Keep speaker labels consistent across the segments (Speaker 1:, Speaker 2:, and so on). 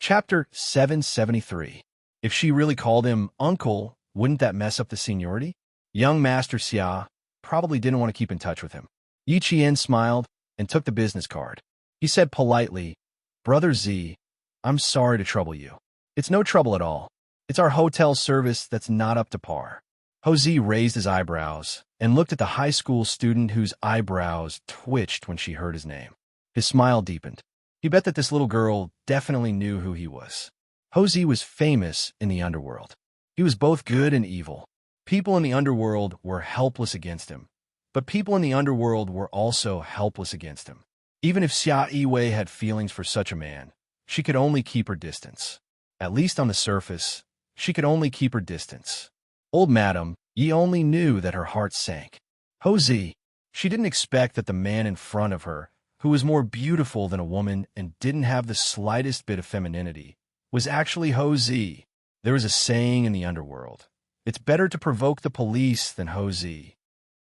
Speaker 1: Chapter 773. If she really called him uncle, wouldn't that mess up the seniority? Young Master Xia probably didn't want to keep in touch with him. Yi Qian smiled and took the business card. He said politely, "Brother Z, I'm sorry to trouble you. It's no trouble at all. It's our hotel service that's not up to par." Ho Zi raised his eyebrows and looked at the high school student whose eyebrows twitched when she heard his name. His smile deepened. He bet that this little girl definitely knew who he was. Ho Zi was famous in the underworld. He was both good and evil. People in the underworld were helpless against him, but people in the underworld were also helpless against him. Even if Xia Yiwei had feelings for such a man, she could only keep her distance. At least on the surface, she could only keep her distance. Old Madam Yi only knew that her heart sank. Ho Zi, she didn't expect that the man in front of her, who was more beautiful than a woman and didn't have the slightest bit of femininity, was actually Ho Zi. There is a saying in the underworld, it's better to provoke the police than Ho Zi.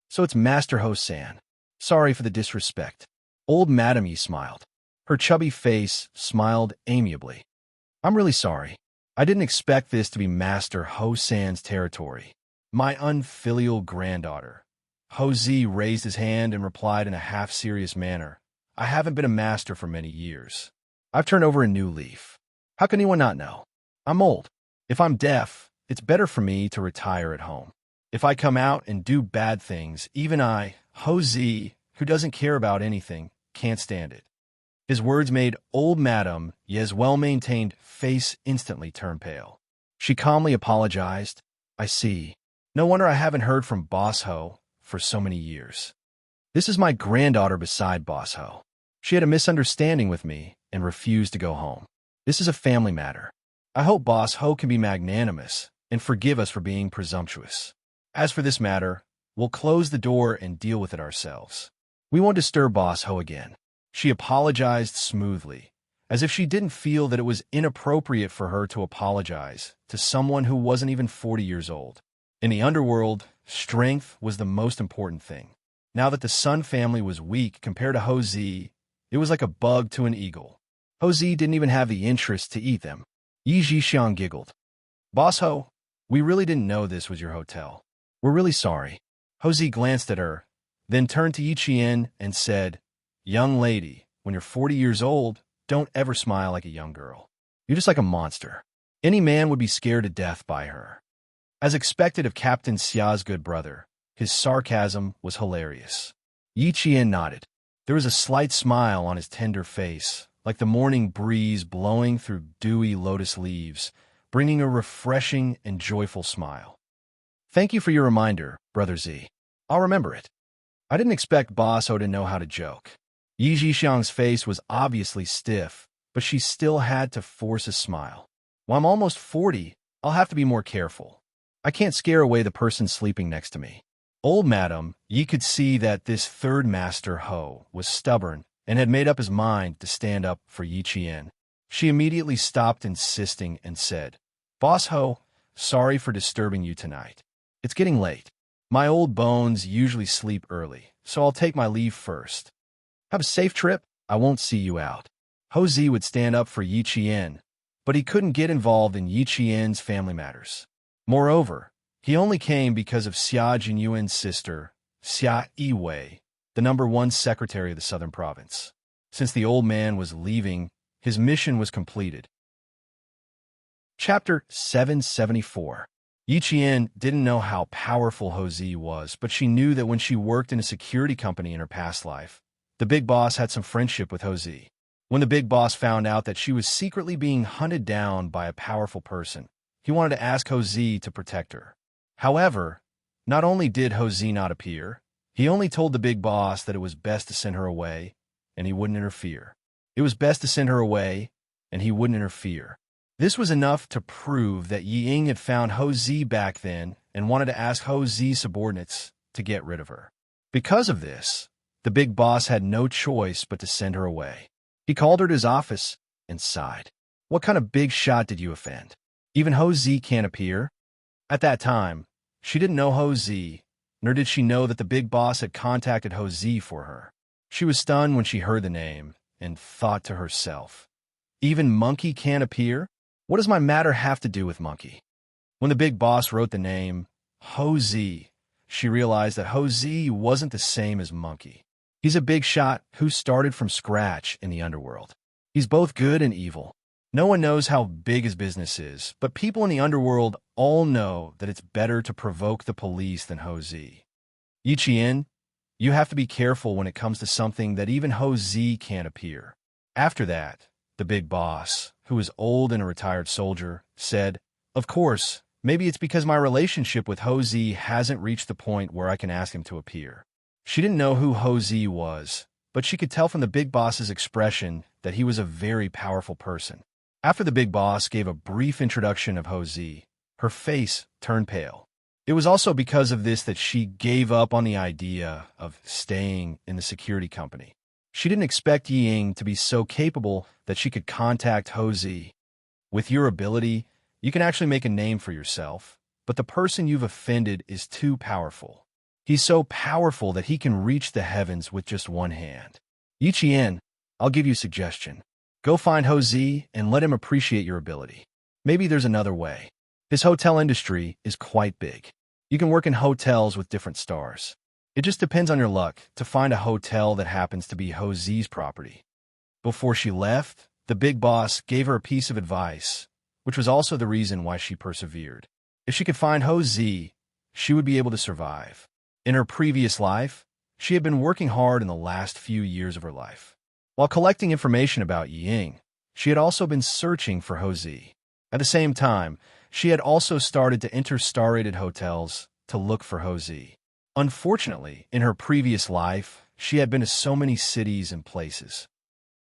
Speaker 1: So it's Master Ho San. Sorry for the disrespect. Old Madam Yi smiled. Her chubby face smiled amiably. I'm really sorry. I didn't expect this to be Master Ho San's territory. My unfilial granddaughter. Ho Zi raised his hand and replied in a half-serious manner, I haven't been a master for many years. I've turned over a new leaf. How can anyone not know? I'm old. If I'm deaf, it's better for me to retire at home. If I come out and do bad things, even I, Ho Zi, who doesn't care about anything, can't stand it. His words made old Madam Yi's well-maintained face instantly turn pale. She calmly apologized. I see. No wonder I haven't heard from Boss Ho for so many years. This is my granddaughter beside Boss Ho. She had a misunderstanding with me and refused to go home. This is a family matter. I hope Boss Ho can be magnanimous and forgive us for being presumptuous. As for this matter, we'll close the door and deal with it ourselves. We won't disturb Boss Ho again. She apologized smoothly, as if she didn't feel that it was inappropriate for her to apologize to someone who wasn't even 40 years old. In the underworld, strength was the most important thing. Now that the Sun family was weak compared to Ho Zi, it was like a bug to an eagle. Ho Zi didn't even have the interest to eat them. Yi Zhixiang giggled. Boss Ho, we really didn't know this was your hotel. We're really sorry. Ho Zi glanced at her, then turned to Yi Qian and said, Young lady, when you're 40 years old, don't ever smile like a young girl. You're just like a monster. Any man would be scared to death by her. As expected of Captain Xia's good brother, his sarcasm was hilarious. Yi Qian nodded. There was a slight smile on his tender face, like the morning breeze blowing through dewy lotus leaves, bringing a refreshing and joyful smile. Thank you for your reminder, Brother Z. I'll remember it. I didn't expect Boss Ho to know how to joke. Yi Zhixiang's face was obviously stiff, but she still had to force a smile. While I'm almost 40, I'll have to be more careful. I can't scare away the person sleeping next to me. Old Madam Yi could see that this third Master Ho was stubborn and had made up his mind to stand up for Yi Qian. She immediately stopped insisting and said, Boss Ho, sorry for disturbing you tonight. It's getting late. My old bones usually sleep early, so I'll take my leave first. Have a safe trip. I won't see you out. Ho Zi would stand up for Yi Qian, but he couldn't get involved in Yi Qian's family matters. Moreover, he only came because of Xia Jinyuan's sister, Xia Yiwei, the #1 secretary of the southern province. Since the old man was leaving, his mission was completed. Chapter 774. Yi Qian didn't know how powerful Ho Zi was, but she knew that when she worked in a security company in her past life, the big boss had some friendship with Ho Zi. When the big boss found out that she was secretly being hunted down by a powerful person, he wanted to ask Ho Zi to protect her. However, not only did Ho Zi not appear, he only told the big boss that it was best to send her away, and he wouldn't interfere. It was best to send her away, and he wouldn't interfere. This was enough to prove that Yi Ying had found Ho Zi back then and wanted to ask Ho Zi's subordinates to get rid of her. Because of this, the big boss had no choice but to send her away. He called her to his office and sighed. What kind of big shot did you offend? Even Ho Zi can't appear? At that time, she didn't know Ho Zi, nor did she know that the big boss had contacted Ho Zi for her. She was stunned when she heard the name and thought to herself, Even monkey can't appear? What does my matter have to do with monkey? When the big boss wrote the name Ho-Z, she realized that Ho-Z wasn't the same as monkey. He's a big shot who started from scratch in the underworld. He's both good and evil. No one knows how big his business is, but people in the underworld all know that it's better to provoke the police than Ho-Z. Yichien, you have to be careful when it comes to something that even Ho-Z can't appear. After that, the big boss, who was old and a retired soldier, said, "Of course, maybe it's because my relationship with Ho-Z hasn't reached the point where I can ask him to appear." She didn't know who Ho-Z was, but she could tell from the big boss's expression that he was a very powerful person. After the big boss gave a brief introduction of Ho-Z, her face turned pale. It was also because of this that she gave up on the idea of staying in the security company. She didn't expect Ying to be so capable that she could contact Ho-Z. With your ability, you can actually make a name for yourself, but the person you've offended is too powerful. He's so powerful that he can reach the heavens with just one hand. Yichien, I'll give you a suggestion. Go find Ho-Z and let him appreciate your ability. Maybe there's another way. His hotel industry is quite big. You can work in hotels with different stars. It just depends on your luck to find a hotel that happens to be Ho-Z's property. Before she left, the big boss gave her a piece of advice, which was also the reason why she persevered. If she could find Ho-Z, she would be able to survive. In her previous life, she had been working hard in the last few years of her life. While collecting information about Ying, she had also been searching for Ho-Z. At the same time, she had also started to enter star-rated hotels to look for Ho-Z. Unfortunately, in her previous life, she had been to so many cities and places.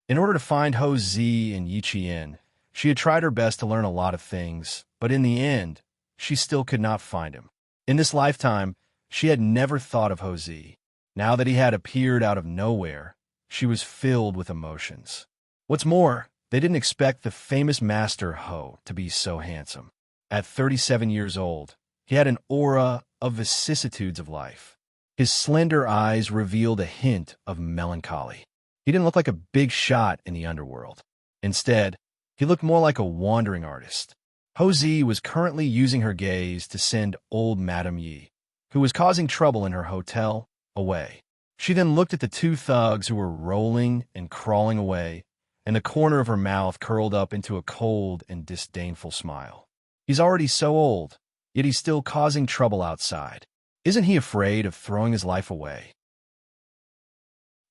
Speaker 1: In order to find Ho-Z and Yichien, she had tried her best to learn a lot of things, but in the end, she still could not find him. In this lifetime, she had never thought of Ho-Z. Now that he had appeared out of nowhere, she was filled with emotions. What's more, they didn't expect the famous Master Ho to be so handsome. At 37 years old, he had an aura of vicissitudes of life. His slender eyes revealed a hint of melancholy. He didn't look like a big shot in the underworld. Instead, he looked more like a wandering artist. Ho-Z was currently using her gaze to send old Madame Yi, who was causing trouble in her hotel, away. She then looked at the two thugs who were rolling and crawling away, and the corner of her mouth curled up into a cold and disdainful smile. He's already so old, yet he's still causing trouble outside. Isn't he afraid of throwing his life away?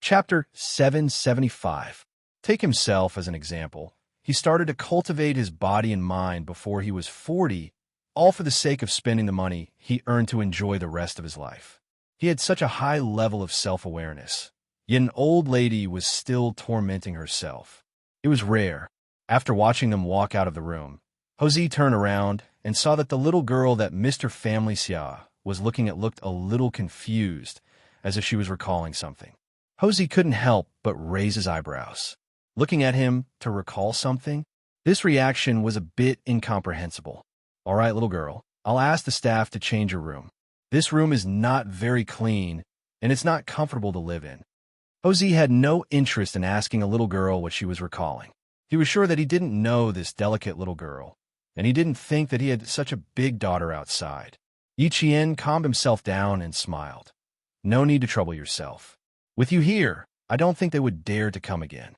Speaker 1: Chapter 775. Take himself as an example. He started to cultivate his body and mind before he was 40, all for the sake of spending the money he earned to enjoy the rest of his life. He had such a high level of self-awareness, yet an old lady was still tormenting herself. It was rare. After watching them walk out of the room, Ho-Z turned around and saw that the little girl that Mr. Family Xia was looking at looked a little confused, as if she was recalling something. Ho-Z couldn't help but raise his eyebrows. Looking at him to recall something? This reaction was a bit incomprehensible. "All right, little girl, I'll ask the staff to change your room. This room is not very clean, and it's not comfortable to live in." Ho-Z had no interest in asking a little girl what she was recalling. He was sure that he didn't know this delicate little girl, and he didn't think that he had such a big daughter outside. Yichien calmed himself down and smiled. "No need to trouble yourself. With you here, I don't think they would dare to come again."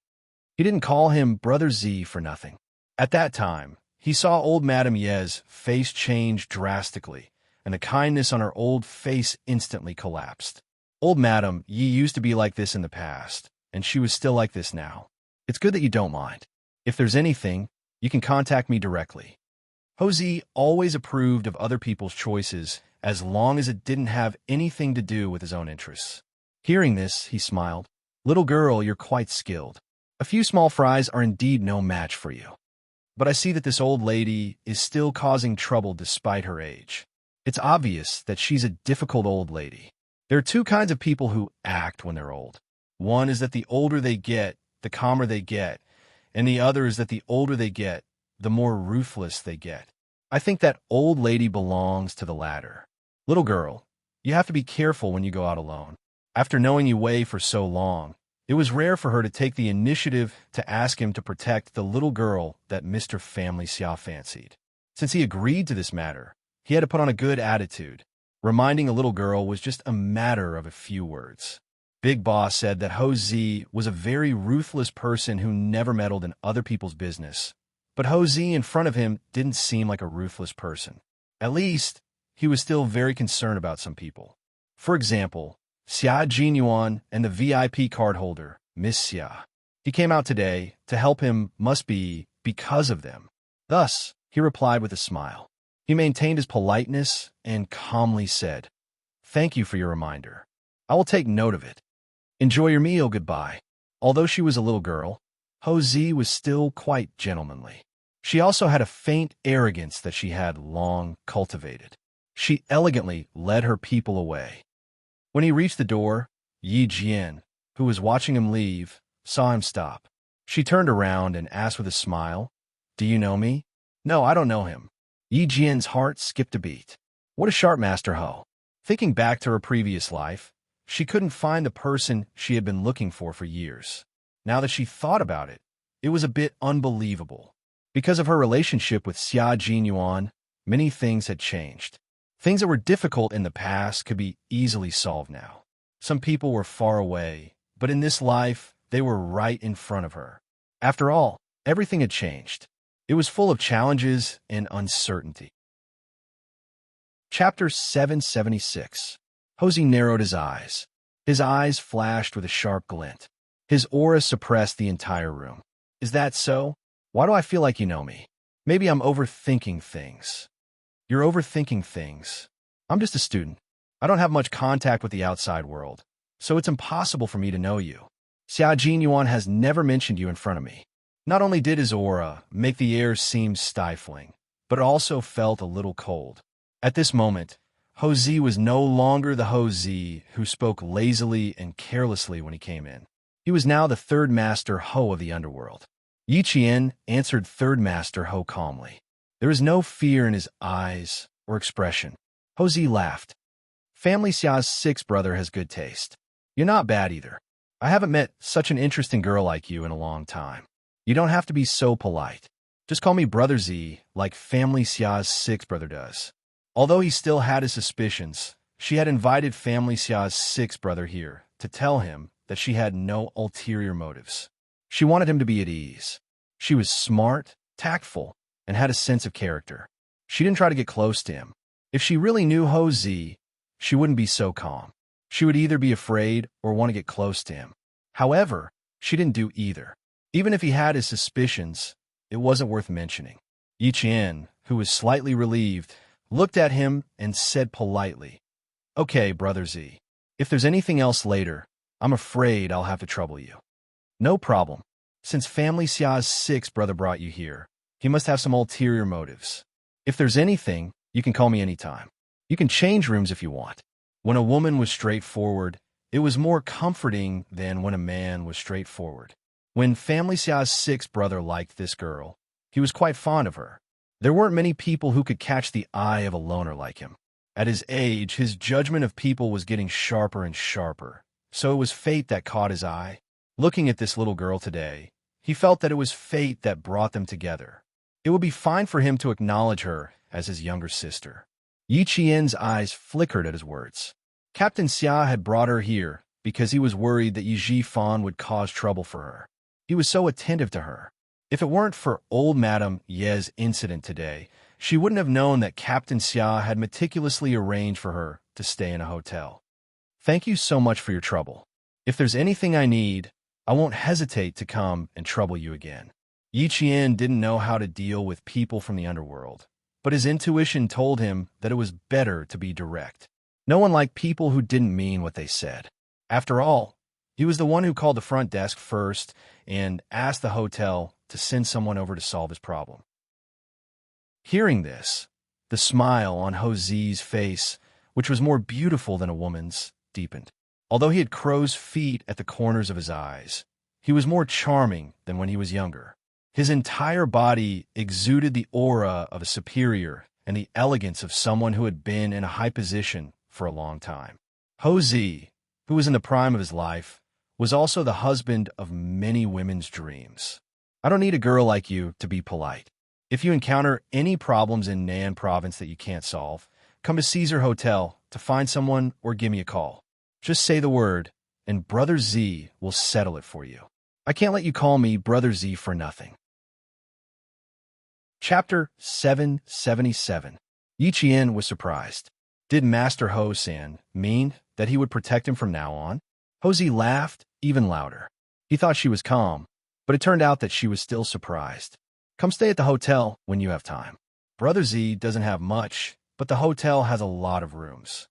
Speaker 1: He didn't call him Brother Z for nothing. At that time, he saw old Madame Ye's face change drastically, and the kindness on her old face instantly collapsed. Old Madame Yi used to be like this in the past, and she was still like this now. "It's good that you don't mind. If there's anything, you can contact me directly." Ho-Z always approved of other people's choices as long as it didn't have anything to do with his own interests. Hearing this, he smiled. "Little girl, you're quite skilled. A few small fries are indeed no match for you. But I see that this old lady is still causing trouble despite her age. It's obvious that she's a difficult old lady. There are two kinds of people who act when they're old. One is that the older they get, the calmer they get, and the other is that the older they get, the more ruthless they get. I think that old lady belongs to the latter. Little girl, you have to be careful when you go out alone. After knowing you Wei for so long, It was rare for her to take the initiative to ask him to protect the little girl that Mr. Family Xia fancied. Since he agreed to this matter, he had to put on a good attitude. Reminding a little girl was just a matter of a few words. Big Boss said that Ho Zi was a very ruthless person who never meddled in other people's business. But Ho Zi in front of him didn't seem like a ruthless person. At least, he was still very concerned about some people. For example, Xia Jinyuan and the VIP card holder, Miss Xia. He came out today to help him must be because of them. Thus, he replied with a smile. He maintained his politeness and calmly said, "Thank you for your reminder. I will take note of it. Enjoy your meal, goodbye." Although she was a little girl, Ho Zi was still quite gentlemanly. She also had a faint arrogance that she had long cultivated. She elegantly led her people away. When he reached the door, Yi Jian, who was watching him leave, saw him stop. She turned around and asked with a smile, "Do you know me?" "No, I don't know him." Yi Jian's heart skipped a beat. What a sharp master Ho. Thinking back to her previous life, she couldn't find the person she had been looking for years. Now that she thought about it, it was a bit unbelievable. Because of her relationship with Xia Jinyuan, many things had changed. Things that were difficult in the past could be easily solved now. Some people were far away, but in this life, they were right in front of her. After all, everything had changed. It was full of challenges and uncertainty. Chapter 776. Ho Zi narrowed his eyes. His eyes flashed with a sharp glint. His aura suppressed the entire room. "Is that so? Why do I feel like you know me? Maybe I'm overthinking things." "You're overthinking things. I'm just a student. I don't have much contact with the outside world, so it's impossible for me to know you. Xia Jinyuan has never mentioned you in front of me." Not only did his aura make the air seem stifling, but it also felt a little cold. At this moment, Ho Zi was no longer the Ho Zi who spoke lazily and carelessly when he came in. He was now the third master Ho of the underworld. Yi Qian answered third master Ho calmly. There was no fear in his eyes or expression. Ho Zi laughed. "Family Xia's sixth brother has good taste. You're not bad either. I haven't met such an interesting girl like you in a long time. You don't have to be so polite. Just call me Brother Z, like Family Xia's sixth brother does." Although he still had his suspicions, she had invited Family Xia's sixth brother here to tell him that she had no ulterior motives. She wanted him to be at ease. She was smart, tactful, and had a sense of character. She didn't try to get close to him. If she really knew Ho Zi, she wouldn't be so calm. She would either be afraid or want to get close to him. However, she didn't do either. Even if he had his suspicions, it wasn't worth mentioning. Yi Qian, who was slightly relieved, looked at him and said politely, "Okay, Brother Z. If there's anything else later, I'm afraid I'll have to trouble you." "No problem. Since Family Xia's sixth brother brought you here, he must have some ulterior motives. If there's anything, you can call me anytime. You can change rooms if you want." When a woman was straightforward, it was more comforting than when a man was straightforward. When Family Xia's sixth brother liked this girl, he was quite fond of her. There weren't many people who could catch the eye of a loner like him. At his age, his judgment of people was getting sharper and sharper, so it was fate that caught his eye. Looking at this little girl today, he felt that it was fate that brought them together. It would be fine for him to acknowledge her as his younger sister. Yi Qian's eyes flickered at his words. Captain Xia had brought her here because he was worried that Yi Jifan would cause trouble for her. He was so attentive to her. If it weren't for old Madame Ye's incident today, she wouldn't have known that Captain Xia had meticulously arranged for her to stay in a hotel. "Thank you so much for your trouble. If there's anything I need, I won't hesitate to come and trouble you again." Yi Qian didn't know how to deal with people from the underworld, but his intuition told him that it was better to be direct. No one liked people who didn't mean what they said. After all, he was the one who called the front desk first and asked the hotel to send someone over to solve his problem. Hearing this, the smile on Ho Zi's face, which was more beautiful than a woman's, deepened. Although he had crow's feet at the corners of his eyes, he was more charming than when he was younger. His entire body exuded the aura of a superior and the elegance of someone who had been in a high position for a long time. Ho Zi, who was in the prime of his life, was also the husband of many women's dreams. I don't need a girl like you to be polite. If you encounter any problems in Nan province that you can't solve, come to Caesar Hotel to find someone or give me a call. Just say the word, and Brother Z will settle it for you. I can't let you call me Brother Z for nothing. Chapter 777. Yi Qian was surprised. Did Master Ho-san mean that he would protect him from now on? Ho-zi laughed even louder. He thought she was calm, but it turned out that she was still surprised. Come stay at the hotel when you have time. Brother Z doesn't have much, but the hotel has a lot of rooms.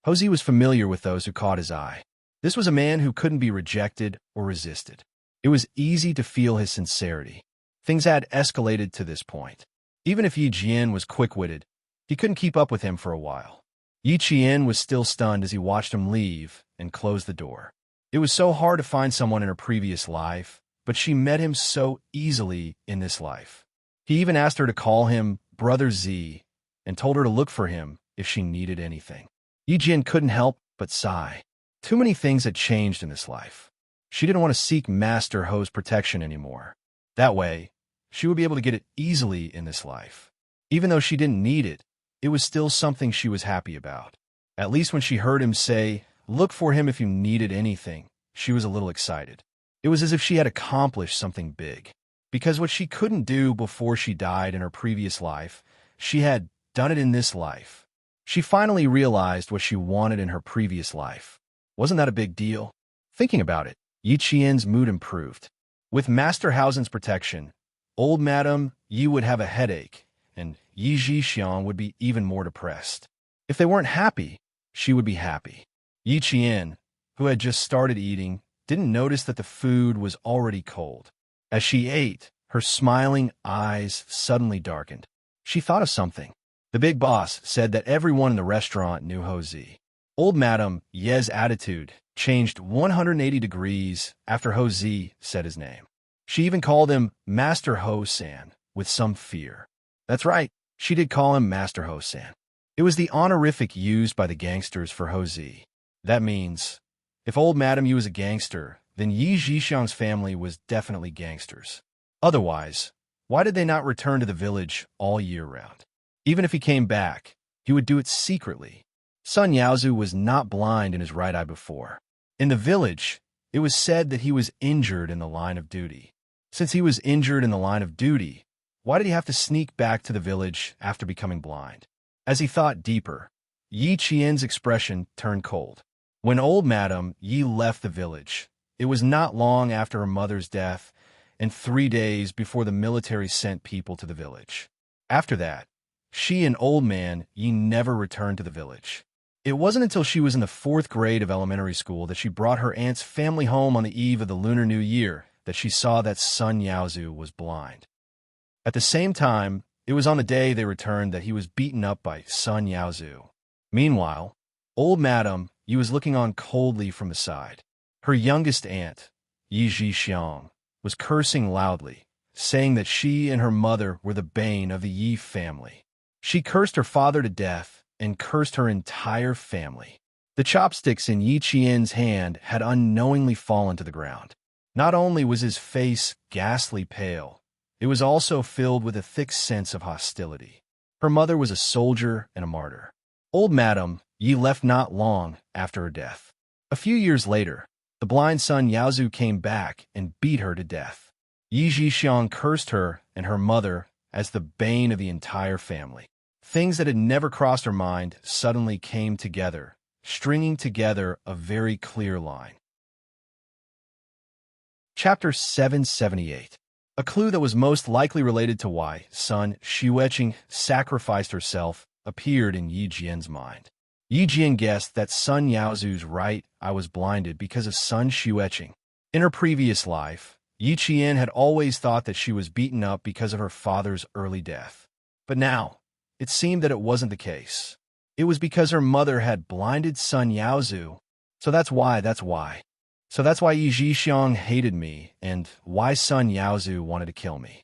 Speaker 1: Ho-zi was familiar with those who caught his eye. This was a man who couldn't be rejected or resisted. It was easy to feel his sincerity. Things had escalated to this point. Even if Yi Qian was quick-witted, he couldn't keep up with him for a while. Yi Qian was still stunned as he watched him leave and close the door. It was so hard to find someone in her previous life, but she met him so easily in this life. He even asked her to call him Brother Z and told her to look for him if she needed anything. Yi Qian couldn't help but sigh. Too many things had changed in this life. She didn't want to seek Master Ho's protection anymore. That way, she would be able to get it easily in this life. Even though she didn't need it, it was still something she was happy about. At least when she heard him say, "Look for him if you needed anything," she was a little excited. It was as if she had accomplished something big. Because what she couldn't do before she died in her previous life, she had done it in this life. She finally realized what she wanted in her previous life. Wasn't that a big deal? Thinking about it, Yi Qian's mood improved. With Master Hausen's protection, old Madame Yi would have a headache, and Yi Zhixiang would be even more depressed. If they weren't happy, she would be happy. Yi Qian, who had just started eating, didn't notice that the food was already cold. As she ate, her smiling eyes suddenly darkened. She thought of something. The big boss said that everyone in the restaurant knew Ho-zi. Old Madame Ye's attitude changed 180 degrees after Ho-zi said his name. She even called him Master Ho-san with some fear. That's right, she did call him Master Ho-san. It was the honorific used by the gangsters for Ho-zi. That means, if old Madame Yu was a gangster, then Yi Zhixiang's family was definitely gangsters. Otherwise, why did they not return to the village all year round? Even if he came back, he would do it secretly. Sun Yaozu was not blind in his right eye before. In the village, it was said that he was injured in the line of duty. Since he was injured in the line of duty, why did he have to sneak back to the village after becoming blind? As he thought deeper, Yi Qian's expression turned cold. When old Madame Yi left the village, it was not long after her mother's death and 3 days before the military sent people to the village. After that, she and old man Yi never returned to the village. It wasn't until she was in the 4th grade of elementary school that she brought her aunt's family home on the eve of the Lunar New Year that she saw that Sun Yaozu was blind. At the same time, it was on the day they returned that he was beaten up by Sun Yaozu. Meanwhile, old Madame Yi was looking on coldly from the side. Her youngest aunt, Yi Zhixiang, was cursing loudly, saying that she and her mother were the bane of the Yi family. She cursed her father to death and cursed her entire family. The chopsticks in Yi Qian's hand had unknowingly fallen to the ground. Not only was his face ghastly pale, it was also filled with a thick sense of hostility. Her mother was a soldier and a martyr. Old Madame Yi left not long after her death. A few years later, the blind Sun Yaozu came back and beat her to death. Yi Zhixiang cursed her and her mother as the bane of the entire family. Things that had never crossed her mind suddenly came together, stringing together a very clear line. Chapter 778. A clue that was most likely related to why Sun Xueqing sacrificed herself appeared in Yi Jian's mind. Yi Jian guessed that Sun Yaozu's right eye was blinded because of Sun Xueqing. In her previous life, Yi Qian had always thought that she was beaten up because of her father's early death. But now, it seemed that it wasn't the case. It was because her mother had blinded Sun Yaozu. So that's why Yi Zhixiang hated me, and why Sun Yaozu wanted to kill me.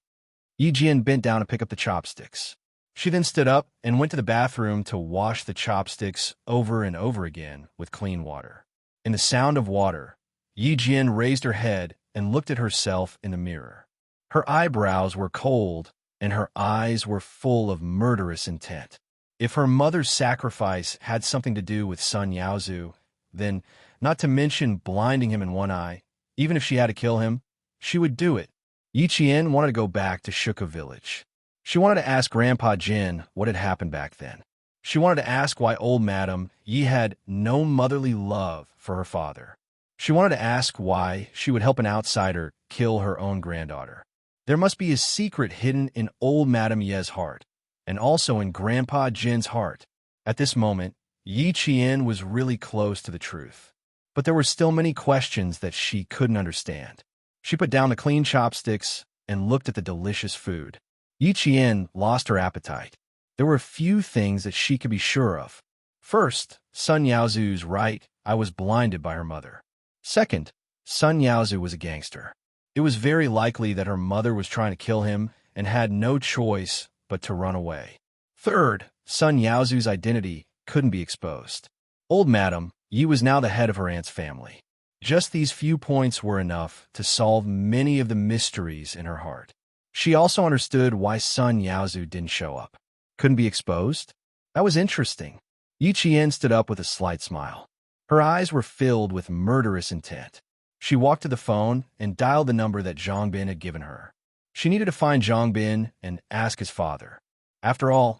Speaker 1: Yi Jian bent down to pick up the chopsticks. She then stood up and went to the bathroom to wash the chopsticks over and over again with clean water. In the sound of water, Yi Jian raised her head and looked at herself in the mirror. Her eyebrows were cold, and her eyes were full of murderous intent. If her mother's sacrifice had something to do with Sun Yaozu, then, not to mention blinding him in one eye, even if she had to kill him, she would do it. Yi Qian wanted to go back to Shuka village. She wanted to ask Grandpa Jin what had happened back then. She wanted to ask why old Madam Yi had no motherly love for her father. She wanted to ask why she would help an outsider kill her own granddaughter. There must be a secret hidden in old Madam Ye's heart, and also in Grandpa Jin's heart. At this moment, Yi Qian was really close to the truth. But there were still many questions that she couldn't understand. She put down the clean chopsticks and looked at the delicious food. Yi Qian lost her appetite. There were few things that she could be sure of. First, Sun Yaozu's right, I was blinded by her mother. Second, Sun Yaozu was a gangster. It was very likely that her mother was trying to kill him and had no choice but to run away. Third, Sun Yaozu's identity couldn't be exposed. Old Madam Yi was now the head of her aunt's family. Just these few points were enough to solve many of the mysteries in her heart. She also understood why Sun Yaozu didn't show up. Couldn't be exposed? That was interesting. Yi Qian stood up with a slight smile. Her eyes were filled with murderous intent. She walked to the phone and dialed the number that Zhang Bin had given her. She needed to find Zhang Bin and ask his father. After all,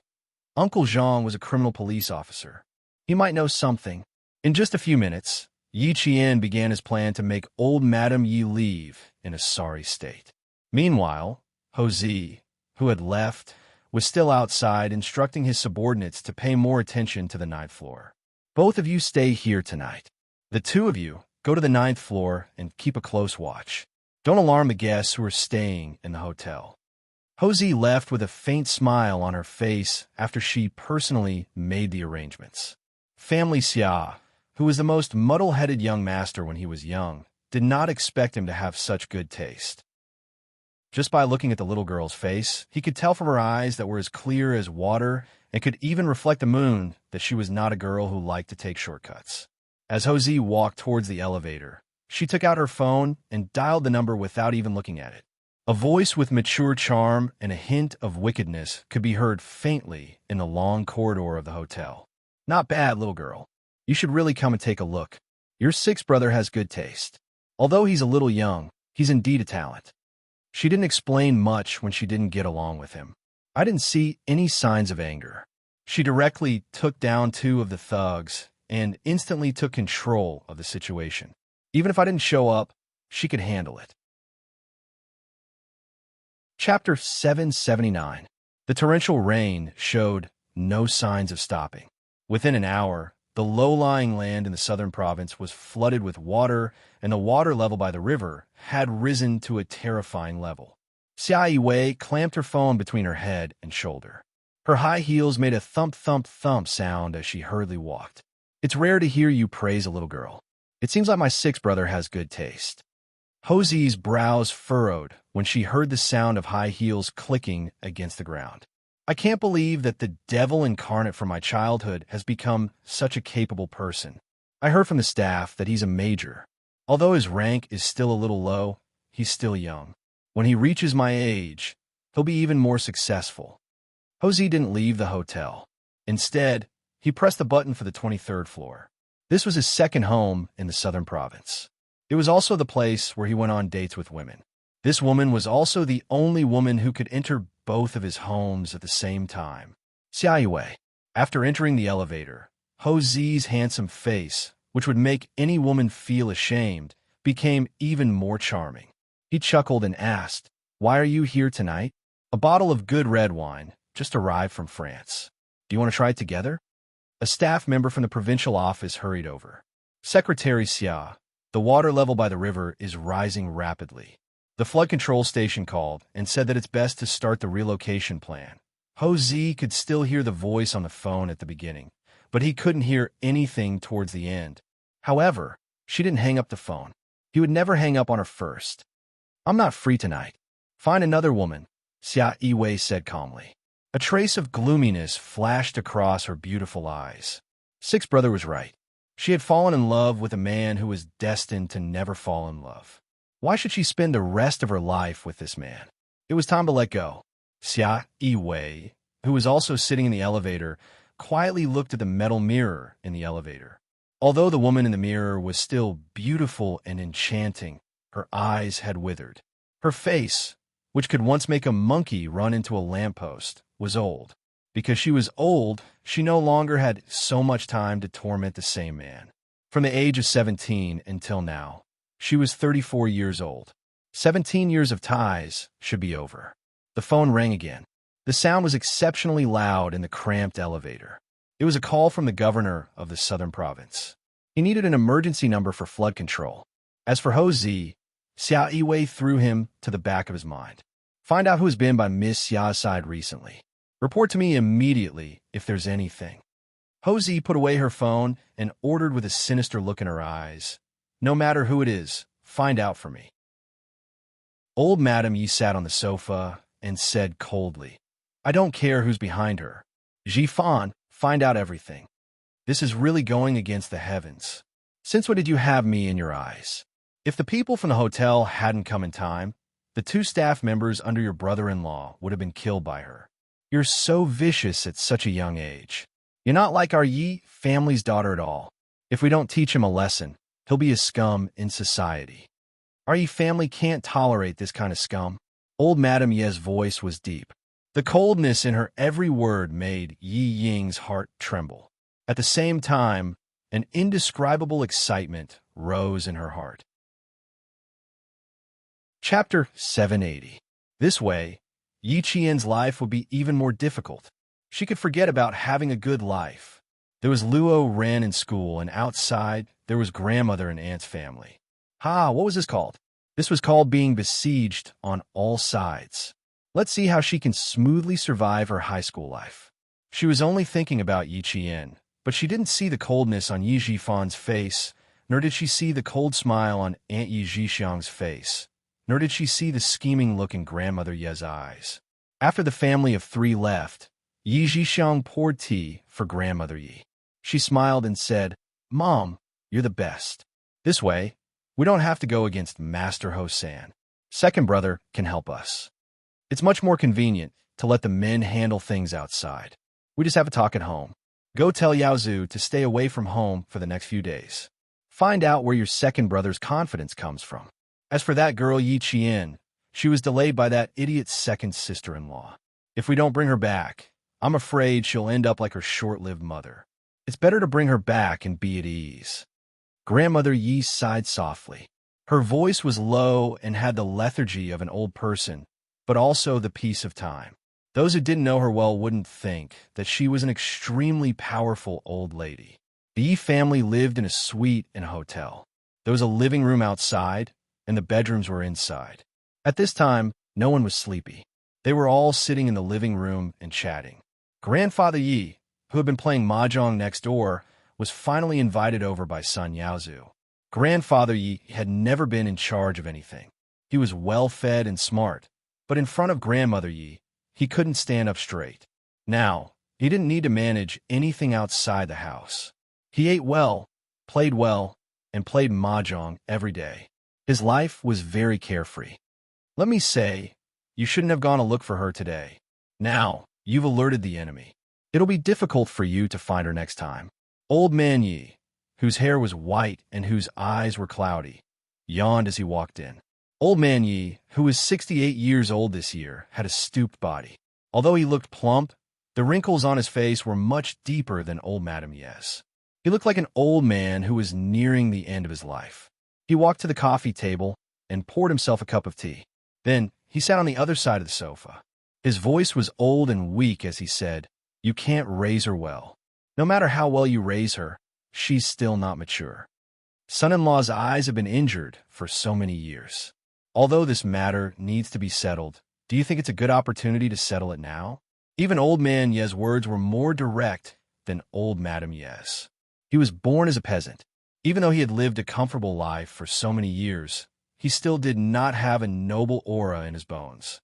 Speaker 1: Uncle Zhang was a criminal police officer. He might know something. In just a few minutes, Yi Qian began his plan to make old Madam Yi leave in a sorry state. Meanwhile, Ho Zi, who had left, was still outside instructing his subordinates to pay more attention to the 9th floor. Both of you stay here tonight. The two of you go to the 9th floor and keep a close watch. Don't alarm the guests who are staying in the hotel. Ho Zi left with a faint smile on her face after she personally made the arrangements. Family Xia, who was the most muddle-headed young master when he was young, did not expect him to have such good taste. Just by looking at the little girl's face, he could tell from her eyes that were as clear as water and could even reflect the moon that she was not a girl who liked to take shortcuts. As Ho Zi walked towards the elevator, she took out her phone and dialed the number without even looking at it. A voice with mature charm and a hint of wickedness could be heard faintly in the long corridor of the hotel. Not bad, little girl. You should really come and take a look. Your sixth brother has good taste. Although he's a little young, he's indeed a talent. She didn't explain much when she didn't get along with him. I didn't see any signs of anger. She directly took down two of the thugs and instantly took control of the situation. Even if I didn't show up, she could handle it. Chapter 779. The torrential rain showed no signs of stopping. Within an hour, the low-lying land in the southern province was flooded with water, and the water level by the river had risen to a terrifying level. Xia Yiwei clamped her phone between her head and shoulder. Her high heels made a thump-thump-thump sound as she hurriedly walked. It's rare to hear you praise a little girl. It seems like my sixth brother has good taste. Ho Zi's brows furrowed when she heard the sound of high heels clicking against the ground. I can't believe that the devil incarnate from my childhood has become such a capable person. I heard from the staff that he's a major. Although his rank is still a little low, he's still young. When he reaches my age, he'll be even more successful. Ho Zi didn't leave the hotel. Instead, he pressed the button for the 23rd floor. This was his second home in the southern province. It was also the place where he went on dates with women. This woman was also the only woman who could enter both of his homes at the same time. Xia Yiwei. After entering the elevator, Ho Zi's handsome face, which would make any woman feel ashamed, became even more charming. He chuckled and asked, "Why are you here tonight?" "A bottle of good red wine, just arrived from France. Do you want to try it together?" A staff member from the provincial office hurried over. "Secretary Xia, the water level by the river is rising rapidly. The flood control station called and said that it's best to start the relocation plan." Ho Zi could still hear the voice on the phone at the beginning, but he couldn't hear anything towards the end. However, she didn't hang up the phone. He would never hang up on her first. "I'm not free tonight. Find another woman," Xia Yiwei said calmly. A trace of gloominess flashed across her beautiful eyes. Sixth brother was right. She had fallen in love with a man who was destined to never fall in love. Why should she spend the rest of her life with this man? It was time to let go. Xia Yiwei, who was also sitting in the elevator, quietly looked at the metal mirror in the elevator. Although the woman in the mirror was still beautiful and enchanting, her eyes had withered. Her face, which could once make a monkey run into a lamppost, was old. Because she was old, she no longer had so much time to torment the same man. From the age of 17 until now, she was 34 years old. 17 years of ties should be over. The phone rang again. The sound was exceptionally loud in the cramped elevator. It was a call from the governor of the southern province. He needed an emergency number for flood control. As for Ho Zi, Xia Yiwei threw him to the back of his mind. Find out who's been by Miss Xia's side recently. Report to me immediately if there's anything. Ho Zi put away her phone and ordered with a sinister look in her eyes. No matter who it is, find out for me. Old Madame Yi sat on the sofa and said coldly, I don't care who's behind her. Ji Fan, find out everything. This is really going against the heavens. Since when did you have me in your eyes? If the people from the hotel hadn't come in time, the 2 staff members under your brother-in-law would have been killed by her. You're so vicious at such a young age. You're not like our Yi family's daughter at all. If we don't teach him a lesson, he'll be a scum in society. Our Yi family can't tolerate this kind of scum. Old Madame Ye's voice was deep. The coldness in her every word made Yi Ying's heart tremble. At the same time, an indescribable excitement rose in her heart. Chapter 780. This way, Yi Qian's life would be even more difficult. She could forget about having a good life. There was Luo Ren in school, and outside, there was grandmother and aunt's family. What was this called? This was called being besieged on all sides. Let's see how she can smoothly survive her high school life. She was only thinking about Yi Qian, but she didn't see the coldness on Yi Jifan's face, nor did she see the cold smile on Aunt Yi Jixiang's face, nor did she see the scheming look in Grandmother Ye's eyes. After the family of 3 left, Yi Jixiang poured tea for Grandmother Yi. She smiled and said, Mom, you're the best. This way, we don't have to go against Master Ho-san. Second brother can help us. It's much more convenient to let the men handle things outside. We just have a talk at home. Go tell Yao Zhu to stay away from home for the next few days. Find out where your second brother's confidence comes from. As for that girl Yi Qian, she was delayed by that idiot's second sister-in-law. If we don't bring her back, I'm afraid she'll end up like her short-lived mother. It's better to bring her back and be at ease. Grandmother Yi sighed softly. Her voice was low and had the lethargy of an old person, but also the peace of time. Those who didn't know her well wouldn't think that she was an extremely powerful old lady. The Yi family lived in a suite in a hotel. There was a living room outside, and the bedrooms were inside. At this time, no one was sleepy. They were all sitting in the living room and chatting. Grandfather Yi, who had been playing mahjong next door, was finally invited over by son Yaozu. Grandfather Yi had never been in charge of anything. He was well-fed and smart, but in front of Grandmother Yi, he couldn't stand up straight. Now, he didn't need to manage anything outside the house. He ate well, and played mahjong every day. His life was very carefree. Let me say, you shouldn't have gone to look for her today. Now, you've alerted the enemy. It'll be difficult for you to find her next time. Old Man Yi, whose hair was white and whose eyes were cloudy, yawned as he walked in. Old Man Yi, who was 68 years old this year, had a stooped body. Although he looked plump, the wrinkles on his face were much deeper than old Madame Yi's. He looked like an old man who was nearing the end of his life. He walked to the coffee table and poured himself a cup of tea. Then he sat on the other side of the sofa. His voice was old and weak as he said, You can't raise her well. No matter how well you raise her, she's still not mature. Son-in-law's eyes have been injured for so many years. Although this matter needs to be settled, do you think it's a good opportunity to settle it now? Even old man Ye's words were more direct than old Madame Ye's. He was born as a peasant. Even though he had lived a comfortable life for so many years, he still did not have a noble aura in his bones.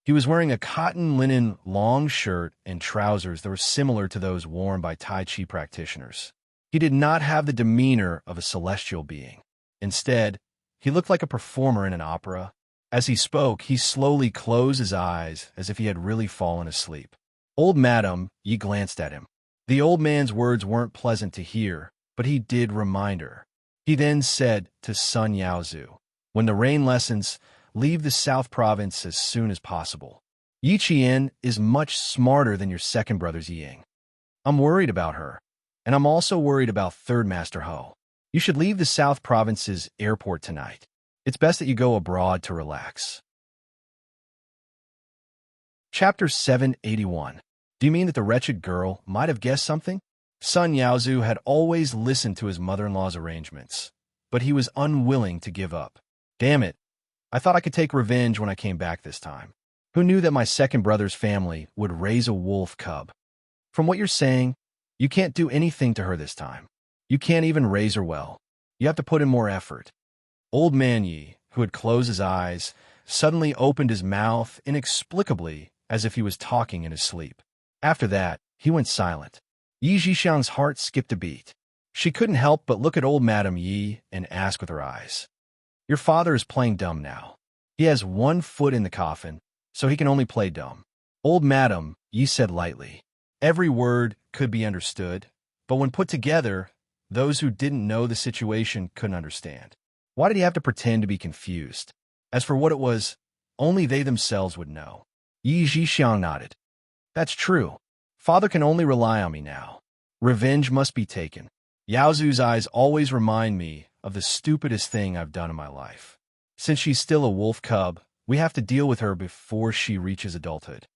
Speaker 1: He was wearing a cotton linen long shirt and trousers that were similar to those worn by Tai Chi practitioners. He He did not have the demeanor of a celestial being. Instead, he looked like a performer in an opera. As he spoke, he slowly closed his eyes as if he had really fallen asleep. Old Madam Yi glanced at him. The old man's words weren't pleasant to hear, but he did remind her. He then said to Sun Yaozu, "When the rain lessens, leave the South Province as soon as possible. Yi Qian is much smarter than your second brother's Ying. I'm worried about her, and I'm also worried about Third Master Ho. You should leave the South Province's airport tonight. It's best that you go abroad to relax." Chapter 781. Do you mean that the wretched girl might have guessed something? Sun Yaozu had always listened to his mother-in-law's arrangements, but he was unwilling to give up. Damn it, I thought I could take revenge when I came back this time. Who knew that my second brother's family would raise a wolf cub? From what you're saying, you can't do anything to her this time. You can't even raise her well. You have to put in more effort. Old Man Yi, who had closed his eyes, suddenly opened his mouth inexplicably as if he was talking in his sleep. After that, he went silent. Yi Zhixiang's heart skipped a beat. She couldn't help but look at old Madam Yi and ask with her eyes, "Your father is playing dumb now. He has one foot in the coffin, so he can only play dumb." Old Madam Yi said lightly. Every word could be understood, but when put together, those who didn't know the situation couldn't understand. Why did he have to pretend to be confused? As for what it was, only they themselves would know. Yi Zhixiang nodded. "That's true. Father can only rely on me now. Revenge must be taken. Yaozu's eyes always remind me of the stupidest thing I've done in my life. Since she's still a wolf cub, we have to deal with her before she reaches adulthood."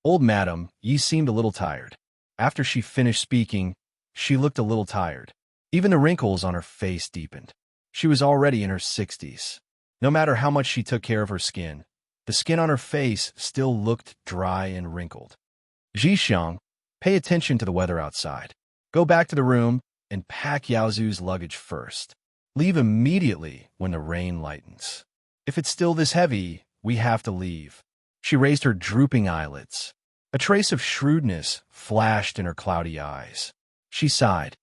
Speaker 1: Old Madam Yi seemed a little tired. After she finished speaking, she looked a little tired. Even the wrinkles on her face deepened. She was already in her 60s. No matter how much she took care of her skin, the skin on her face still looked dry and wrinkled. "Zhixiang, pay attention to the weather outside. Go back to the room and pack Yaozu's luggage first. Leave immediately when the rain lightens. If it's still this heavy, we have to leave." She raised her drooping eyelids. A trace of shrewdness flashed in her cloudy eyes. She sighed.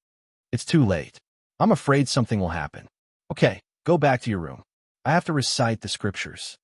Speaker 1: "It's too late. I'm afraid something will happen. Okay, go back to your room. I have to recite the scriptures."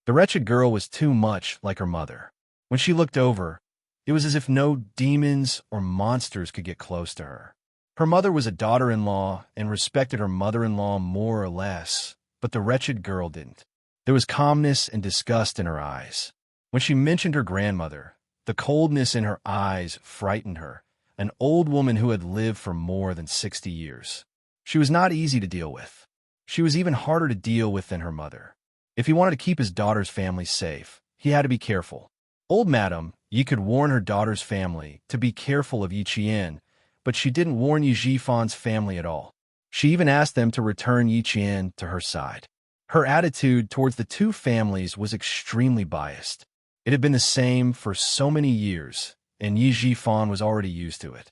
Speaker 1: The wretched girl was too much like her mother. When she looked over, it was as if no demons or monsters could get close to her. Her mother was a daughter-in-law and respected her mother-in-law more or less, but the wretched girl didn't. There was calmness and disgust in her eyes. When she mentioned her grandmother, the coldness in her eyes frightened her, an old woman who had lived for more than 60 years. She was not easy to deal with. She was even harder to deal with than her mother. If he wanted to keep his daughter's family safe, he had to be careful. Old Madam Yi could warn her daughter's family to be careful of Yi Qian, but she didn't warn Yi Zhifan's family at all. She even asked them to return Yi Qian to her side. Her attitude towards the two families was extremely biased. It had been the same for so many years, and Yi Zhifan was already used to it.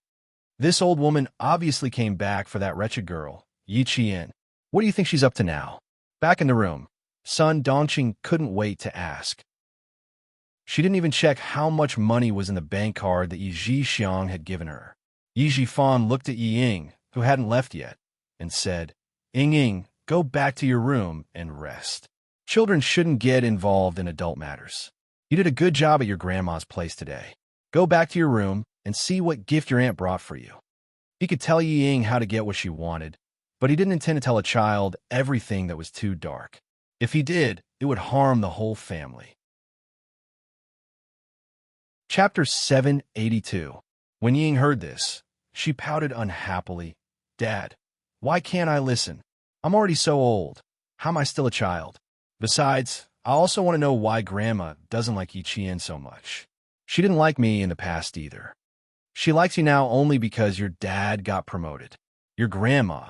Speaker 1: This old woman obviously came back for that wretched girl, Yi Qian. What do you think she's up to now? Back in the room, Sun Dongqing couldn't wait to ask. She didn't even check how much money was in the bank card that Yi Zhixiang had given her. Yi Zhifan looked at Yi Ying, who hadn't left yet, and said, "Ying Ying, go back to your room and rest. Children shouldn't get involved in adult matters. You did a good job at your grandma's place today. Go back to your room and see what gift your aunt brought for you." He could tell Yi Ying how to get what she wanted, but he didn't intend to tell a child everything that was too dark. If he did, it would harm the whole family. Chapter 782. When Ying heard this, she pouted unhappily. "Dad, why can't I listen? I'm already so old. How am I still a child? Besides, I also want to know why Grandma doesn't like Yi Qian so much. She didn't like me in the past either. She likes you now only because your dad got promoted. Your grandma.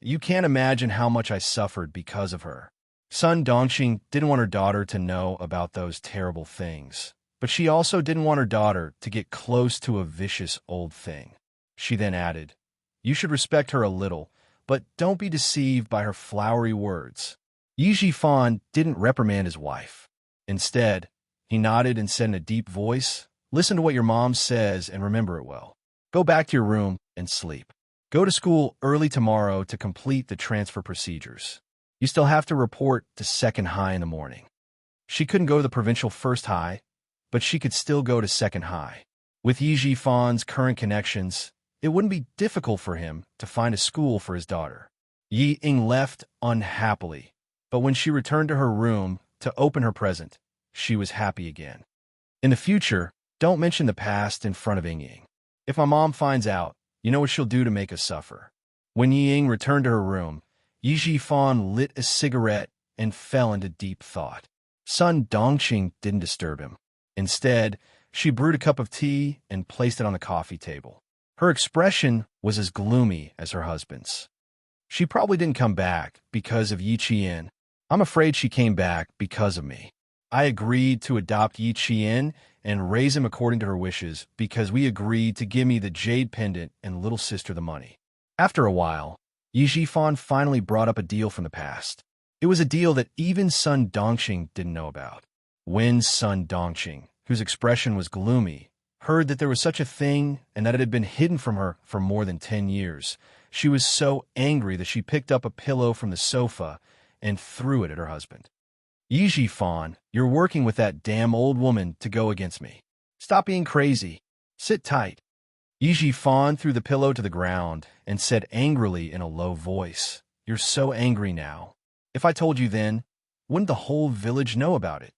Speaker 1: You can't imagine how much I suffered because of her." Sun Dongqing didn't want her daughter to know about those terrible things, but she also didn't want her daughter to get close to a vicious old thing. She then added, "You should respect her a little, but don't be deceived by her flowery words." Yi Zhifan didn't reprimand his wife. Instead, he nodded and said in a deep voice, "Listen to what your mom says and remember it well. Go back to your room and sleep." Go to school early tomorrow to complete the transfer procedures. You still have to report to second high in the morning. She couldn't go to the provincial first high, but she could still go to second high. With Yi Jifan's current connections, it wouldn't be difficult for him to find a school for his daughter. Yi Ying left unhappily, but when she returned to her room to open her present, she was happy again. In the future, don't mention the past in front of Ying Ying. If my mom finds out, you know what she'll do to make us suffer. When Yi Ying returned to her room, Yi Jifan lit a cigarette and fell into deep thought. Sun Dongqing didn't disturb him. Instead, she brewed a cup of tea and placed it on the coffee table. Her expression was as gloomy as her husband's. She probably didn't come back because of Yi Qian. I'm afraid she came back because of me. I agreed to adopt Yi Qian and raise him according to her wishes because we agreed to give me the jade pendant and little sister the money. After a while, Yi Jifan finally brought up a deal from the past. It was a deal that even Sun Dongqing didn't know about. When Sun Dongqing, whose expression was gloomy, heard that there was such a thing and that it had been hidden from her for more than 10 years, she was so angry that she picked up a pillow from the sofa and threw it at her husband. Yi Jifan, you're working with that damn old woman to go against me. Stop being crazy. Sit tight. Yi Jifan threw the pillow to the ground and said angrily in a low voice, "You're so angry now. If I told you then, wouldn't the whole village know about it?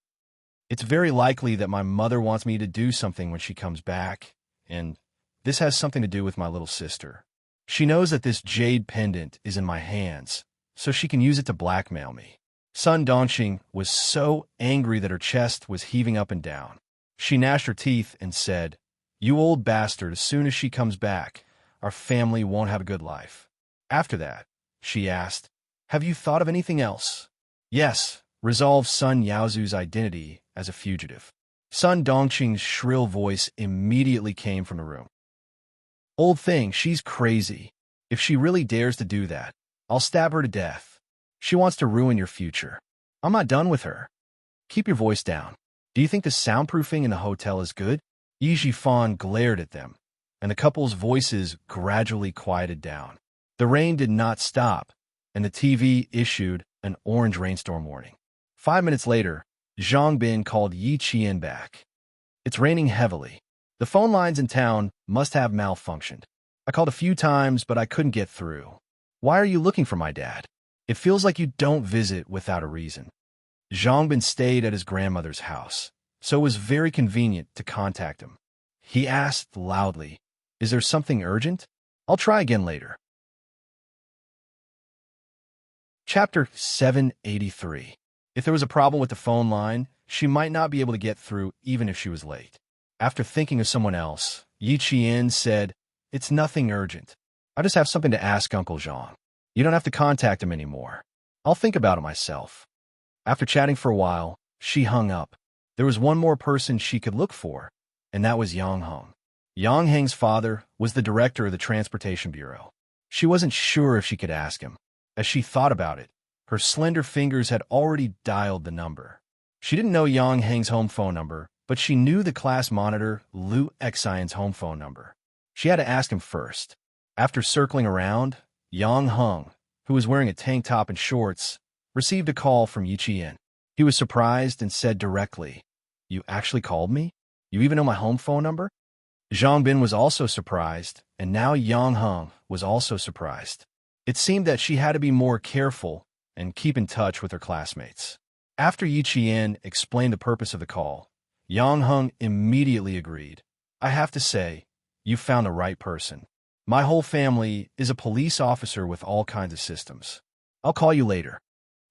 Speaker 1: It's very likely that my mother wants me to do something when she comes back, and this has something to do with my little sister. She knows that this jade pendant is in my hands, so she can use it to blackmail me." Sun Dongqing was so angry that her chest was heaving up and down. She gnashed her teeth and said, "You old bastard, as soon as she comes back, our family won't have a good life." After that, she asked, "Have you thought of anything else?" "Yes, resolve Sun Yaozu's identity as a fugitive." Sun Dongqing's shrill voice immediately came from the room. "Old thing, she's crazy. If she really dares to do that, I'll stab her to death. She wants to ruin your future. I'm not done with her. Keep your voice down. Do you think the soundproofing in the hotel is good?" Yi Jifan glared at them, and the couple's voices gradually quieted down. The rain did not stop, and the TV issued an orange rainstorm warning. 5 minutes later, Zhang Bin called Yi Qian back. "It's raining heavily. The phone lines in town must have malfunctioned. I called a few times, but I couldn't get through. Why are you looking for my dad? It feels like you don't visit without a reason." Zhang Bin stayed at his grandmother's house, so it was very convenient to contact him. He asked loudly, "Is there something urgent? I'll try again later." Chapter 783. If there was a problem with the phone line, she might not be able to get through even if she was late. After thinking of someone else, Yi Qian said, "It's nothing urgent. I just have something to ask Uncle Zhang. You don't have to contact him anymore. I'll think about it myself." After chatting for a while, she hung up. There was one more person she could look for, and that was Yang Heng. Yang Heng's father was the director of the Transportation Bureau. She wasn't sure if she could ask him. As she thought about it, her slender fingers had already dialed the number. She didn't know Yang Heng's home phone number, but she knew the class monitor Liu Xian's home phone number. She had to ask him first. After circling around, Yang Heng, who was wearing a tank top and shorts, received a call from Yi Qian. He was surprised and said directly, "You actually called me? You even know my home phone number?" Zhang Bin was also surprised, and now Yang Heng was also surprised. It seemed that she had to be more careful and keep in touch with her classmates. After Yi Qian explained the purpose of the call, Yang Heng immediately agreed. "I have to say, you found the right person. My whole family is a police officer with all kinds of systems. I'll call you later."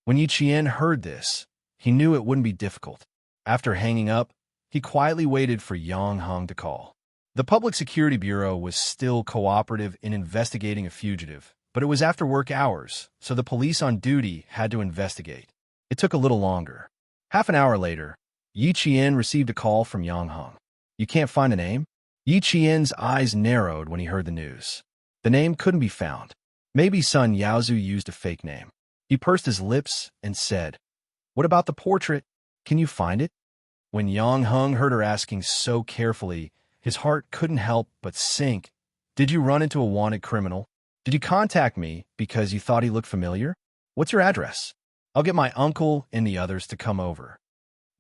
Speaker 1: When Yi Qian heard this, he knew it wouldn't be difficult. After hanging up, he quietly waited for Yang Heng to call. The Public Security Bureau was still cooperative in investigating a fugitive, but it was after work hours, so the police on duty had to investigate. It took a little longer. Half an hour later, Yi Qian received a call from Yang Heng. "You can't find a name?" Yi Qian's eyes narrowed when he heard the news. The name couldn't be found. Maybe Sun Yaozu used a fake name. He pursed his lips and said, "What about the portrait? Can you find it?" When Yang Heng heard her asking so carefully, his heart couldn't help but sink. "Did you run into a wanted criminal?" Did you contact me because you thought he looked familiar? What's your address? I'll get my uncle and the others to come over.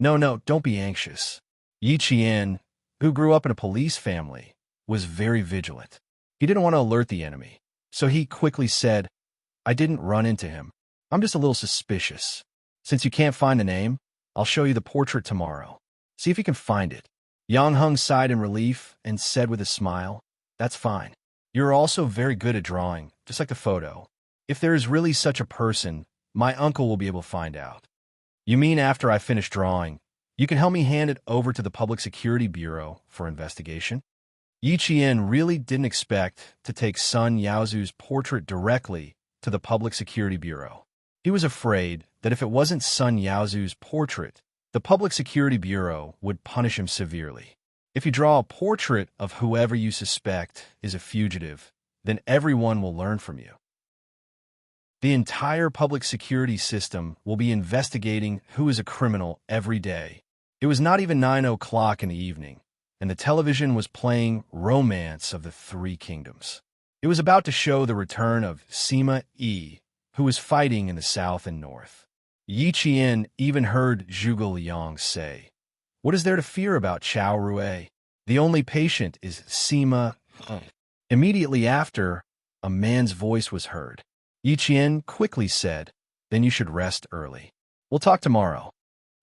Speaker 1: No, don't be anxious. Yi Qian, who grew up in a police family, was very vigilant. He didn't want to alert the enemy, so he quickly said, I didn't run into him. I'm just a little suspicious. Since you can't find the name, I'll show you the portrait tomorrow. See if you can find it. Yang Heng sighed in relief and said with a smile, That's fine. You're also very good at drawing, just like the photo. If there is really such a person, my uncle will be able to find out. You mean after I finish drawing, you can help me hand it over to the Public Security Bureau for investigation? Yi Qian really didn't expect to take Sun Yaozu's portrait directly to the Public Security Bureau. He was afraid that if it wasn't Sun Yaozu's portrait, the Public Security Bureau would punish him severely. If you draw a portrait of whoever you suspect is a fugitive, then everyone will learn from you. The entire public security system will be investigating who is a criminal every day. It was not even 9 o'clock in the evening, and the television was playing Romance of the Three Kingdoms. It was about to show the return of Sima Yi, who was fighting in the south and north. Yi Qian even heard Zhuge Liang say, What is there to fear about Chao Rui? The only patient is Sima. Immediately after, a man's voice was heard. Yi Qian quickly said, Then you should rest early. We'll talk tomorrow.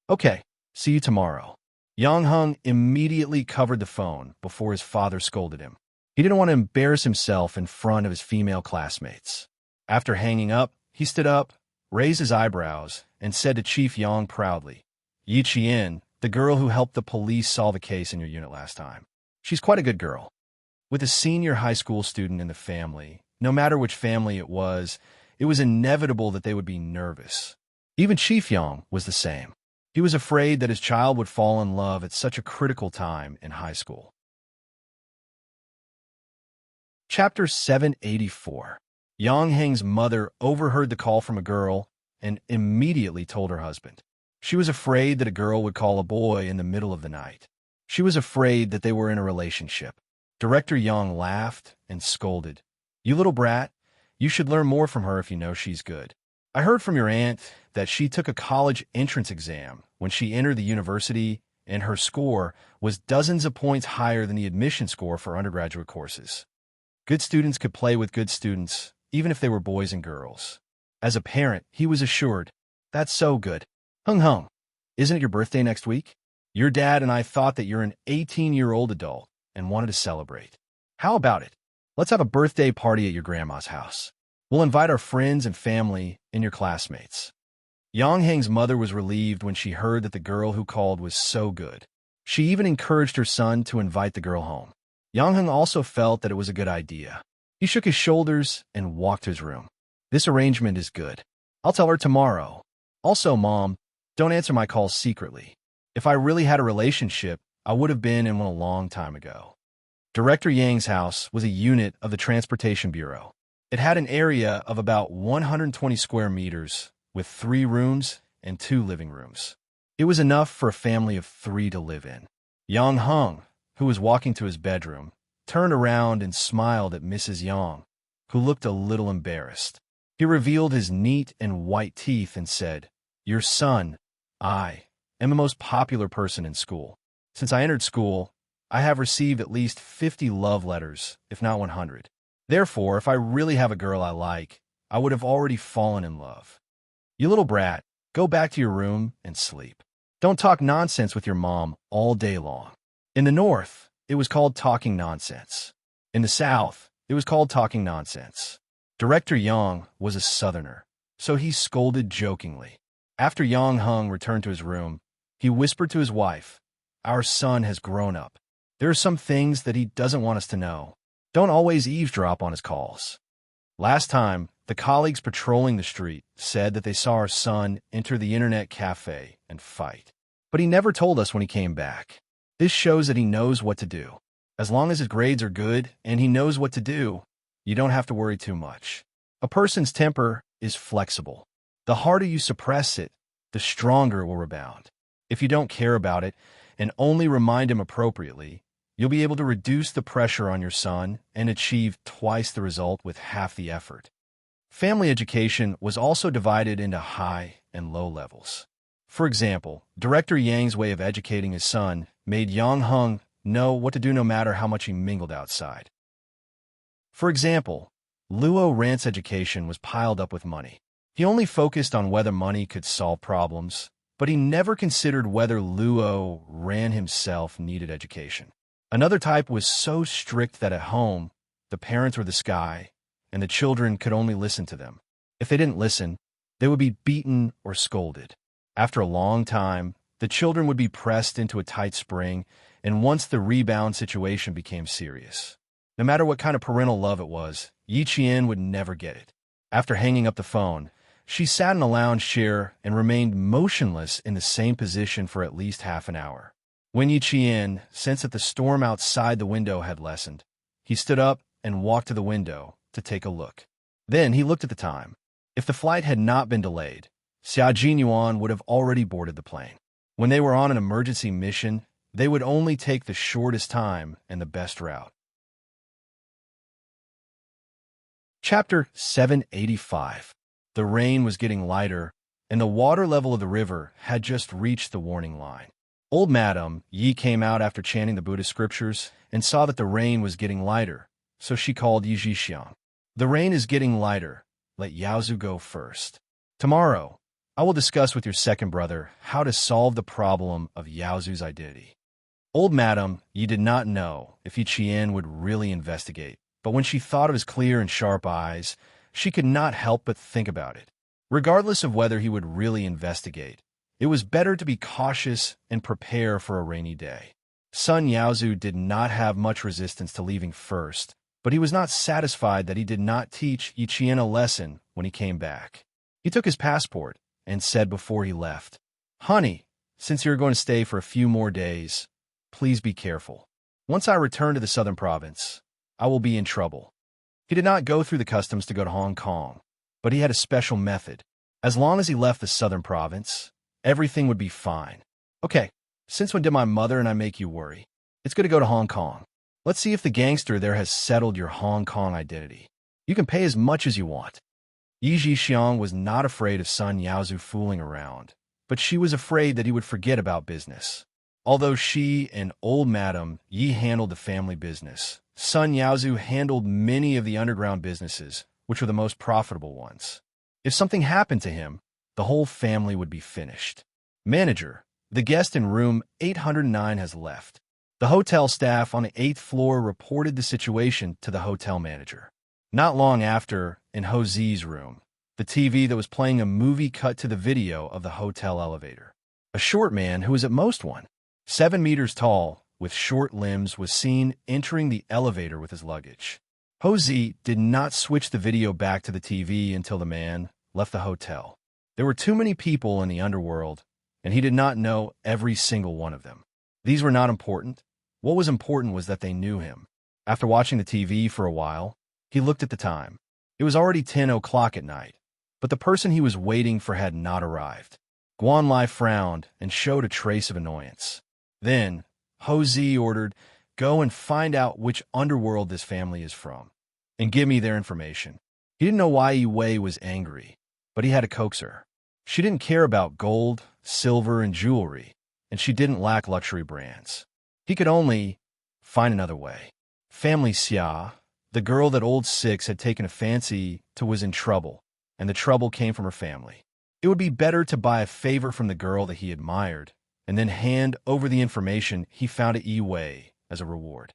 Speaker 1: Okay, see you tomorrow. Yang Heng immediately covered the phone before his father scolded him. He didn't want to embarrass himself in front of his female classmates. After hanging up, he stood up, raised his eyebrows, and said to Chief Yang proudly, Yi Qian, the girl who helped the police solve a case in your unit last time. She's quite a good girl. With a senior high school student in the family, no matter which family it was inevitable that they would be nervous. Even Chief Yang was the same. He was afraid that his child would fall in love at such a critical time in high school. Chapter 784. Yang Heng's mother overheard the call from a girl and immediately told her husband. She was afraid that a girl would call a boy in the middle of the night. She was afraid that they were in a relationship. Director Yang laughed and scolded. You little brat, you should learn more from her if you know she's good. I heard from your aunt that she took a college entrance exam when she entered the university, and her score was dozens of points higher than the admission score for undergraduate courses. Good students could play with good students, even if they were boys and girls. As a parent, he was assured, That's so good. Heng, isn't it your birthday next week? Your dad and I thought that you're an 18-year-old adult and wanted to celebrate. How about it? Let's have a birthday party at your grandma's house. We'll invite our friends and family and your classmates. Yang Heng's mother was relieved when she heard that the girl who called was so good. She even encouraged her son to invite the girl home. Yang Heng also felt that it was a good idea. He shook his shoulders and walked to his room. This arrangement is good. I'll tell her tomorrow. Also, Mom, don't answer my calls secretly. If I really had a relationship, I would have been in one a long time ago. Director Yang's house was a unit of the Transportation Bureau. It had an area of about 120 square meters, with 3 rooms and 2 living rooms. It was enough for a family of 3 to live in. Yang Heng, who was walking to his bedroom, turned around and smiled at Mrs. Yang, who looked a little embarrassed. He revealed his neat and white teeth and said, Your son, I am the most popular person in school. Since I entered school, I have received at least 50 love letters, if not 100. Therefore, if I really have a girl I like, I would have already fallen in love. You little brat, go back to your room and sleep. Don't talk nonsense with your mom all day long. In the North, it was called talking nonsense. In the South, it was called talking nonsense. Director Yang was a Southerner, so he scolded jokingly. After Yang Heng returned to his room, he whispered to his wife, Our son has grown up. There are some things that he doesn't want us to know. Don't always eavesdrop on his calls. Last time, the colleagues patrolling the street said that they saw our son enter the internet cafe and fight. But he never told us when he came back. This shows that he knows what to do. As long as his grades are good and he knows what to do, you don't have to worry too much. A person's temper is flexible. The harder you suppress it, the stronger it will rebound. If you don't care about it and only remind him appropriately, You'll be able to reduce the pressure on your son and achieve twice the result with half the effort. Family education was also divided into high and low levels. For example, Director Yang's way of educating his son made Yang Heng know what to do no matter how much he mingled outside. For example, Luo Rant's education was piled up with money. He only focused on whether money could solve problems, but he never considered whether Luo Ran himself needed education. Another type was so strict that at home, the parents were the sky, and the children could only listen to them. If they didn't listen, they would be beaten or scolded. After a long time, the children would be pressed into a tight spring, and once the rebound situation became serious, no matter what kind of parental love it was, Yi Qian would never get it. After hanging up the phone, she sat in a lounge chair and remained motionless in the same position for at least half an hour. When Yi Qian sensed that the storm outside the window had lessened, he stood up and walked to the window to take a look. Then he looked at the time. If the flight had not been delayed, Xia Jinyuan would have already boarded the plane. When they were on an emergency mission, they would only take the shortest time and the best route. Chapter 785. The rain was getting lighter, and the water level of the river had just reached the warning line. Old Madam Yi came out after chanting the Buddhist scriptures and saw that the rain was getting lighter, so she called Yi Zhixiang. The rain is getting lighter. Let Yaozu go first. Tomorrow, I will discuss with your second brother how to solve the problem of Yaozu's identity. Old Madam Yi did not know if Yi Qian would really investigate, but when she thought of his clear and sharp eyes, she could not help but think about it. Regardless of whether he would really investigate, it was better to be cautious and prepare for a rainy day. Sun Yaozu did not have much resistance to leaving first, but he was not satisfied that he did not teach Yi Qian a lesson when he came back. He took his passport and said before he left, "Honey, since you're going to stay for a few more days, please be careful. Once I return to the southern province, I will be in trouble." He did not go through the customs to go to Hong Kong, but he had a special method. As long as he left the southern province, everything would be fine. Okay, since when did my mother and I make you worry? It's good to go to Hong Kong. Let's see if the gangster there has settled your Hong Kong identity. You can pay as much as you want. Yi Zhixiang was not afraid of Sun Yaozu fooling around, but she was afraid that he would forget about business. Although she and old Madam Yi handled the family business, Sun Yaozu handled many of the underground businesses, which were the most profitable ones. If something happened to him, the whole family would be finished. Manager, the guest in room 809 has left. The hotel staff on the 8th floor reported the situation to the hotel manager. Not long after, in Ho Zi's room, the TV that was playing a movie cut to the video of the hotel elevator. A short man who was at most 7 meters tall, with short limbs, was seen entering the elevator with his luggage. Ho Zi did not switch the video back to the TV until the man left the hotel. There were too many people in the underworld, and he did not know every single one of them. These were not important. What was important was that they knew him. After watching the TV for a while, he looked at the time. It was already 10 o'clock at night, but the person he was waiting for had not arrived. Guan Lai frowned and showed a trace of annoyance. Then, Ho Zi ordered, "Go and find out which underworld this family is from, and give me their information." He didn't know why Yi Wei was angry, but he had to coax her. She didn't care about gold, silver, and jewelry, and she didn't lack luxury brands. He could only find another way. Family Xia, the girl that old Six had taken a fancy to, was in trouble, and the trouble came from her family. It would be better to buy a favor from the girl that he admired, and then hand over the information he found at Yi Wei as a reward.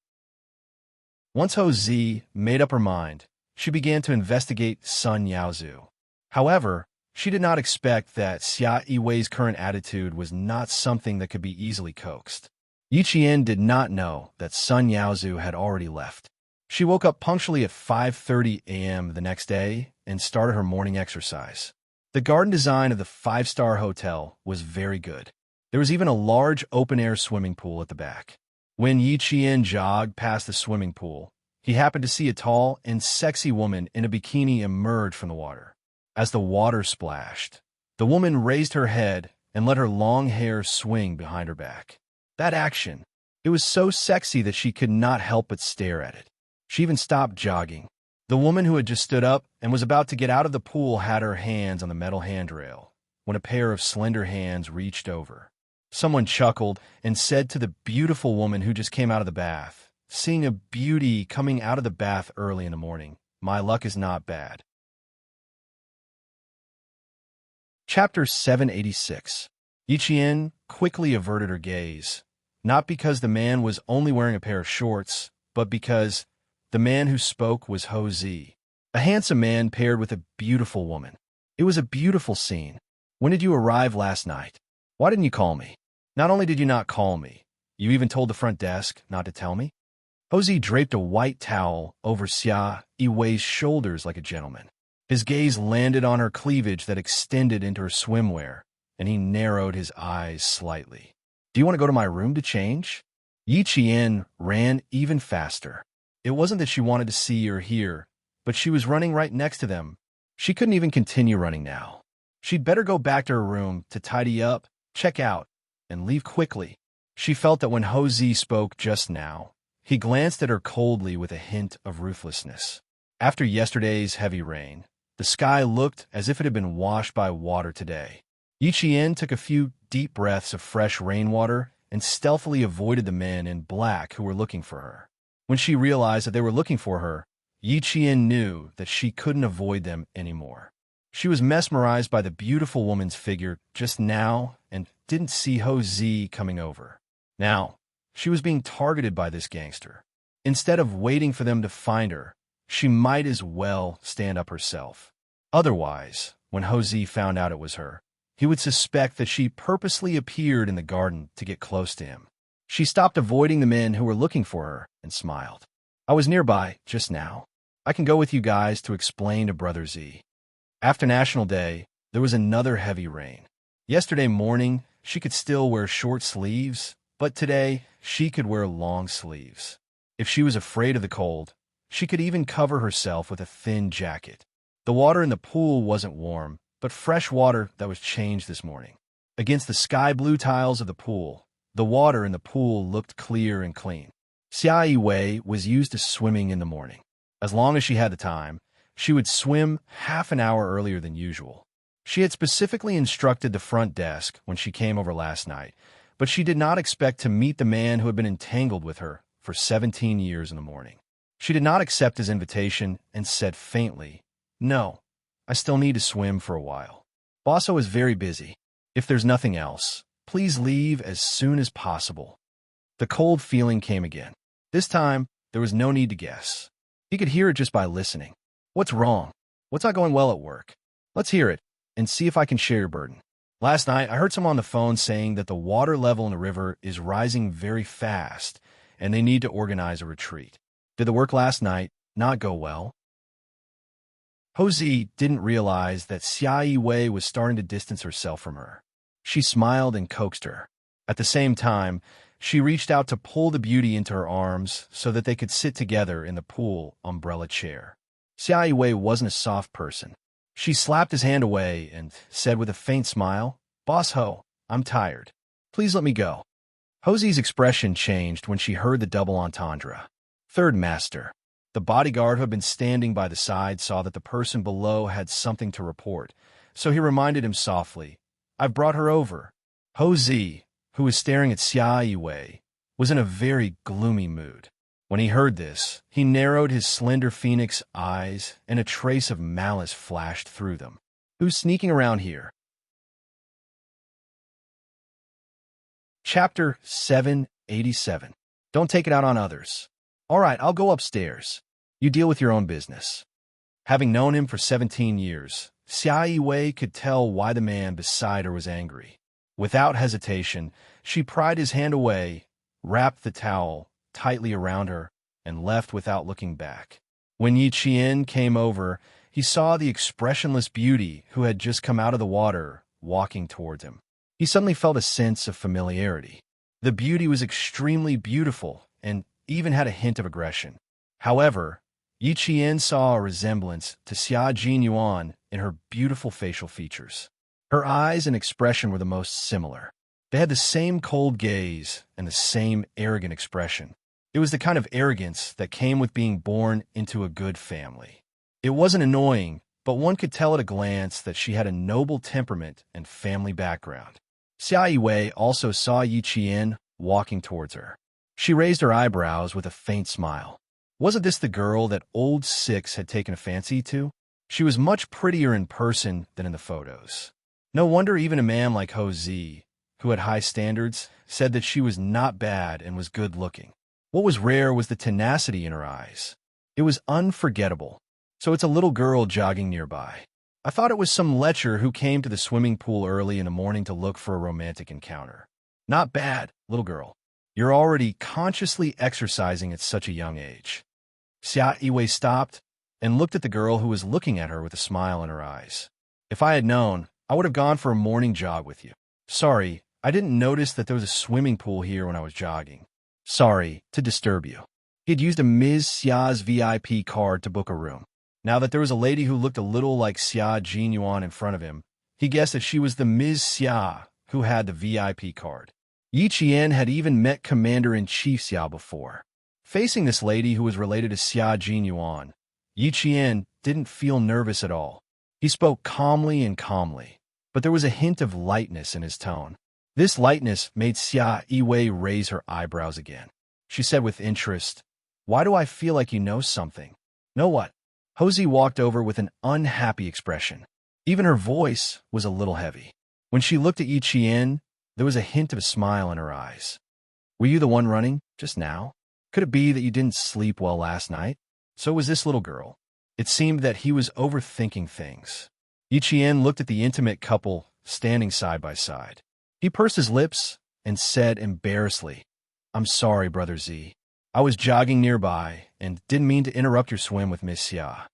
Speaker 1: Once Ho Zi made up her mind, she began to investigate Sun Yaozu. However, she did not expect that Xia Yi Wei's current attitude was not something that could be easily coaxed. Yi Qian did not know that Sun Yaozu had already left. She woke up punctually at 5:30 a.m. the next day and started her morning exercise. The garden design of the 5-star hotel was very good. There was even a large open-air swimming pool at the back. When Yi Qian jogged past the swimming pool, he happened to see a tall and sexy woman in a bikini emerge from the water. As the water splashed, the woman raised her head and let her long hair swing behind her back. That action, It was so sexy that she could not help but stare at it. She even stopped jogging. The woman who had just stood up and was about to get out of the pool had her hands on the metal handrail when a pair of slender hands reached over. Someone chuckled and said to the beautiful woman who just came out of the bath, "Seeing a beauty coming out of the bath early in the morning. My luck is not bad." Chapter 786. Yiqian quickly averted her gaze, not because the man was only wearing a pair of shorts, but because the man who spoke was Ho Zi, a handsome man paired with a beautiful woman. It was a beautiful scene. "When did you arrive last night? Why didn't you call me? Not only did you not call me, you even told the front desk not to tell me?" Ho Zi draped a white towel over Xia Yiwei's shoulders like a gentleman. His gaze landed on her cleavage that extended into her swimwear, and he narrowed his eyes slightly. "Do you want to go to my room to change?" Yiqian ran even faster. It wasn't that she wanted to see or hear, but she was running right next to them. She couldn't even continue running now. She'd better go back to her room to tidy up, check out, and leave quickly. She felt that when Ho Zi spoke just now, he glanced at her coldly with a hint of ruthlessness. After yesterday's heavy rain, the sky looked as if it had been washed by water today. Yiqian took a few deep breaths of fresh rainwater and stealthily avoided the men in black who were looking for her. When she realized that they were looking for her, Yiqian knew that she couldn't avoid them anymore. She was mesmerized by the beautiful woman's figure just now and didn't see Ho Zi coming over. Now, she was being targeted by this gangster. Instead of waiting for them to find her, she might as well stand up herself. Otherwise, when Ho Zi found out it was her, he would suspect that she purposely appeared in the garden to get close to him. She stopped avoiding the men who were looking for her and smiled. "I was nearby just now. I can go with you guys to explain to Brother Z." After National Day, there was another heavy rain. Yesterday morning, she could still wear short sleeves, but today she could wear long sleeves. If she was afraid of the cold, she could even cover herself with a thin jacket. The water in the pool wasn't warm, but fresh water that was changed this morning. Against the sky-blue tiles of the pool, the water in the pool looked clear and clean. Xia Yiwei was used to swimming in the morning. As long as she had the time, she would swim half an hour earlier than usual. She had specifically instructed the front desk when she came over last night, but she did not expect to meet the man who had been entangled with her for 17 years in the morning. She did not accept his invitation and said faintly, "No, I still need to swim for a while. Bosso is very busy. If there's nothing else, please leave as soon as possible." The cold feeling came again. This time, there was no need to guess. He could hear it just by listening. "What's wrong? What's not going well at work? Let's hear it and see if I can share your burden." "Last night, I heard someone on the phone saying that the water level in the river is rising very fast and they need to organize a retreat. Did the work last night not go well?" Ho Zi didn't realize that Xia Yiwei was starting to distance herself from her. She smiled and coaxed her. At the same time, she reached out to pull the beauty into her arms so that they could sit together in the pool umbrella chair. Xia Yiwei wasn't a soft person. She slapped his hand away and said with a faint smile, "Boss Ho, I'm tired. Please let me go." Ho Zi's expression changed when she heard the double entendre. "Third master." The bodyguard who had been standing by the side saw that the person below had something to report, so he reminded him softly, "I've brought her over." Ho Zi, who was staring at Xia Yiwei, was in a very gloomy mood. When he heard this, he narrowed his slender phoenix eyes, and a trace of malice flashed through them. "Who's sneaking around here?" Chapter 787. Don't take it out on others. "All right, I'll go upstairs. You deal with your own business." Having known him for 17 years, Xia Yiwei could tell why the man beside her was angry. Without hesitation, she pried his hand away, wrapped the towel tightly around her, and left without looking back. When Yiqian came over, he saw the expressionless beauty who had just come out of the water walking towards him. He suddenly felt a sense of familiarity. The beauty was extremely beautiful and even had a hint of aggression. However, Yiqian saw a resemblance to Xia Jinyuan in her beautiful facial features. Her eyes and expression were the most similar. They had the same cold gaze and the same arrogant expression. It was the kind of arrogance that came with being born into a good family. It wasn't annoying, but one could tell at a glance that she had a noble temperament and family background. Xia Yiwei also saw Yi Qian walking towards her. She raised her eyebrows with a faint smile. Wasn't this the girl that old Six had taken a fancy to? She was much prettier in person than in the photos. No wonder even a man like Ho Zi, who had high standards, said that she was not bad and was good-looking. What was rare was the tenacity in her eyes. It was unforgettable. So it's a little girl jogging nearby. I thought it was some lecher who came to the swimming pool early in the morning to look for a romantic encounter. Not bad, little girl. You're already consciously exercising at such a young age. Xia Yiwei stopped and looked at the girl who was looking at her with a smile in her eyes. If I had known, I would have gone for a morning jog with you. Sorry, I didn't notice that there was a swimming pool here when I was jogging. Sorry to disturb you. He had used a Ms. Xia's VIP card to book a room. Now that there was a lady who looked a little like Xia Jinyuan in front of him, he guessed that she was the Ms. Xia who had the VIP card. Yi Qian had even met Commander-in-Chief Xia before. Facing this lady who was related to Xia Jinyuan, Yi Qian didn't feel nervous at all. He spoke calmly, but there was a hint of lightness in his tone. This lightness made Xia Yiwei raise her eyebrows again. She said with interest, "Why do I feel like you know something?" "Know what?" Ho Zi walked over with an unhappy expression. Even her voice was a little heavy. When she looked at Yi Qian, there was a hint of a smile in her eyes. "Were you the one running just now? Could it be that you didn't sleep well last night?" So was this little girl. It seemed that he was overthinking things. Yi Qian looked at the intimate couple standing side by side. He pursed his lips and said embarrassedly, "I'm sorry, Brother Z. I was jogging nearby and didn't mean to interrupt your swim with Miss Xia."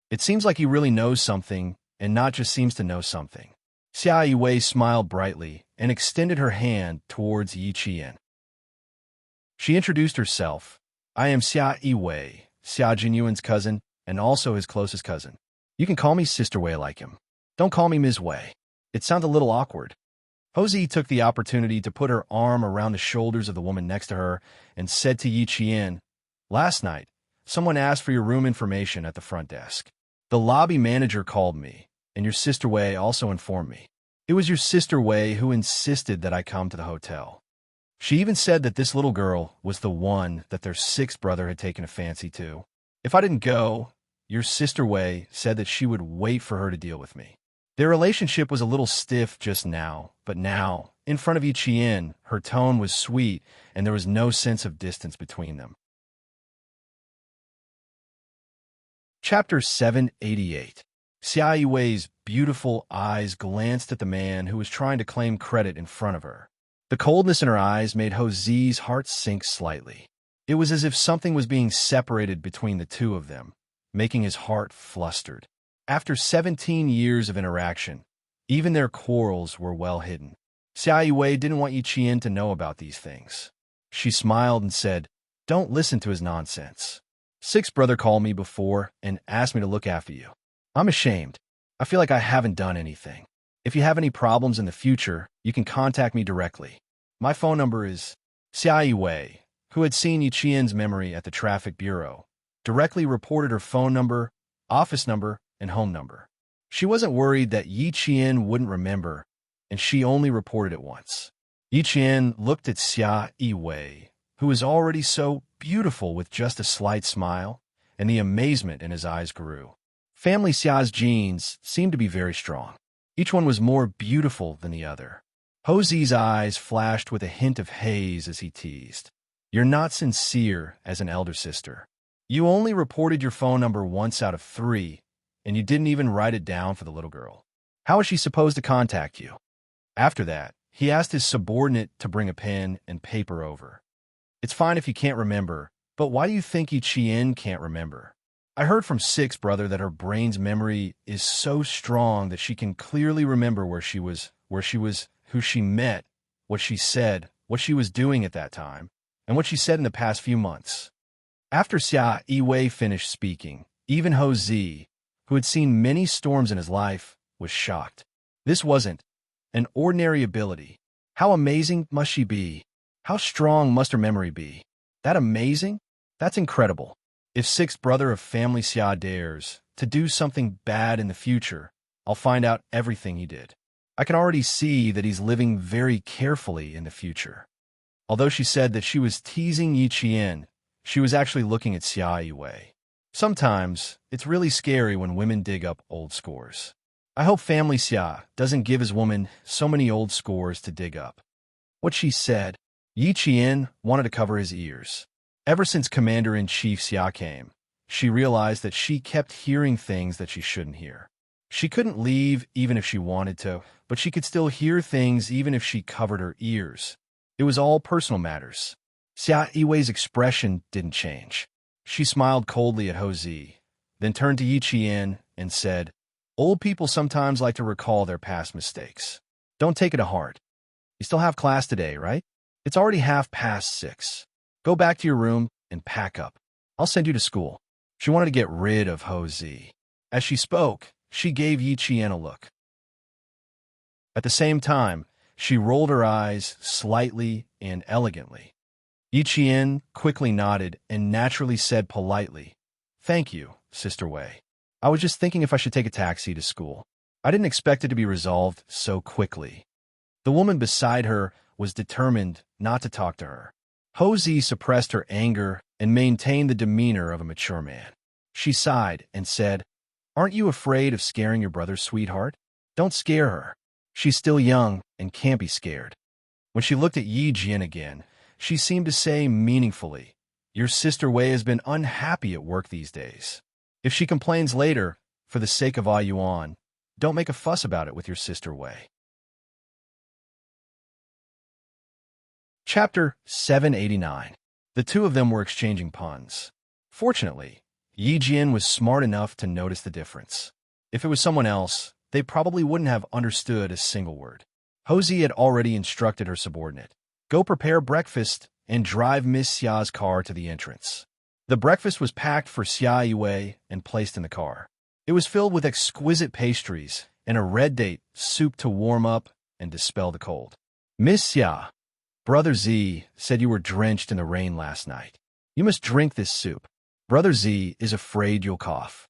Speaker 1: It seems like he really knows something and not just seems to know something. Xia Yiwei smiled brightly and extended her hand towards Yi Qian. She introduced herself. "I am Xia Yiwei, Xia Jinyuan's cousin and also his closest cousin. You can call me Sister Wei like him. Don't call me Ms. Wei. It sounds a little awkward." Ho Zi took the opportunity to put her arm around the shoulders of the woman next to her and said to Yi Qian, "Last night, someone asked for your room information at the front desk. The lobby manager called me, and your Sister Wei also informed me. It was your Sister Wei who insisted that I come to the hotel. She even said that this little girl was the one that their sixth brother had taken a fancy to. If I didn't go, your Sister Wei said that she would wait for her to deal with me." Their relationship was a little stiff just now, but now, in front of Yi Qian, her tone was sweet and there was no sense of distance between them. Chapter 788. Xia Yiwei's beautiful eyes glanced at the man who was trying to claim credit in front of her. The coldness in her eyes made Ho Zi's heart sink slightly. It was as if something was being separated between the two of them, making his heart flustered. After 17 years of interaction, even their quarrels were well hidden. Xia Yiwei didn't want Yi Qian to know about these things. She smiled and said, "Don't listen to his nonsense. Sixth brother called me before and asked me to look after you. I'm ashamed. I feel like I haven't done anything. If you have any problems in the future, you can contact me directly. My phone number is..." Xia Yiwei, who had seen Yi Qian's memory at the traffic bureau, directly reported her phone number, office number, and home number. She wasn't worried that Yi Qian wouldn't remember, and she only reported it once. Yi Qian looked at Xia Yiwei, who was already so beautiful with just a slight smile, and the amazement in his eyes grew. Family Xia's genes seemed to be very strong. Each one was more beautiful than the other. Ho Zi's eyes flashed with a hint of haze as he teased, "You're not sincere as an elder sister. You only reported your phone number once out of 3, and you didn't even write it down for the little girl. How is she supposed to contact you?" After that, he asked his subordinate to bring a pen and paper over. "It's fine if you can't remember, but why do you think Yi Qian can't remember? I heard from Sixth brother that her brain's memory is so strong that she can clearly remember where she was, who she met, what she said, what she was doing at that time, and what she said in the past few months." After Xia Yiwei finished speaking, even Ho Zi, who had seen many storms in his life, was shocked. This wasn't an ordinary ability. How amazing must she be? How strong must her memory be? That amazing? That's incredible. If sixth brother of family Xia dares to do something bad in the future, I'll find out everything he did. I can already see that he's living very carefully in the future. Although she said that she was teasing Yi Qian, she was actually looking at Xia Yiwei. Sometimes, it's really scary when women dig up old scores. I hope family Xia doesn't give his woman so many old scores to dig up. What she said, Yi Qian wanted to cover his ears. Ever since Commander-in-Chief Xia came, she realized that she kept hearing things that she shouldn't hear. She couldn't leave even if she wanted to, but she could still hear things even if she covered her ears. It was all personal matters. Xia Yiwei's expression didn't change. She smiled coldly at Ho Zi, then turned to Yi Qian and said, "Old people sometimes like to recall their past mistakes. Don't take it to heart. You still have class today, right? It's already 6:30. Go back to your room and pack up. I'll send you to school." She wanted to get rid of Ho Zi. As she spoke, she gave Yi Qian a look. At the same time, she rolled her eyes slightly and elegantly. Yi Qian quickly nodded and naturally said politely, "Thank you, Sister Wei. I was just thinking if I should take a taxi to school. I didn't expect it to be resolved so quickly." The woman beside her was determined not to talk to her. Ho Zi suppressed her anger and maintained the demeanor of a mature man. She sighed and said, "Aren't you afraid of scaring your brother's sweetheart? Don't scare her. She's still young and can't be scared." When she looked at Yi Jian again, she seemed to say meaningfully, "Your sister Wei has been unhappy at work these days. If she complains later, for the sake of Yuan, don't make a fuss about it with your sister Wei." Chapter 789. The two of them were exchanging puns. Fortunately, Yi Jian was smart enough to notice the difference. If it was someone else, they probably wouldn't have understood a single word. Ho Zi had already instructed her subordinate, "Go prepare breakfast and drive Miss Xia's car to the entrance." The breakfast was packed for Xia Yiwei and placed in the car. It was filled with exquisite pastries and a red date soup to warm up and dispel the cold. "Miss Xia, Brother Z said you were drenched in the rain last night. You must drink this soup. Brother Z is afraid you'll cough."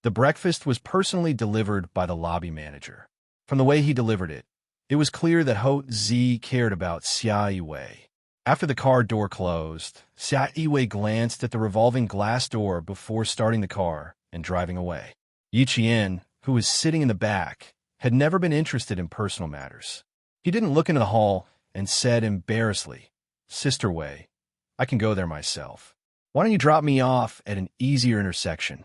Speaker 1: The breakfast was personally delivered by the lobby manager. From the way he delivered it, it was clear that Ho Zi cared about Xia Yiwei. After the car door closed, Xia Yiwei glanced at the revolving glass door before starting the car and driving away. Yi Qian, who was sitting in the back, had never been interested in personal matters. He didn't look into the hall and said embarrassedly, "Sister Wei, I can go there myself. Why don't you drop me off at an easier intersection?"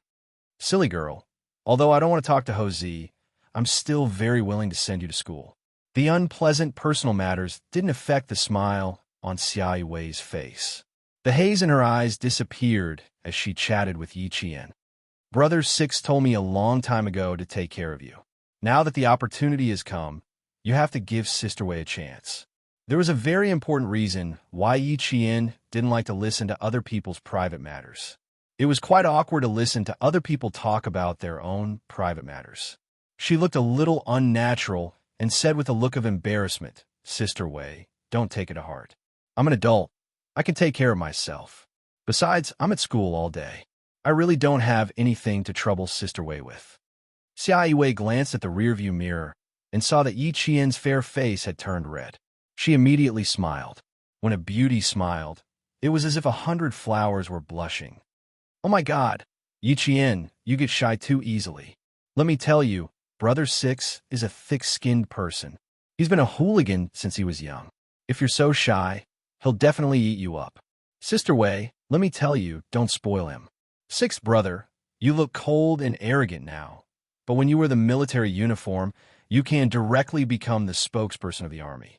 Speaker 1: "Silly girl, although I don't want to talk to Ho Zi, I'm still very willing to send you to school." The unpleasant personal matters didn't affect the smile on Xia Yiwei's face. The haze in her eyes disappeared as she chatted with Yi Qian. "Brother Six told me a long time ago to take care of you. Now that the opportunity has come, you have to give Sister Wei a chance." There was a very important reason why Yi Qian didn't like to listen to other people's private matters. It was quite awkward to listen to other people talk about their own private matters. She looked a little unnatural and said with a look of embarrassment, "Sister Wei, don't take it to heart. I'm an adult. I can take care of myself. Besides, I'm at school all day. I really don't have anything to trouble Sister Wei with." Xia Yiwei glanced at the rearview mirror and saw that Yi Qian's fair face had turned red. She immediately smiled. When a beauty smiled, it was as if 100 flowers were blushing. "Oh my God, Yi Qian, you get shy too easily. Let me tell you, Brother Six is a thick-skinned person. He's been a hooligan since he was young. If you're so shy, he'll definitely eat you up. Sister Wei, let me tell you, don't spoil him. Sixth brother, you look cold and arrogant now, but when you wear the military uniform, you can directly become the spokesperson of the army.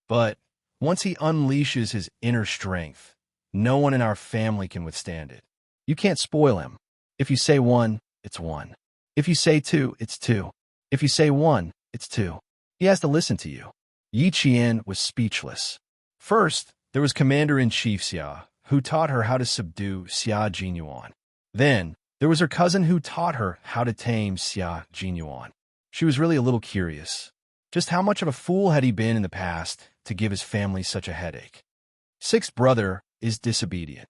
Speaker 1: But once he unleashes his inner strength, no one in our family can withstand it. You can't spoil him. If you say one, it's one. If you say two, it's two. If you say one, it's two. He has to listen to you." Yi Qian was speechless. First, there was Commander-in-Chief Xia, who taught her how to subdue Xia Jinyuan. Then, there was her cousin who taught her how to tame Xia Jinyuan. She was really a little curious. Just how much of a fool had he been in the past to give his family such a headache? Sixth brother is disobedient.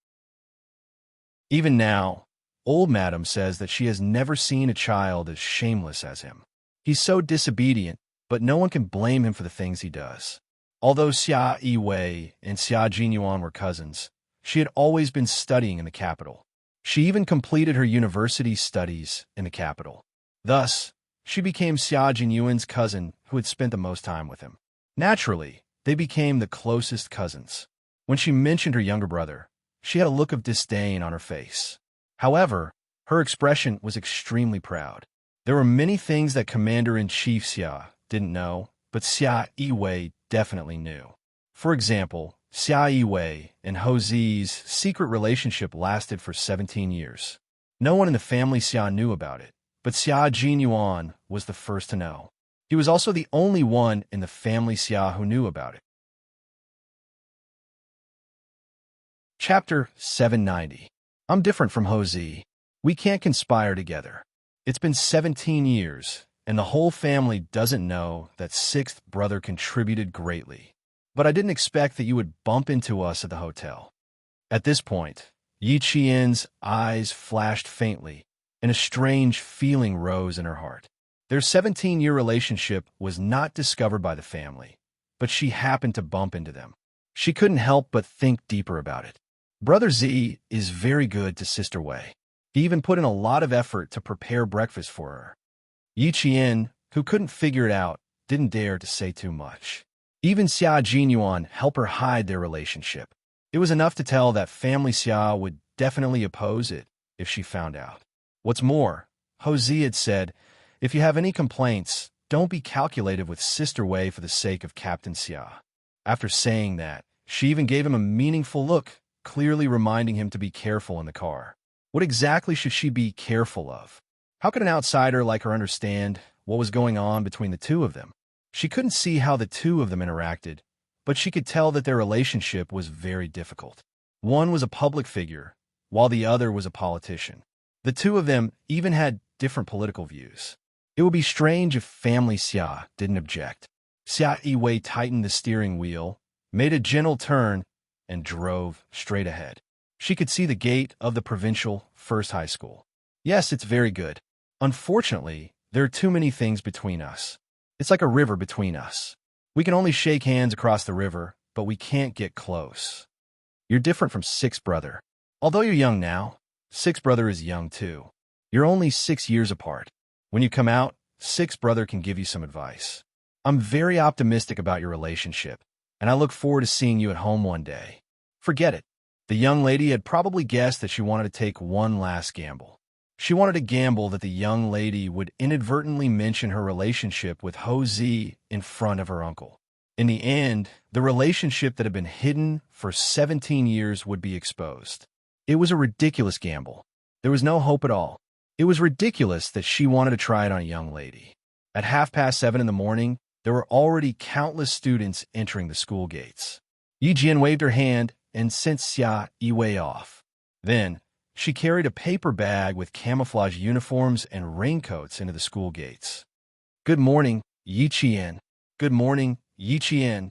Speaker 1: Even now, old Madam says that she has never seen a child as shameless as him. He's so disobedient, but no one can blame him for the things he does. Although Xia Yiwei and Xia Jinyuan were cousins, she had always been studying in the capital. She even completed her university studies in the capital. Thus, she became Xia Jinyuan's cousin who had spent the most time with him. Naturally, they became the closest cousins. When she mentioned her younger brother, she had a look of disdain on her face. However, her expression was extremely proud. There were many things that Commander-in-Chief Xia didn't know, but Xia Yiwei definitely knew. For example, Xia Yiwei and Hou Zi's secret relationship lasted for 17 years. No one in the family Xia knew about it, but Xia Jinyuan was the first to know. He was also the only one in the family Xia who knew about it. Chapter 790. I'm different from Hou Zi. We can't conspire together. It's been 17 years, and the whole family doesn't know that sixth brother contributed greatly. But I didn't expect that you would bump into us at the hotel. At this point, Yi Qian's eyes flashed faintly, and a strange feeling rose in her heart. Their 17-year relationship was not discovered by the family, but she happened to bump into them. She couldn't help but think deeper about it. Brother Zi is very good to Sister Wei. He even put in a lot of effort to prepare breakfast for her. Yi Qian, who couldn't figure it out, didn't dare to say too much. Even Xia Jinyuan helped her hide their relationship. It was enough to tell that family Xia would definitely oppose it if she found out. What's more, Hou Zi had said, if you have any complaints, don't be calculative with Sister Wei for the sake of Captain Xia. After saying that, she even gave him a meaningful look, clearly reminding him to be careful in the car. What exactly should she be careful of? How could an outsider like her understand what was going on between the two of them? She couldn't see how the two of them interacted, but she could tell that their relationship was very difficult. One was a public figure, while the other was a politician. The two of them even had different political views. It would be strange if family Xia didn't object. Xia Yiwei tightened the steering wheel, made a gentle turn, and drove straight ahead. She could see the gate of the provincial first high school. Yes, it's very good. Unfortunately, there are too many things between us. It's like a river between us. We can only shake hands across the river, but we can't get close. You're different from sixth brother. Although you're young now, sixth brother is young too. You're only 6 years apart. When you come out, sixth brother can give you some advice. I'm very optimistic about your relationship, and I look forward to seeing you at home one day. Forget it. The young lady had probably guessed that she wanted to take one last gamble. She wanted to gamble that the young lady would inadvertently mention her relationship with Hou Zi in front of her uncle. In the end, the relationship that had been hidden for 17 years would be exposed. It was a ridiculous gamble. There was no hope at all. It was ridiculous that she wanted to try it on a young lady. At 7:30 in the morning, there were already countless students entering the school gates. Yi Jian waved her hand and sent Xia Yiwei off. Then, she carried a paper bag with camouflage uniforms and raincoats into the school gates. Good morning, Yi Qian. Good morning, Yi Qian.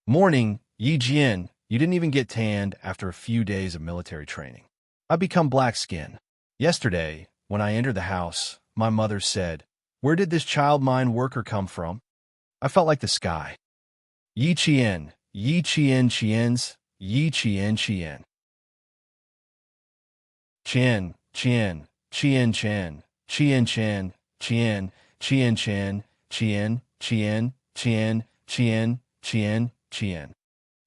Speaker 1: Morning, Yi Jian. You didn't even get tanned after a few days of military training. I've become black-skinned. Yesterday, when I entered the house, my mother said, "Where did this child mind worker come from?" I felt like the sky. Yi Qian, Yi Qian Qian's, Yi Qian Qian. Qian, Qian, Qian Qian, Qian Qian, Qian, Qian Qian, Qian, Qian, Qian, Qian, Qian, Qian.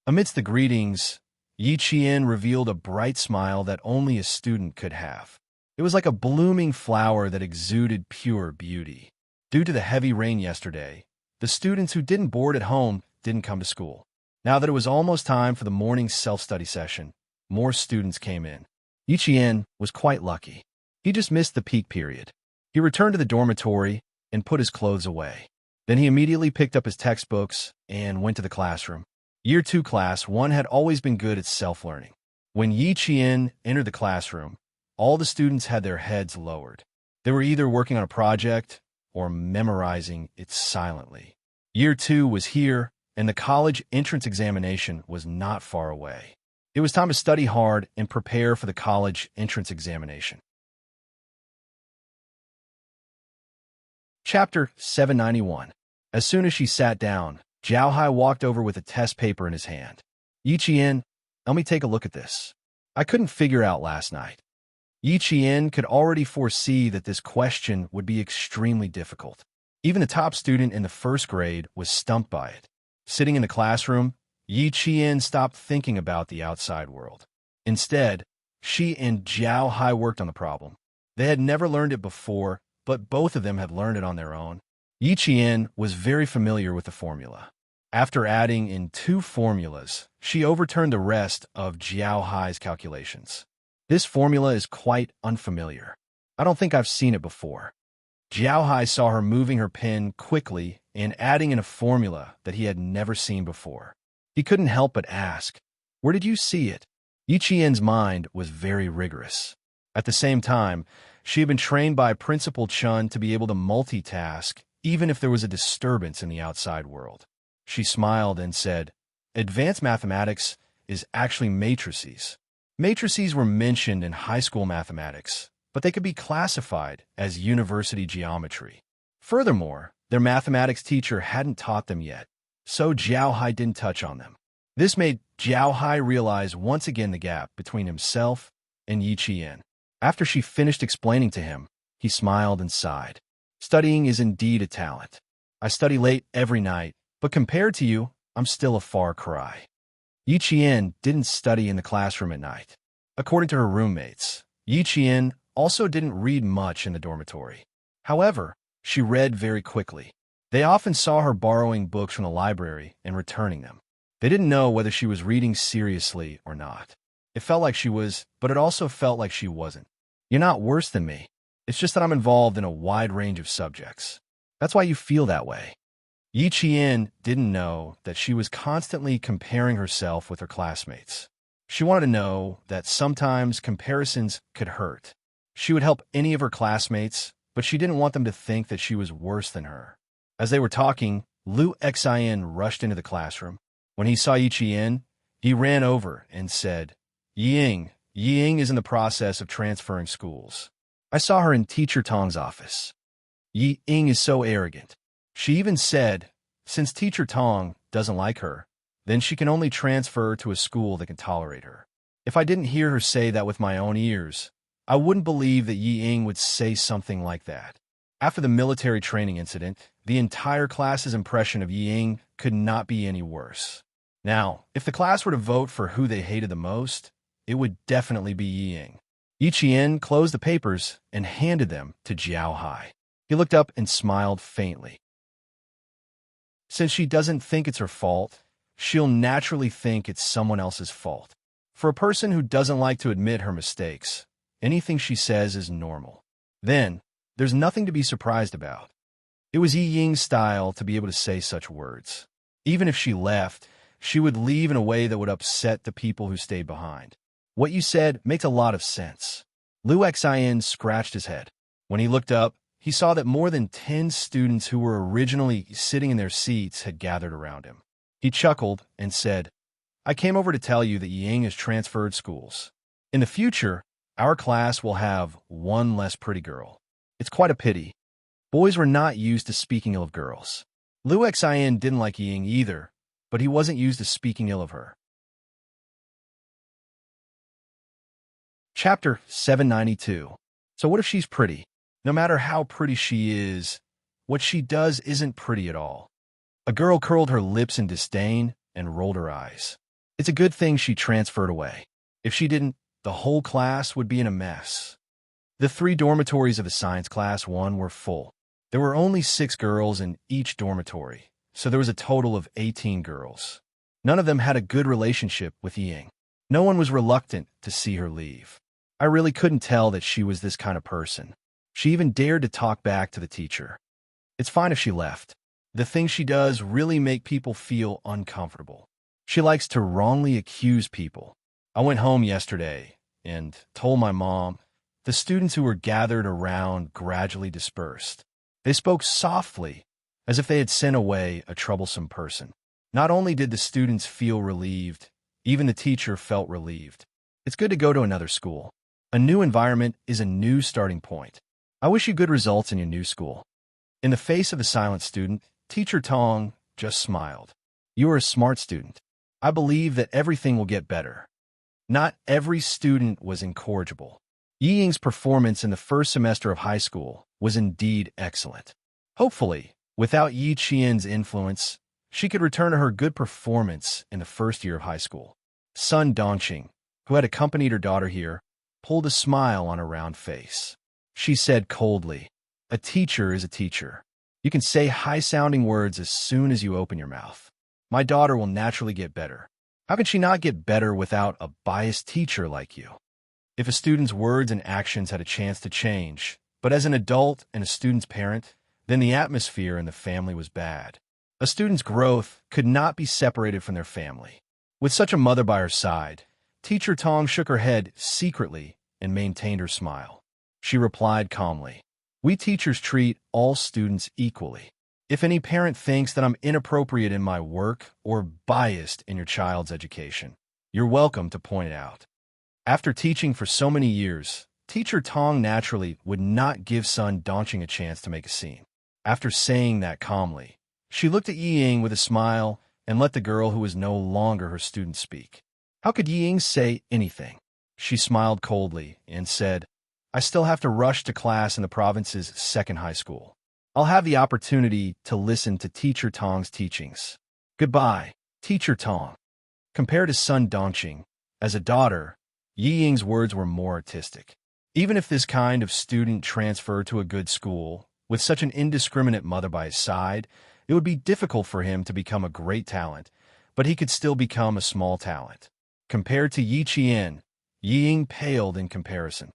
Speaker 1: Amidst the greetings, Yi Qian revealed a bright smile that only a student could have. It was like a blooming flower that exuded pure beauty. Due to the heavy rain yesterday, the students who didn't board at home didn't come to school. Now that it was almost time for the morning self-study session, more students came in. Yi Qian was quite lucky. He just missed the peak period. He returned to the dormitory and put his clothes away. Then he immediately picked up his textbooks and went to the classroom. Year 2 Class 1 had always been good at self-learning. When Yi Qian entered the classroom, all the students had their heads lowered. They were either working on a project or memorizing it silently. Year 2 was here, and the college entrance examination was not far away. It was time to study hard and prepare for the college entrance examination. Chapter 791. As soon as she sat down, Zhao Hai walked over with a test paper in his hand. Yi Qian, let me take a look at this. I couldn't figure out last night. Yi Qian could already foresee that this question would be extremely difficult. Even the top student in the first grade was stumped by it. Sitting in the classroom, Yi Qian stopped thinking about the outside world. Instead, she and Zhao Hai worked on the problem. They had never learned it before, but both of them had learned it on their own. Yi Qian was very familiar with the formula. After adding in 2 formulas, she overturned the rest of Zhao Hai's calculations. This formula is quite unfamiliar. I don't think I've seen it before. Zhao Hai saw her moving her pen quickly and adding in a formula that he had never seen before. He couldn't help but ask, "Where did you see it?" Yi Qian's mind was very rigorous. At the same time, she had been trained by Principal Chun to be able to multitask even if there was a disturbance in the outside world. She smiled and said, "Advanced mathematics is actually matrices." Matrices were mentioned in high school mathematics, but they could be classified as university geometry. Furthermore, their mathematics teacher hadn't taught them yet, so Zhao Hai didn't touch on them. This made Zhao Hai realize once again the gap between himself and Yi Qian. After she finished explaining to him, he smiled and sighed. "Studying is indeed a talent. I study late every night, but compared to you, I'm still a far cry." Yi Qian didn't study in the classroom at night. According to her roommates, Yi Qian also didn't read much in the dormitory. However, she read very quickly. They often saw her borrowing books from the library and returning them. They didn't know whether she was reading seriously or not. It felt like she was, but it also felt like she wasn't. "You're not worse than me. It's just that I'm involved in a wide range of subjects. That's why you feel that way." Yi Qian didn't know that she was constantly comparing herself with her classmates. She wanted to know that sometimes comparisons could hurt. She would help any of her classmates, but she didn't want them to think that she was worse than her. As they were talking, Lu Xian rushed into the classroom. When he saw Yi Qian, he ran over and said, Ying is in the process of transferring schools. I saw her in Teacher Tong's office. Ying is so arrogant. She even said, since Teacher Tong doesn't like her, then she can only transfer to a school that can tolerate her. If I didn't hear her say that with my own ears, I wouldn't believe that Ying would say something like that. After the military training incident, the entire class's impression of Ying could not be any worse. Now, if the class were to vote for who they hated the most, it would definitely be Ying. Yi Qian closed the papers and handed them to Zhao Hai. He looked up and smiled faintly. Since she doesn't think it's her fault, she'll naturally think it's someone else's fault. For a person who doesn't like to admit her mistakes, anything she says is normal. Then, there's nothing to be surprised about. It was Yi Ying's style to be able to say such words. Even if she left, she would leave in a way that would upset the people who stayed behind. What you said makes a lot of sense. Lu Xian scratched his head. When he looked up, he saw that more than 10 students who were originally sitting in their seats had gathered around him. He chuckled and said, I came over to tell you that Ying has transferred schools. In the future, our class will have one less pretty girl. It's quite a pity. Boys were not used to speaking ill of girls. Lu Xian didn't like Ying either, but he wasn't used to speaking ill of her. Chapter 792. So what if she's pretty? No matter how pretty she is, what she does isn't pretty at all. A girl curled her lips in disdain and rolled her eyes. It's a good thing she transferred away. If she didn't, the whole class would be in a mess. The 3 dormitories of the science class 1 were full. There were only 6 girls in each dormitory, so there was a total of 18 girls. None of them had a good relationship with Ying. No one was reluctant to see her leave. I really couldn't tell that she was this kind of person. She even dared to talk back to the teacher. It's fine if she left. The things she does really make people feel uncomfortable. She likes to wrongly accuse people. I went home yesterday and told my mom. The students who were gathered around gradually dispersed. They spoke softly, as if they had sent away a troublesome person. Not only did the students feel relieved, even the teacher felt relieved. It's good to go to another school. A new environment is a new starting point. I wish you good results in your new school. In the face of the silent student, Teacher Tong just smiled. You are a smart student. I believe that everything will get better. Not every student was incorrigible. Yi Ying's performance in the first semester of high school was indeed excellent. Hopefully, without Yi Qian's influence, she could return to her good performance in the first year of high school. Sun Dongqing, who had accompanied her daughter here, pulled a smile on her round face. She said coldly, "A teacher is a teacher. You can say high-sounding words as soon as you open your mouth. My daughter will naturally get better. How can she not get better without a biased teacher like you?" If a student's words and actions had a chance to change, but as an adult and a student's parent, then the atmosphere in the family was bad. A student's growth could not be separated from their family. With such a mother by her side, Teacher Tong shook her head secretly and maintained her smile. She replied calmly, "We teachers treat all students equally. If any parent thinks that I'm inappropriate in my work or biased in your child's education, you're welcome to point it out." After teaching for so many years, Teacher Tong naturally would not give Sun Dongqing a chance to make a scene. After saying that calmly, she looked at Yi Ying with a smile and let the girl who was no longer her student speak. How could Yi Ying say anything? She smiled coldly and said, "I still have to rush to class in the province's second high school. I'll have the opportunity to listen to Teacher Tong's teachings. Goodbye, Teacher Tong." Compared to Sun Dongqing, as a daughter, Yi Ying's words were more artistic. Even if this kind of student transferred to a good school, with such an indiscriminate mother by his side, it would be difficult for him to become a great talent, but he could still become a small talent. Compared to Yi Qian, Yi Ying paled in comparison.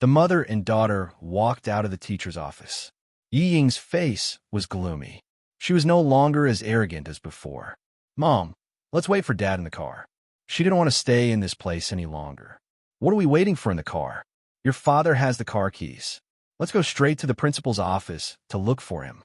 Speaker 1: The mother and daughter walked out of the teacher's office. Yi Ying's face was gloomy. She was no longer as arrogant as before. "Mom, let's wait for Dad in the car." She didn't want to stay in this place any longer. "What are we waiting for in the car? Your father has the car keys. Let's go straight to the principal's office to look for him."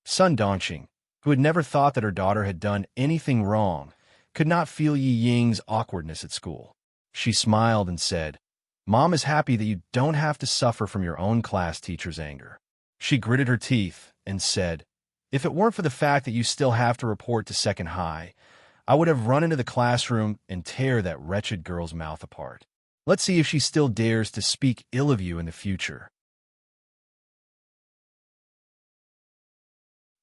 Speaker 1: Sun Dongqing, who had never thought that her daughter had done anything wrong, could not feel Yi Ying's awkwardness at school. She smiled and said, "Mom is happy that you don't have to suffer from your own class teacher's anger." She gritted her teeth and said, "If it weren't for the fact that you still have to report to second high, I would have run into the classroom and tear that wretched girl's mouth apart. Let's see if she still dares to speak ill of you in the future."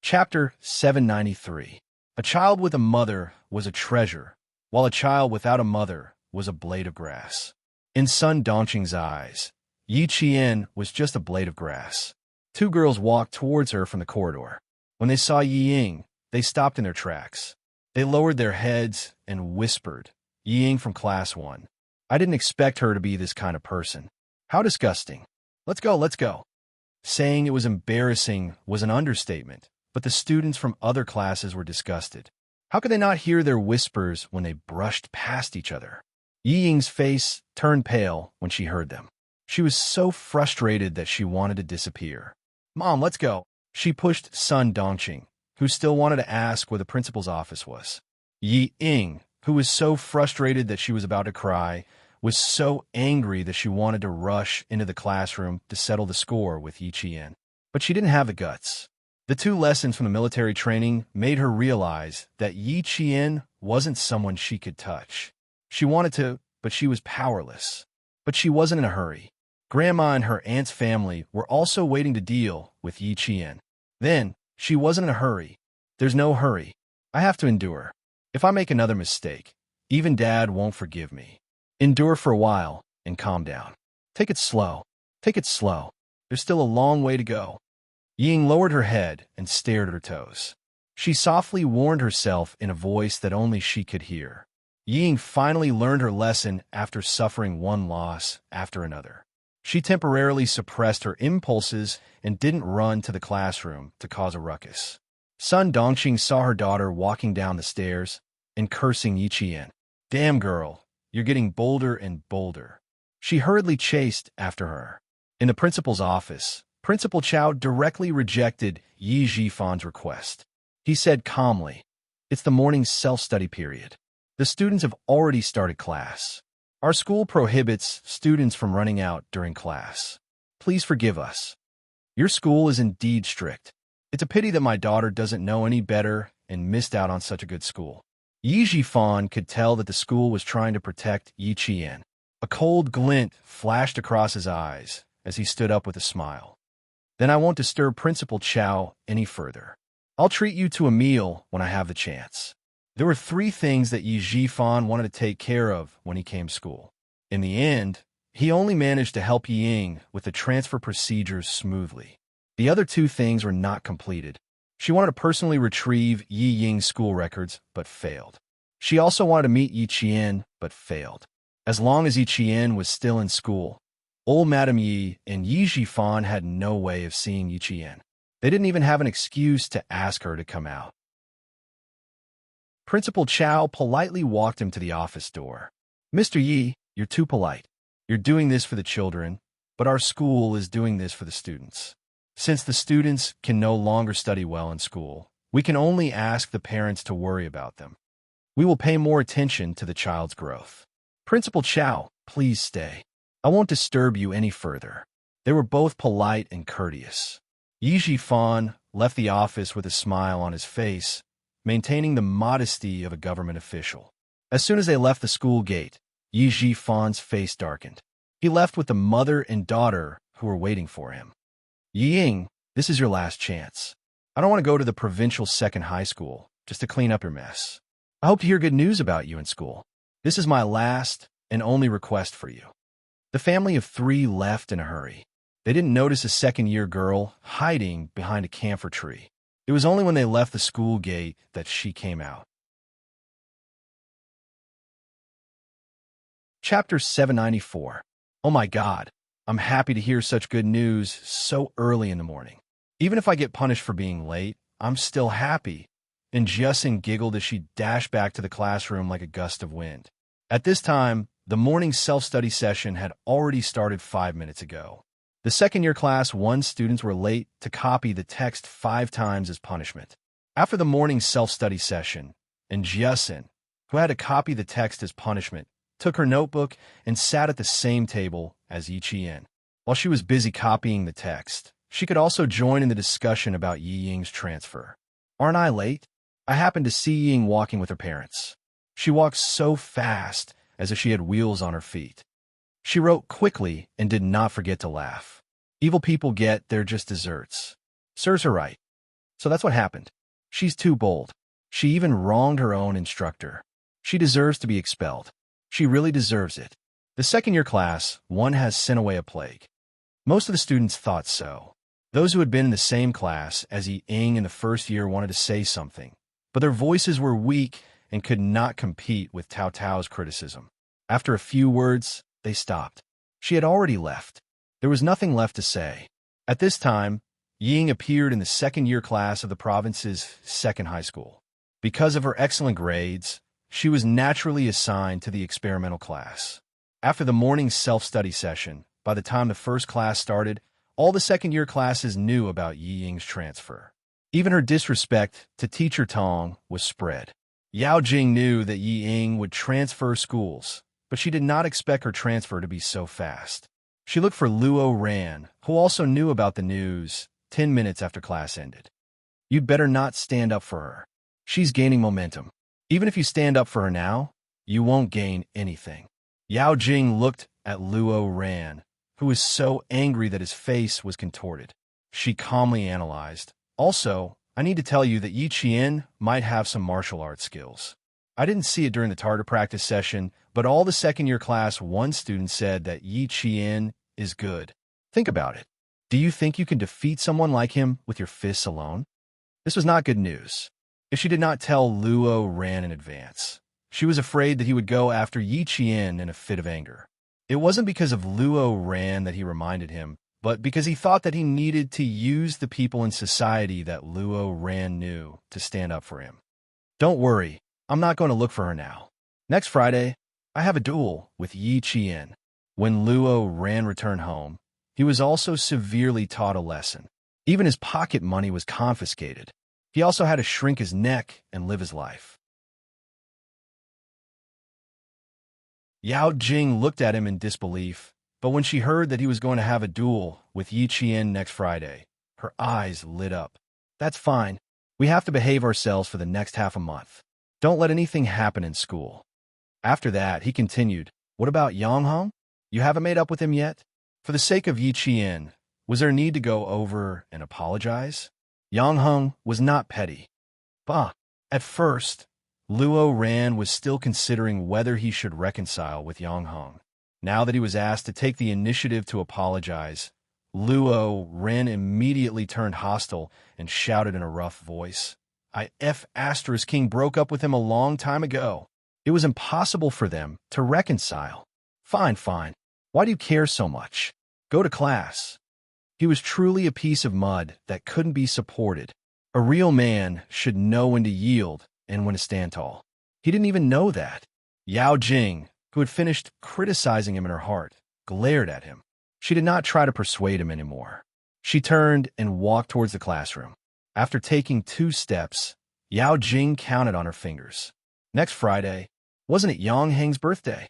Speaker 1: Chapter 793. A child with a mother was a treasure, while a child without a mother was a blade of grass. In Sun Dongqing's eyes, Yi Qian was just a blade of grass. Two girls walked towards her from the corridor. When they saw Yi Ying, they stopped in their tracks. They lowered their heads and whispered, "Yi Ying from Class 1. I didn't expect her to be this kind of person. How disgusting. Let's go, let's go." Saying it was embarrassing was an understatement, but the students from other classes were disgusted. How could they not hear their whispers when they brushed past each other? Yi Ying's face turned pale when she heard them. She was so frustrated that she wanted to disappear. "Mom, let's go." She pushed Sun Dongqing, who still wanted to ask where the principal's office was. Yi Ying, who was so frustrated that she was about to cry, was so angry that she wanted to rush into the classroom to settle the score with Yi Qian. But she didn't have the guts. The 2 lessons from the military training made her realize that Yi Qian wasn't someone she could touch. She wanted to, but she was powerless. But she wasn't in a hurry. Grandma and her aunt's family were also waiting to deal with Yi Qian. Then, she wasn't in a hurry. There's no hurry. I have to endure. If I make another mistake, even Dad won't forgive me. Endure for a while and calm down. Take it slow. Take it slow. There's still a long way to go. Ying lowered her head and stared at her toes. She softly warned herself in a voice that only she could hear. Ying finally learned her lesson after suffering one loss after another. She temporarily suppressed her impulses and didn't run to the classroom to cause a ruckus. Sun Dongqing saw her daughter walking down the stairs and cursing Yi Qian. "Damn girl, you're getting bolder and bolder." She hurriedly chased after her. In the principal's office, Principal Chow directly rejected Yi Jifan's request. He said calmly, "It's the morning self-study period. The students have already started class. Our school prohibits students from running out during class. Please forgive us. Your school is indeed strict. It's a pity that my daughter doesn't know any better and missed out on such a good school." Yi Jifan could tell that the school was trying to protect Yi Qian. A cold glint flashed across his eyes as he stood up with a smile. "Then I won't disturb Principal Chow any further. I'll treat you to a meal when I have the chance." There were 3 things that Yi Jifan wanted to take care of when he came to school. In the end, he only managed to help Yi Ying with the transfer procedures smoothly. The other 2 things were not completed. She wanted to personally retrieve Yi Ying's school records, but failed. She also wanted to meet Yi Qian, but failed. As long as Yi Qian was still in school, old Madame Yi and Yi Jifan had no way of seeing Yi Qian. They didn't even have an excuse to ask her to come out. Principal Chow politely walked him to the office door. "Mr. Yi, you're too polite. You're doing this for the children, but our school is doing this for the students. Since the students can no longer study well in school, we can only ask the parents to worry about them. We will pay more attention to the child's growth. Principal Chow, please stay. I won't disturb you any further." They were both polite and courteous. Yi Jifan left the office with a smile on his face, maintaining the modesty of a government official. As soon as they left the school gate, Yi Jifan's face darkened. He left with the mother and daughter who were waiting for him. "Yi Ying, this is your last chance. I don't want to go to the provincial second high school just to clean up your mess. I hope to hear good news about you in school. This is my last and only request for you." The family of 3 left in a hurry. They didn't notice a second-year girl hiding behind a camphor tree. It was only when they left the school gate that she came out. Chapter 794. Oh my God, I'm happy to hear such good news so early in the morning. Even if I get punished for being late, I'm still happy. And Justin giggled as she dashed back to the classroom like a gust of wind. At this time, the morning self-study session had already started 5 minutes ago. The second-year class 1 students were late to copy the text 5 times as punishment. After the morning self-study session, and Justin, who had to copy the text as punishment, took her notebook and sat at the same table as Yi Qian. While she was busy copying the text, she could also join in the discussion about Yi Ying's transfer. "Aren't I late?" I happened to see Yi Ying walking with her parents. She walked so fast as if she had wheels on her feet. She wrote quickly and did not forget to laugh. Evil people get their just desserts. Serves her right. So that's what happened. She's too bold. She even wronged her own instructor. She deserves to be expelled. She really deserves it. The second-year class 1 has sent away a plague. Most of the students thought so. Those who had been in the same class as Yi Ying in the first year wanted to say something, but their voices were weak and could not compete with Tao Tao's criticism. After a few words, they stopped. She had already left. There was nothing left to say. At this time, Yi Ying appeared in the second-year class of the province's second high school. Because of her excellent grades, she was naturally assigned to the experimental class. After the morning self-study session, by the time the first class started, all the second-year classes knew about Yi Ying's transfer. Even her disrespect to Teacher Tong was spread. Yao Jing knew that Yi Ying would transfer schools, but she did not expect her transfer to be so fast. She looked for Luo Ran, who also knew about the news, 10 minutes after class ended. "You'd better not stand up for her. She's gaining momentum. Even if you stand up for her now, you won't gain anything." Yao Jing looked at Luo Ran, who was so angry that his face was contorted. She calmly analyzed, "Also, I need to tell you that Yi Qian might have some martial arts skills. I didn't see it during the tartar practice session, but all the second-year class 1 students said that Yi Qian is good. Think about it. Do you think you can defeat someone like him with your fists alone?" This was not good news. If she did not tell Luo Ran in advance, she was afraid that he would go after Yi Qian in a fit of anger. It wasn't because of Luo Ran that he reminded him, but because he thought that he needed to use the people in society that Luo Ran knew to stand up for him. "Don't worry, I'm not going to look for her now. Next Friday, I have a duel with Yi Qian." When Luo Ran returned home, he was also severely taught a lesson. Even his pocket money was confiscated. He also had to shrink his neck and live his life. Yao Jing looked at him in disbelief, but when she heard that he was going to have a duel with Yi Qian next Friday, her eyes lit up. That's fine. We have to behave ourselves for the next half a month. Don't let anything happen in school. After that, he continued, what about Yang Hong? You haven't made up with him yet? For the sake of Yi Qian, was there a need to go over and apologize? Yang Hong was not petty. Bah! At first, Luo Ran was still considering whether he should reconcile with Yang Hong. Now that he was asked to take the initiative to apologize, Luo Ran immediately turned hostile and shouted in a rough voice, King broke up with him a long time ago. It was impossible for them to reconcile. Fine, fine. Why do you care so much? Go to class. He was truly a piece of mud that couldn't be supported. A real man should know when to yield and when to stand tall. He didn't even know that. Yao Jing, who had finished criticizing him in her heart, glared at him. She did not try to persuade him anymore. She turned and walked towards the classroom. After taking 2 steps, Yao Jing counted on her fingers. Next Friday, wasn't it Yang Heng's birthday?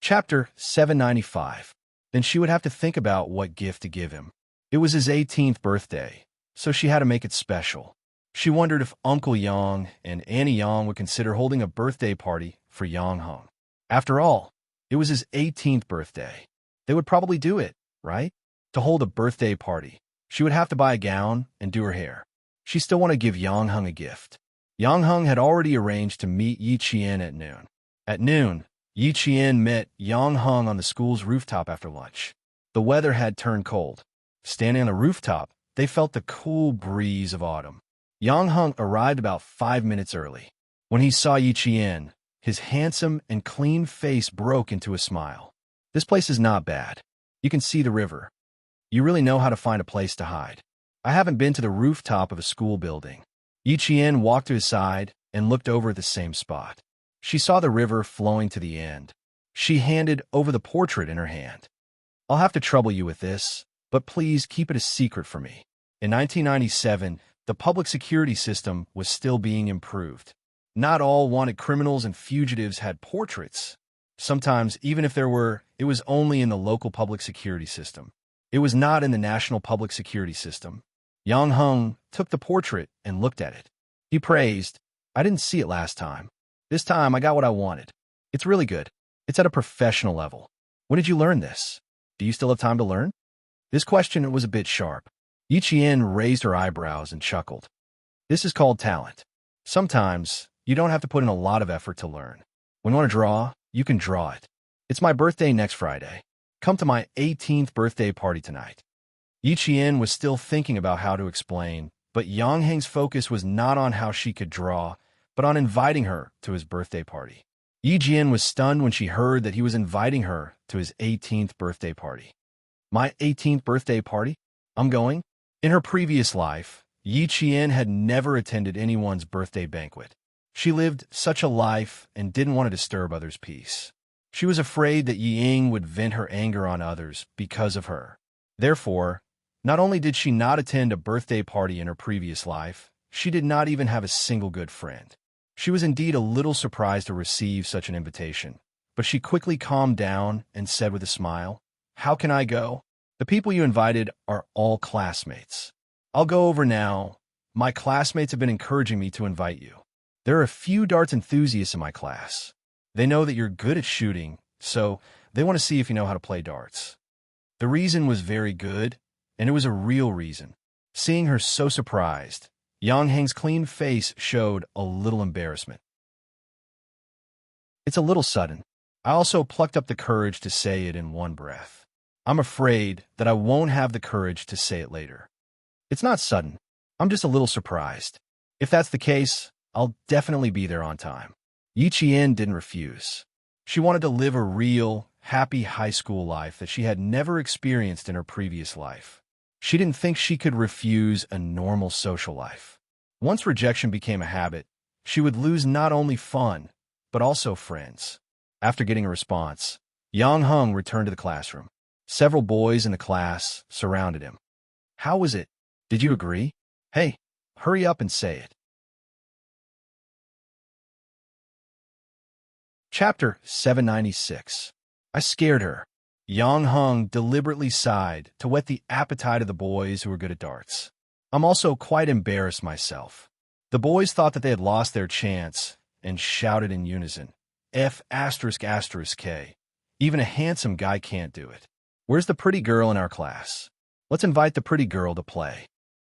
Speaker 1: Chapter 795. Then she would have to think about what gift to give him. It was his 18th birthday, so she had to make it special. She wondered if Uncle Yang and Annie Yang would consider holding a birthday party for Yang Hong. After all, it was his 18th birthday. They would probably do it, right? To hold a birthday party, she would have to buy a gown and do her hair. She still wanted to give Yang Hong a gift. Yang Hong had already arranged to meet Yi Qian at noon. At noon, Yi Qian met Yang Hong on the school's rooftop after lunch. The weather had turned cold. Standing on the rooftop, they felt the cool breeze of autumn. Yang Hong arrived about 5 minutes early. When he saw Yi Qian, his handsome and clean face broke into a smile. This place is not bad. You can see the river. You really know how to find a place to hide. I haven't been to the rooftop of a school building. Yi Qian walked to his side and looked over at the same spot. She saw the river flowing to the end. She handed over the portrait in her hand. I'll have to trouble you with this, but please keep it a secret for me. In 1997, the public security system was still being improved. Not all wanted criminals and fugitives had portraits. Sometimes, even if there were, it was only in the local public security system. It was not in the national public security system. Yang Hong took the portrait and looked at it. He praised, I didn't see it last time. This time I got what I wanted. It's really good. It's at a professional level. When did you learn this? Do you still have time to learn? This question was a bit sharp. Yi Qian raised her eyebrows and chuckled. This is called talent. Sometimes, you don't have to put in a lot of effort to learn. When you want to draw, you can draw it. It's my birthday next Friday. Come to my 18th birthday party tonight. Yi Qian was still thinking about how to explain, but Yang Heng's focus was not on how she could draw, but on inviting her to his birthday party. Yi Qian was stunned when she heard that he was inviting her to his 18th birthday party. My 18th birthday party? I'm going? In her previous life, Yi Qian had never attended anyone's birthday banquet. She lived such a life and didn't want to disturb others' peace. She was afraid that Yi Ying would vent her anger on others because of her. Therefore, not only did she not attend a birthday party in her previous life, she did not even have a single good friend. She was indeed a little surprised to receive such an invitation, but she quickly calmed down and said with a smile, How can I go? The people you invited are all classmates. I'll go over now. My classmates have been encouraging me to invite you. There are a few darts enthusiasts in my class. They know that you're good at shooting, so they want to see if you know how to play darts. The reason was very good, and it was a real reason. Seeing her so surprised, Yang Heng's clean face showed a little embarrassment. It's a little sudden. I also plucked up the courage to say it in one breath. I'm afraid that I won't have the courage to say it later. It's not sudden. I'm just a little surprised. If that's the case, I'll definitely be there on time. Yi Qian didn't refuse. She wanted to live a real, happy high school life that she had never experienced in her previous life. She didn't think she could refuse a normal social life. Once rejection became a habit, she would lose not only fun, but also friends. After getting a response, Yang Hung returned to the classroom. Several boys in the class surrounded him. How was it? Did you agree? Hey, hurry up and say it. Chapter 796. I scared her. Yang Hung deliberately sighed to whet the appetite of the boys who were good at darts. I'm also quite embarrassed myself. The boys thought that they had lost their chance and shouted in unison, F asterisk asterisk K. Even a handsome guy can't do it. Where's the pretty girl in our class? Let's invite the pretty girl to play.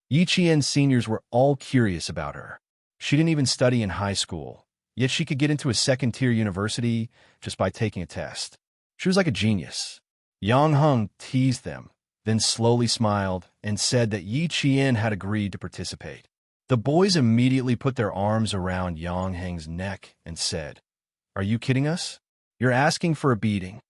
Speaker 1: Yi Qian's seniors were all curious about her. She didn't even study in high school, yet she could get into a second-tier university just by taking a test. She was like a genius. Yang Hung teased them, then slowly smiled and said that Yi Qian had agreed to participate. The boys immediately put their arms around Yang Hung's neck and said, Are you kidding us? You're asking for a beating.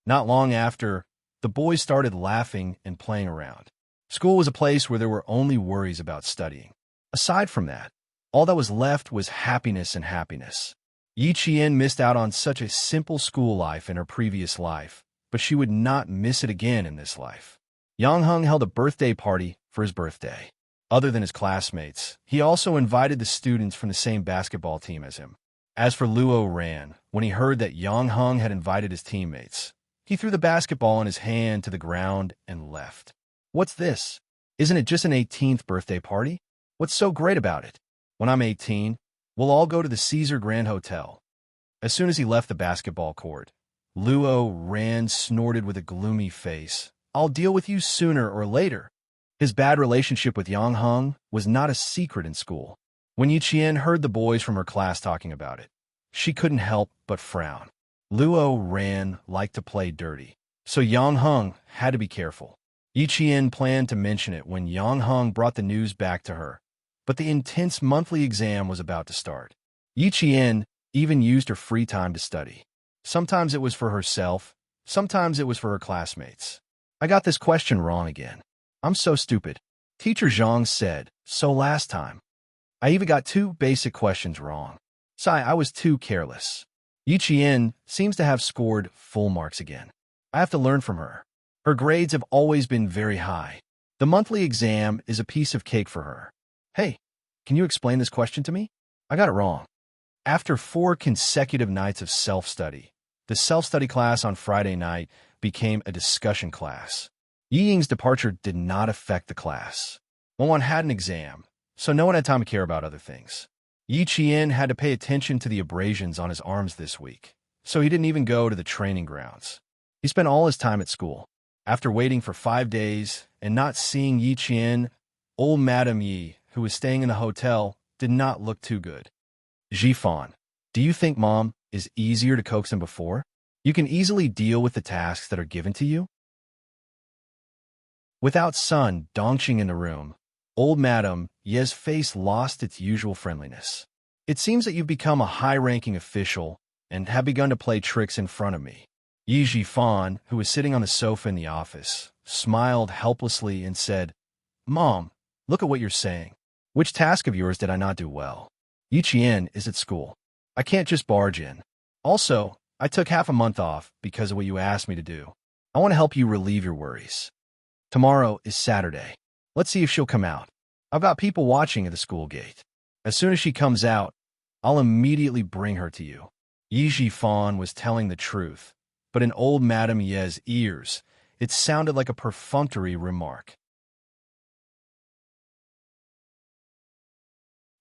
Speaker 1: Not long after, the boys started laughing and playing around. School was a place where there were only worries about studying. Aside from that, all that was left was happiness and happiness. Yi Qian missed out on such a simple school life in her previous life, but she would not miss it again in this life. Yang Hung held a birthday party for his birthday. Other than his classmates, he also invited the students from the same basketball team as him. As for Luo Ran, when he heard that Yang Hung had invited his teammates, he threw the basketball in his hand to the ground and left. What's this? Isn't it just an 18th birthday party? What's so great about it? When I'm 18, we'll all go to the Caesar Grand Hotel. As soon as he left the basketball court, Luo Ran snorted with a gloomy face. I'll deal with you sooner or later. His bad relationship with Yang Hung was not a secret in school. When Yi Qian heard the boys from her class talking about it, she couldn't help but frown. Luo Ran liked to play dirty, so Yang Hung had to be careful. Yi Qian planned to mention it when Yang Hung brought the news back to her, but the intense monthly exam was about to start. Yi Qian even used her free time to study. Sometimes it was for herself, sometimes it was for her classmates. I got this question wrong again. I'm so stupid. Teacher Zhang said, so last time. I even got 2 basic questions wrong. Sigh, I was too careless. Yi Qian seems to have scored full marks again. I have to learn from her. Her grades have always been very high. The monthly exam is a piece of cake for her. Hey, can you explain this question to me? I got it wrong. After 4 consecutive nights of self-study, the self-study class on Friday night became a discussion class. Yi Ying's departure did not affect the class. One had an exam, so no one had time to care about other things. Yi Qian had to pay attention to the abrasions on his arms this week, so he didn't even go to the training grounds. He spent all his time at school. After waiting for 5 days and not seeing Yi Qian, old Madam Yi, who was staying in the hotel, did not look too good. Jifan, do you think Mom is easier to coax than before? You can easily deal with the tasks that are given to you? Without Sun Dongqing in the room, old Madam Ye's face lost its usual friendliness. It seems that you've become a high-ranking official and have begun to play tricks in front of me. Yi Jifan, who was sitting on the sofa in the office, smiled helplessly and said, Mom, look at what you're saying. Which task of yours did I not do well? Yi Qian is at school. I can't just barge in. Also, I took half a month off because of what you asked me to do. I want to help you relieve your worries. Tomorrow is Saturday. Let's see if she'll come out. I've got people watching at the school gate. As soon as she comes out, I'll immediately bring her to you. Yi Jifan was telling the truth, but in old Madam Ye's ears, it sounded like a perfunctory remark.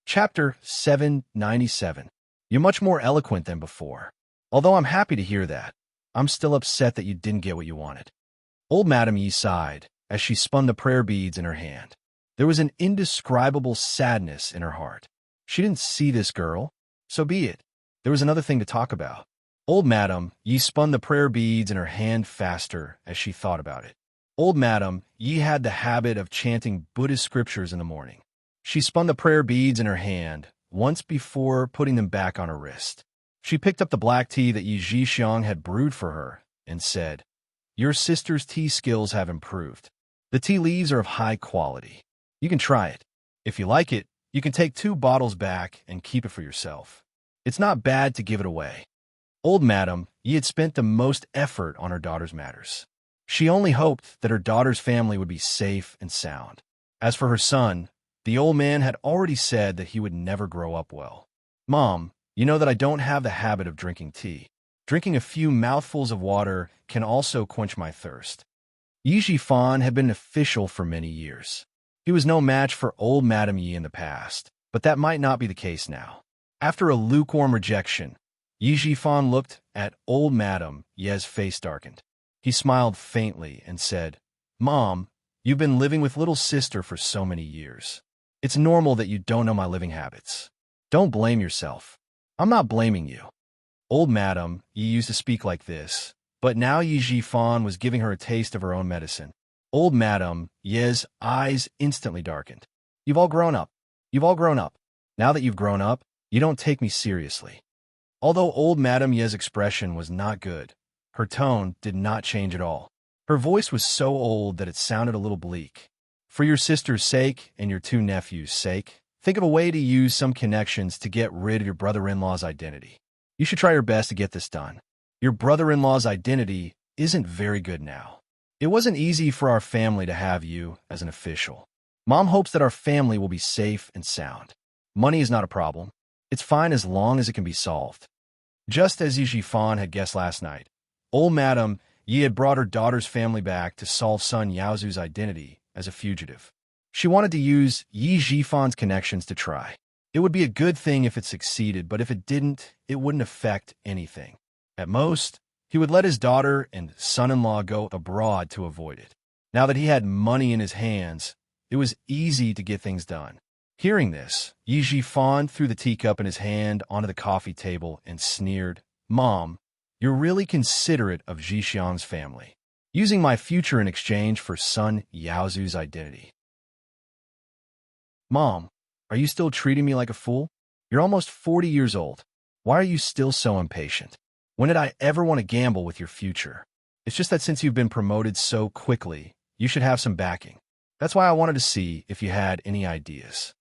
Speaker 1: Chapter 797. You're much more eloquent than before. Although I'm happy to hear that, I'm still upset that you didn't get what you wanted. Old Madam Yi sighed as she spun the prayer beads in her hand. There was an indescribable sadness in her heart. She didn't see this girl, so be it. There was another thing to talk about. Old Madam Yi spun the prayer beads in her hand faster as she thought about it. Old Madam Yi had the habit of chanting Buddhist scriptures in the morning. She spun the prayer beads in her hand once before putting them back on her wrist. She picked up the black tea that Yi Zhixiang had brewed for her and said, Your sister's tea skills have improved. The tea leaves are of high quality. You can try it. If you like it, you can take 2 bottles back and keep it for yourself. It's not bad to give it away. Old Madam Yi had spent the most effort on her daughter's matters. She only hoped that her daughter's family would be safe and sound. As for her son, the old man had already said that he would never grow up well. Mom, you know that I don't have the habit of drinking tea. Drinking a few mouthfuls of water can also quench my thirst. Yi Jifan had been an official for many years. He was no match for old Madame Yi in the past, but that might not be the case now. After a lukewarm rejection, Yi Jifan looked at old Madame Ye's face darkened. He smiled faintly and said, Mom, you've been living with little sister for so many years. It's normal that you don't know my living habits. Don't blame yourself. I'm not blaming you. Old Madame Yi used to speak like this, but now Yi Jifan was giving her a taste of her own medicine. Old Madame Ye's eyes instantly darkened. You've all grown up. You've all grown up. Now that you've grown up, you don't take me seriously. Although old Madame Ye's expression was not good, her tone did not change at all. Her voice was so old that it sounded a little bleak. For your sister's sake and your two nephews' sake, think of a way to use some connections to get rid of your brother-in-law's identity. You should try your best to get this done. Your brother-in-law's identity isn't very good now. It wasn't easy for our family to have you as an official. Mom hopes that our family will be safe and sound. Money is not a problem. It's fine as long as it can be solved. Just as Yi Jifan had guessed last night, old Madame Yi had brought her daughter's family back to solve son Yaozu's identity as a fugitive. She wanted to use Yi Jifan's connections to try. It would be a good thing if it succeeded, but if it didn't, it wouldn't affect anything. At most, he would let his daughter and son-in-law go abroad to avoid it. Now that he had money in his hands, it was easy to get things done. Hearing this, Yi Jifan threw the teacup in his hand onto the coffee table and sneered, Mom, you're really considerate of Zhixiang's family, using my future in exchange for son Yaozu's identity. Mom, are you still treating me like a fool? You're almost 40 years old. Why are you still so impatient? When did I ever want to gamble with your future? It's just that since you've been promoted so quickly, you should have some backing. That's why I wanted to see if you had any ideas.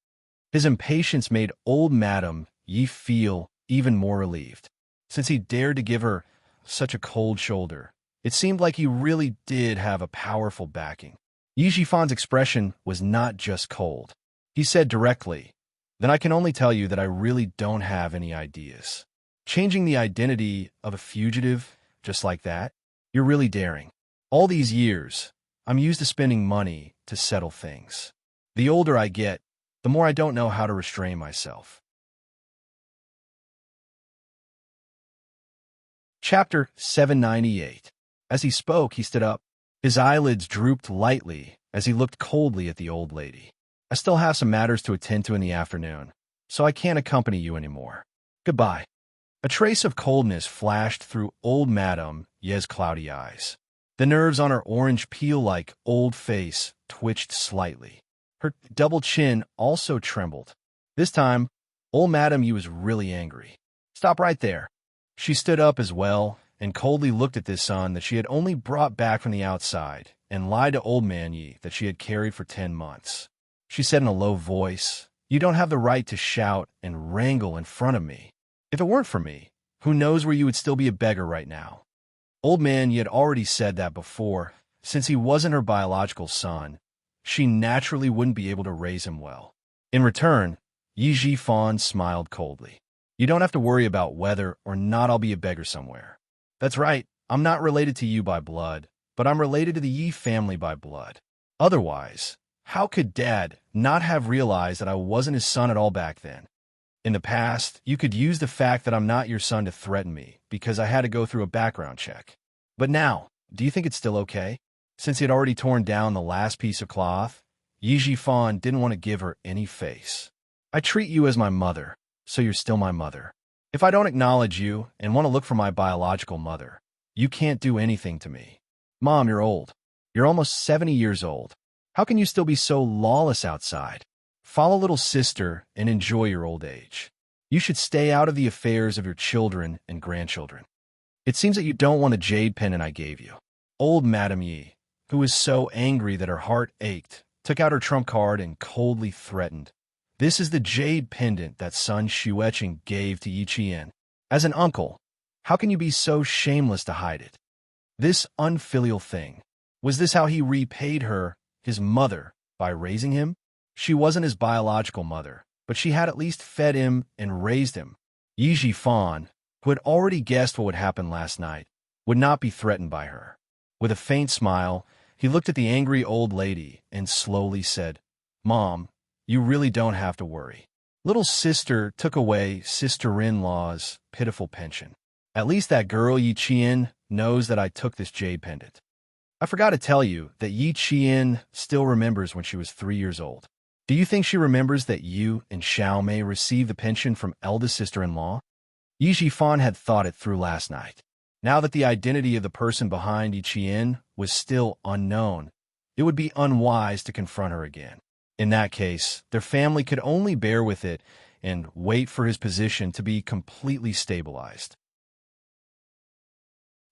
Speaker 1: His impatience made old Madame Yi feel even more relieved. Since he dared to give her such a cold shoulder, it seemed like he really did have a powerful backing. Yi Jifan's expression was not just cold. He said directly, Then I can only tell you that I really don't have any ideas. Changing the identity of a fugitive just like that? You're really daring. All these years, I'm used to spending money to settle things. The older I get, the more I don't know how to restrain myself. Chapter 798. As he spoke, he stood up. His eyelids drooped lightly as he looked coldly at the old lady. I still have some matters to attend to in the afternoon, so I can't accompany you anymore. Goodbye. A trace of coldness flashed through old Madame Ye's cloudy eyes. The nerves on her orange peel-like old face twitched slightly. Her double chin also trembled. This time, old Madame Yi was really angry. Stop right there. She stood up as well and coldly looked at this son that she had only brought back from the outside and lied to old man Yi that she had carried for 10 months. She said in a low voice, You don't have the right to shout and wrangle in front of me. If it weren't for me, who knows where you would still be a beggar right now. Old man Yi had already said that before. Since he wasn't her biological son, she naturally wouldn't be able to raise him well. In return, Yi Jifan smiled coldly. You don't have to worry about whether or not I'll be a beggar somewhere. That's right, I'm not related to you by blood, but I'm related to the Yi family by blood. Otherwise, how could Dad not have realized that I wasn't his son at all back then? In the past, you could use the fact that I'm not your son to threaten me because I had to go through a background check. But now, do you think it's still okay? Since he had already torn down the last piece of cloth, Yi Jifan didn't want to give her any face. I treat you as my mother, so you're still my mother. If I don't acknowledge you and want to look for my biological mother, you can't do anything to me. Mom, you're old. You're almost 70 years old. How can you still be so lawless outside? Follow little sister and enjoy your old age. You should stay out of the affairs of your children and grandchildren. It seems that you don't want a jade pendant I gave you. Old Madame Yi, who was so angry that her heart ached, took out her trump card and coldly threatened. This is the jade pendant that son Xueqing gave to Yi Qian. As an uncle, How can you be so shameless to hide it? This unfilial thing. Was this how he repaid her, his mother, by raising him? She wasn't his biological mother, but she had at least fed him and raised him. Yi Jifan, who had already guessed what would happen last night, would not be threatened by her. With a faint smile, he looked at the angry old lady and slowly said, "Mom, you really don't have to worry. Little sister took away sister-in-law's pitiful pension. At least that girl Yi Qian knows that I took this jade pendant." I forgot to tell you that Yi Qian still remembers when she was 3 years old. Do you think she remembers that you and Xiao Mei received the pension from eldest sister-in-law? Yi Jifan had thought it through last night. Now that the identity of the person behind Yi Qian was still unknown, it would be unwise to confront her again. In that case, their family could only bear with it and wait for his position to be completely stabilized.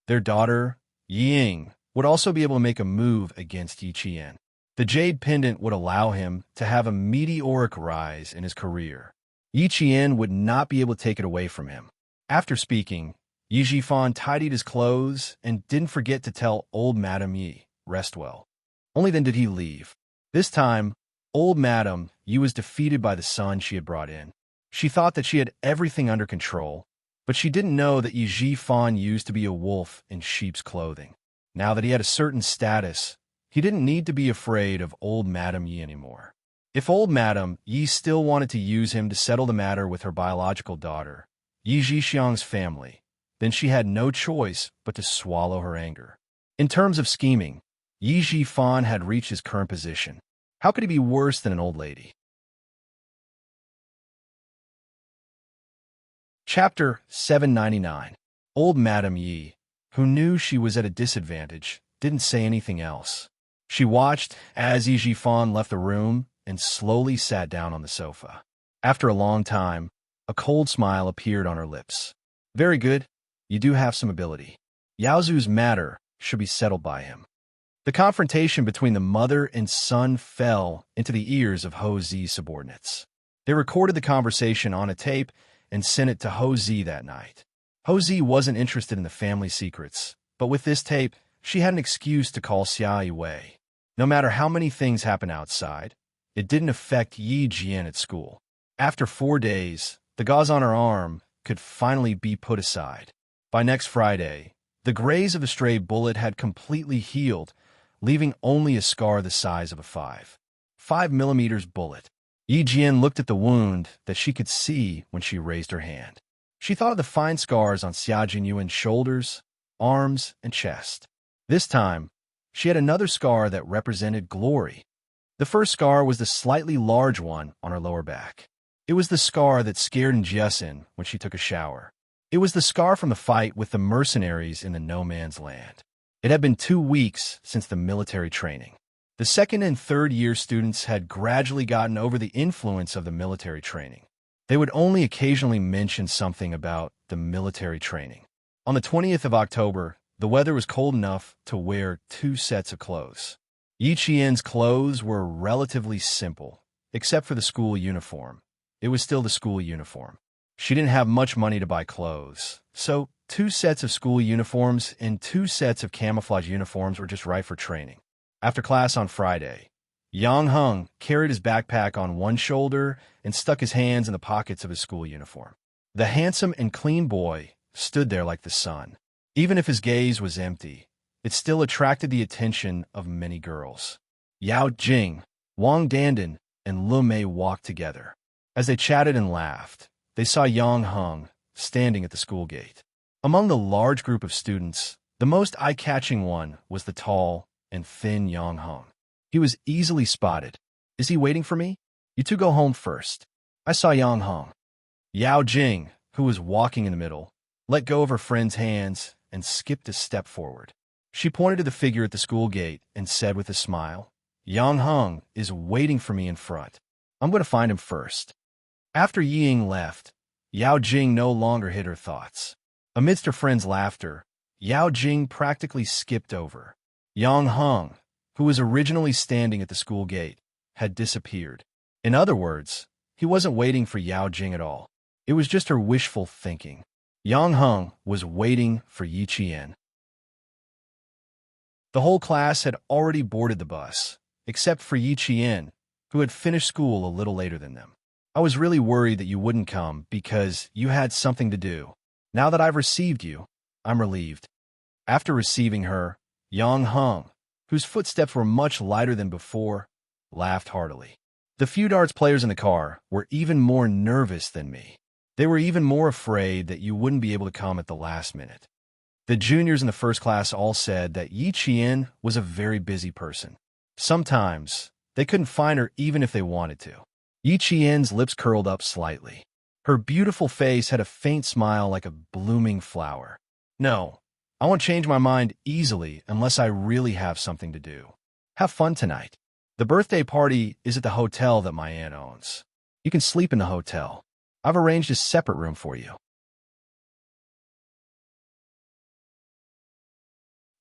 Speaker 1: Their daughter, Ying, would also be able to make a move against Yi Qian. The jade pendant would allow him to have a meteoric rise in his career. Yi Qian would not be able to take it away from him. After speaking, Yi Jifan tidied his clothes and didn't forget to tell old Madame Yi, "Rest well." Only then did he leave. This time, old Madame Yi was defeated by the son she had brought in. She thought that she had everything under control, but she didn't know that Yi Jifan used to be a wolf in sheep's clothing. Now that he had a certain status, he didn't need to be afraid of old Madame Yi anymore. If old Madame Yi still wanted to use him to settle the matter with her biological daughter, Yi Jixiang's family, then she had no choice but to swallow her anger. In terms of scheming, Yi Jifan had reached his current position. How could he be worse than an old lady? Chapter 799. Old Madame Yi, who knew she was at a disadvantage, didn't say anything else. She watched as Yi Jifan left the room and slowly sat down on the sofa. After a long time, a cold smile appeared on her lips. "Very good. You do have some ability. Yaozu's matter should be settled by him." The confrontation between the mother and son fell into the ears of Ho Zi's subordinates. They recorded the conversation on a tape and sent it to Ho Zi that night. Ho Zi wasn't interested in the family secrets, but with this tape, she had an excuse to call Xia Wei. No matter how many things happened outside, it didn't affect Yi Jian at school. After 4 days, the gauze on her arm could finally be put aside. By next Friday, the graze of a stray bullet had completely healed, leaving only a scar the size of a 5mm bullet. Yi Jian looked at the wound that she could see when she raised her hand. She thought of the fine scars on Xia Jinyuan's shoulders, arms, and chest. This time, she had another scar that represented glory. The first scar was the slightly large one on her lower back. It was the scar that scared Njiesin when she took a shower. It was the scar from the fight with the mercenaries in the No Man's Land. It had been 2 weeks since the military training. The second and third year students had gradually gotten over the influence of the military training. They would only occasionally mention something about the military training. On the 20th of October, the weather was cold enough to wear 2 sets of clothes. Yi Qian's clothes were relatively simple, except for the school uniform. It was still the school uniform. She didn't have much money to buy clothes, so 2 sets of school uniforms and 2 sets of camouflage uniforms were just right for training. After class on Friday, Yang Heng carried his backpack on one shoulder and stuck his hands in the pockets of his school uniform. The handsome and clean boy stood there like the sun. Even if his gaze was empty, it still attracted the attention of many girls. Yao Jing, Wang Dandan, and Lu Mei walked together. As they chatted and laughed, they saw Yang Heng standing at the school gate. Among the large group of students, the most eye-catching one was the tall and thin Yang Heng. He was easily spotted. "Is he waiting for me? You two go home first." I saw Yang Heng. Yao Jing, who was walking in the middle, let go of her friend's hands and skipped a step forward. She pointed to the figure at the school gate and said with a smile, "Yang Heng is waiting for me in front. I'm going to find him first." After Ying left, Yao Jing no longer hid her thoughts. Amidst her friend's laughter, Yao Jing practically skipped over. Yang Heng, who was originally standing at the school gate, had disappeared. In other words, he wasn't waiting for Yao Jing at all. It was just her wishful thinking. Yang Heng was waiting for Yi Qian. The whole class had already boarded the bus, except for Yi Qian, who had finished school a little later than them. I was really worried that you wouldn't come because you had something to do. Now that I've received you, I'm relieved. After receiving her, Yang Heng, whose footsteps were much lighter than before, laughed heartily. The few darts players in the car were even more nervous than me. They were even more afraid that you wouldn't be able to come at the last minute. The juniors in the first class all said that Yi Qian was a very busy person. Sometimes, they couldn't find her even if they wanted to. Yi Qian's lips curled up slightly. Her beautiful face had a faint smile like a blooming flower. No, I won't change my mind easily unless I really have something to do. Have fun tonight. The birthday party is at the hotel that my aunt owns. You can sleep in the hotel. I've arranged a separate room for you.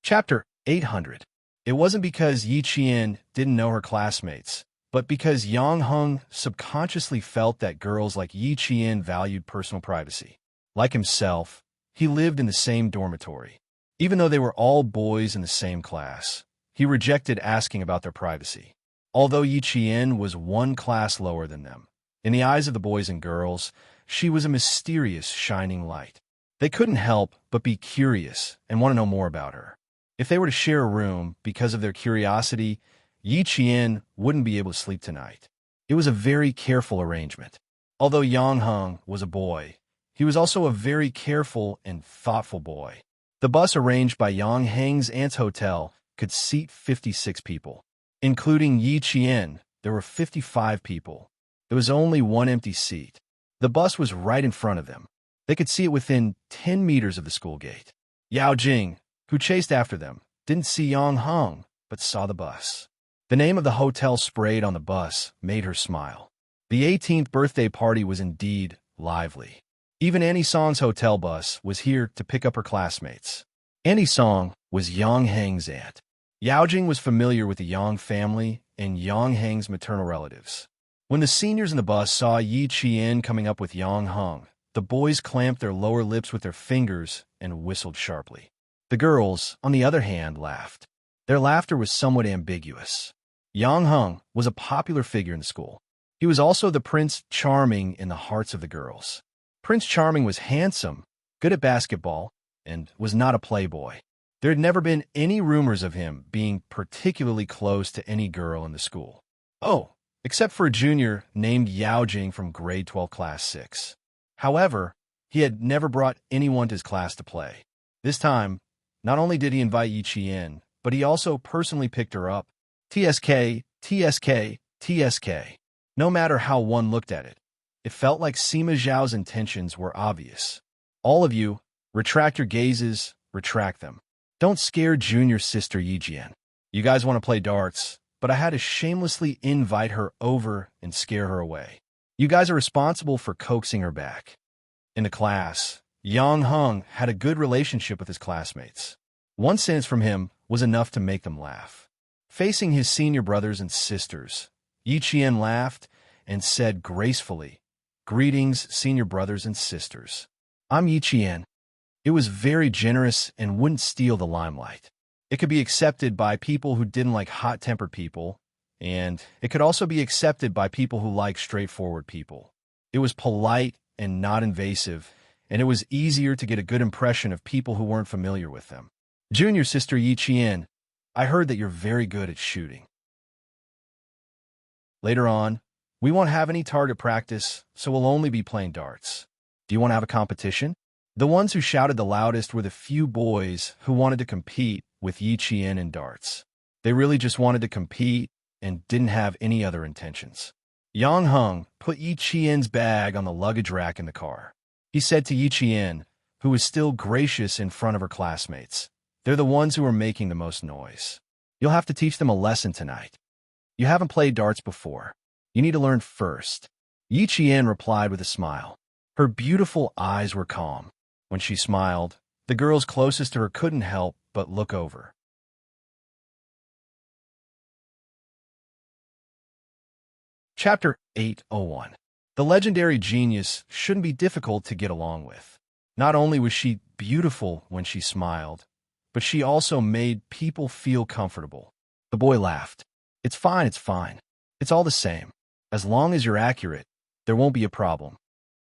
Speaker 1: Chapter 800. It wasn't because Yi Qian didn't know her classmates, but because Yang Heng subconsciously felt that girls like Yi Qian valued personal privacy. Like himself, he lived in the same dormitory. Even though they were all boys in the same class, he rejected asking about their privacy. Although Yi Qian was one class lower than them, in the eyes of the boys and girls, she was a mysterious shining light. They couldn't help but be curious and want to know more about her. If they were to share a room because of their curiosity, Yi Qian wouldn't be able to sleep tonight. It was a very careful arrangement. Although Yang Heng was a boy, he was also a very careful and thoughtful boy. The bus arranged by Yang Heng's aunt's hotel could seat 56 people. Including Yi Qian, there were 55 people. There was only one empty seat. The bus was right in front of them. They could see it within 10 meters of the school gate. Yao Jing, who chased after them, didn't see Yang Heng, but saw the bus. The name of the hotel sprayed on the bus made her smile. The 18th birthday party was indeed lively. Even Annie Song's hotel bus was here to pick up her classmates. Annie Song was Yang Heng's aunt. Yao Jing was familiar with the Yang family and Yang Heng's maternal relatives. When the seniors in the bus saw Yi Qian coming up with Yang Heng, the boys clamped their lower lips with their fingers and whistled sharply. The girls, on the other hand, laughed. Their laughter was somewhat ambiguous. Yang Heng was a popular figure in the school. He was also the Prince Charming in the hearts of the girls. Prince Charming was handsome, good at basketball, and was not a playboy. There had never been any rumors of him being particularly close to any girl in the school. Oh, except for a junior named Yao Jing from grade 12 class 6. However, he had never brought anyone to his class to play. This time, not only did he invite Yi Qian, but he also personally picked her up. TSK, TSK, TSK. No matter how one looked at it, it felt like Sima Zhao's intentions were obvious. All of you, retract your gazes, retract them. Don't scare junior sister Yi Jian. You guys want to play darts, but I had to shamelessly invite her over and scare her away. You guys are responsible for coaxing her back. In the class, Yang Heng had a good relationship with his classmates. One sentence from him was enough to make them laugh. Facing his senior brothers and sisters, Yi Qian laughed and said gracefully, "Greetings, senior brothers and sisters. I'm Yi Qian." It was very generous and wouldn't steal the limelight. It could be accepted by people who didn't like hot-tempered people, and it could also be accepted by people who like straightforward people. It was polite and not invasive, and it was easier to get a good impression of people who weren't familiar with them. Junior sister Yi Qian, I heard that you're very good at shooting. Later on, we won't have any target practice, so we'll only be playing darts. Do you want to have a competition? The ones who shouted the loudest were the few boys who wanted to compete with Yi Qian in darts. They really just wanted to compete and didn't have any other intentions. Yang Heng put Yi Qian's bag on the luggage rack in the car. He said to Yi Qian, who was still gracious in front of her classmates, "They're the ones who are making the most noise. You'll have to teach them a lesson tonight. You haven't played darts before. You need to learn first." Yi Qian replied with a smile. Her beautiful eyes were calm. When she smiled, the girls closest to her couldn't help but look over. Chapter 801. The legendary genius shouldn't be difficult to get along with. Not only was she beautiful when she smiled, but she also made people feel comfortable. The boy laughed. It's fine, it's fine. It's all the same. As long as you're accurate, there won't be a problem.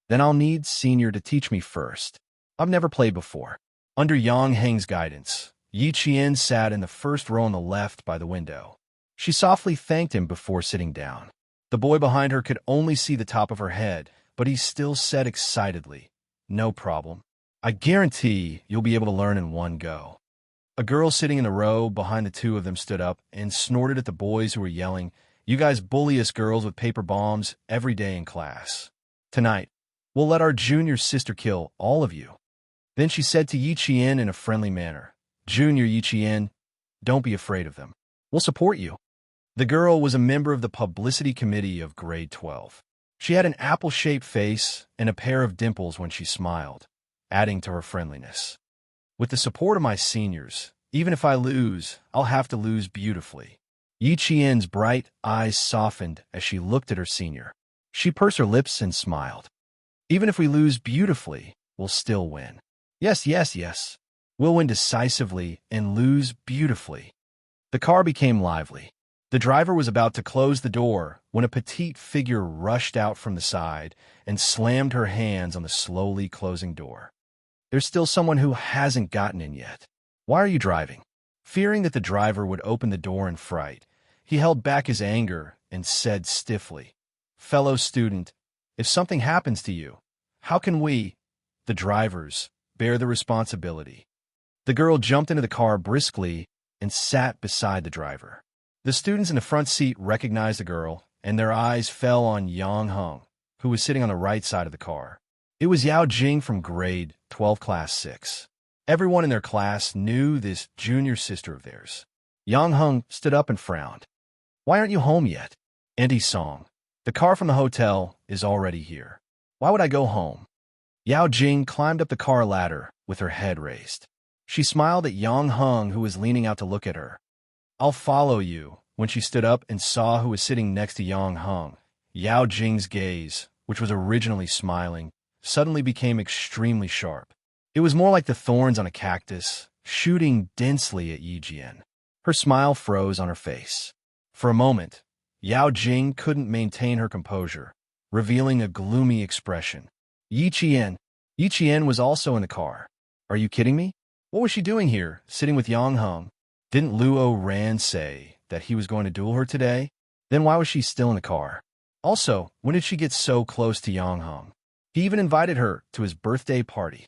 Speaker 1: Then I'll need Senior to teach me first. I've never played before. Under Yang Heng's guidance, Yi Qian sat in the first row on the left by the window. She softly thanked him before sitting down. The boy behind her could only see the top of her head, but he still said excitedly, "No problem. I guarantee you'll be able to learn in one go." A girl sitting in the row behind the two of them stood up and snorted at the boys who were yelling, "You guys bully us girls with paper bombs every day in class. Tonight, we'll let our junior sister kill all of you." Then she said to Yi Qian in a friendly manner, "Junior Yi Qian, don't be afraid of them. We'll support you." The girl was a member of the publicity committee of grade 12. She had an apple-shaped face and a pair of dimples when she smiled, adding to her friendliness. "With the support of my seniors, even if I lose, I'll have to lose beautifully." Yi Qian's bright eyes softened as she looked at her senior. She pursed her lips and smiled. "Even if we lose beautifully, we'll still win. Yes, yes, yes. We'll win decisively and lose beautifully." The car became lively. The driver was about to close the door when a petite figure rushed out from the side and slammed her hands on the slowly closing door. "There's still someone who hasn't gotten in yet. Why are you driving?" Fearing that the driver would open the door in fright, he held back his anger and said stiffly, "Fellow student, if something happens to you, how can we, the drivers, bear the responsibility?" The girl jumped into the car briskly and sat beside the driver. The students in the front seat recognized the girl, and their eyes fell on Yang Heng, who was sitting on the right side of the car. It was Yao Jing from grade 12, class 6. Everyone in their class knew this junior sister of theirs. Yang Heng stood up and frowned. "Why aren't you home yet?" Andy Song, "The car from the hotel is already here. Why would I go home?" Yao Jing climbed up the car ladder with her head raised. She smiled at Yang Heng, who was leaning out to look at her. "I'll follow you." When she stood up and saw who was sitting next to Yang Heng, Yao Jing's gaze, which was originally smiling, suddenly became extremely sharp. It was more like the thorns on a cactus, shooting densely at Yi Jian. Her smile froze on her face. For a moment, Yao Jing couldn't maintain her composure, revealing a gloomy expression. Yi Qian was also in the car. "Are you kidding me? What was she doing here, sitting with Yang Heng? Didn't Luo Ran say that he was going to duel her today? Then why was she still in the car? Also, when did she get so close to Yang Heng? He even invited her to his birthday party."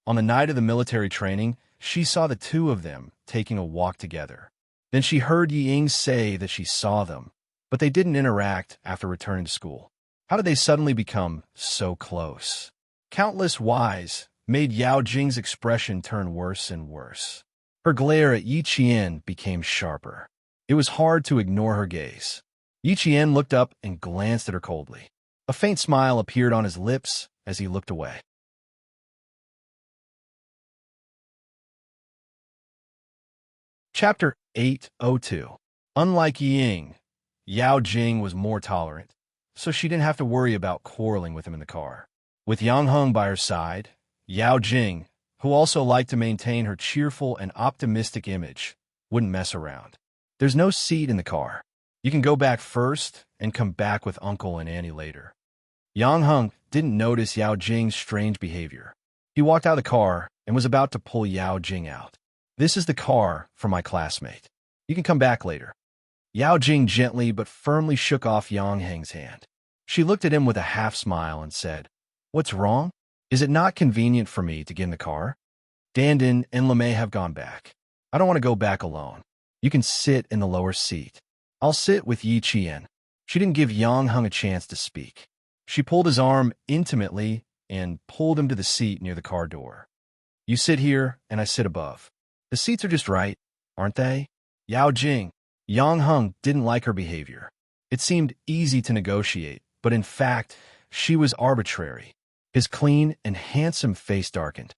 Speaker 1: On the night of the military training, she saw the two of them taking a walk together. Then she heard Yi Ying say that she saw them, but they didn't interact after returning to school. How did they suddenly become so close? Countless whys made Yao Jing's expression turn worse and worse. Her glare at Yi Qian became sharper. It was hard to ignore her gaze. Yi Qian looked up and glanced at her coldly. A faint smile appeared on his lips as he looked away. Chapter 802. Unlike Yi Ying, Yao Jing was more tolerant, so she didn't have to worry about quarreling with him in the car. With Yang Heng by her side, Yao Jing, who also liked to maintain her cheerful and optimistic image, wouldn't mess around. "There's no seat in the car. You can go back first and come back with Uncle and Annie later." Yang Heng didn't notice Yao Jing's strange behavior. He walked out of the car and was about to pull Yao Jing out. "This is the car for my classmate. You can come back later." Yao Jing gently but firmly shook off Yang Heng's hand. She looked at him with a half-smile and said, "What's wrong? Is it not convenient for me to get in the car? Dandin and Lemay have gone back. I don't want to go back alone. You can sit in the lower seat. I'll sit with Yi Qian." She didn't give Yang Heng a chance to speak. She pulled his arm intimately and pulled him to the seat near the car door. "You sit here and I sit above. The seats are just right, aren't they?" Yao Jing. Yang Heng didn't like her behavior. It seemed easy to negotiate, but in fact, she was arbitrary. His clean and handsome face darkened.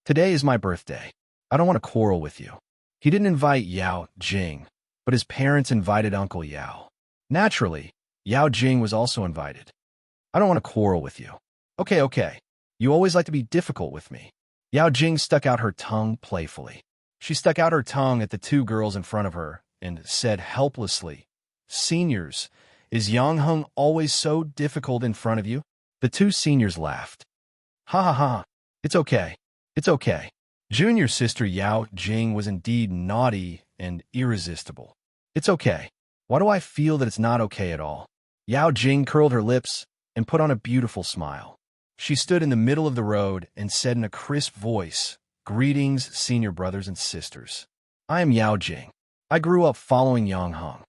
Speaker 1: "Today is my birthday. I don't want to quarrel with you." He didn't invite Yao Jing, but his parents invited Uncle Yao. Naturally, Yao Jing was also invited. "I don't want to quarrel with you." Okay. You always like to be difficult with me. Yao Jing stuck out her tongue playfully. She stuck out her tongue at the two girls in front of her and said helplessly, "Seniors, is Yang Heng always so difficult in front of you?" The two seniors laughed. "Ha ha ha, it's okay. It's okay." Junior sister Yao Jing was indeed naughty and irresistible. "It's okay. Why do I feel that it's not okay at all?" Yao Jing curled her lips and put on a beautiful smile. She stood in the middle of the road and said in a crisp voice, "Greetings, senior brothers and sisters. I am Yao Jing. I grew up following Yang Heng.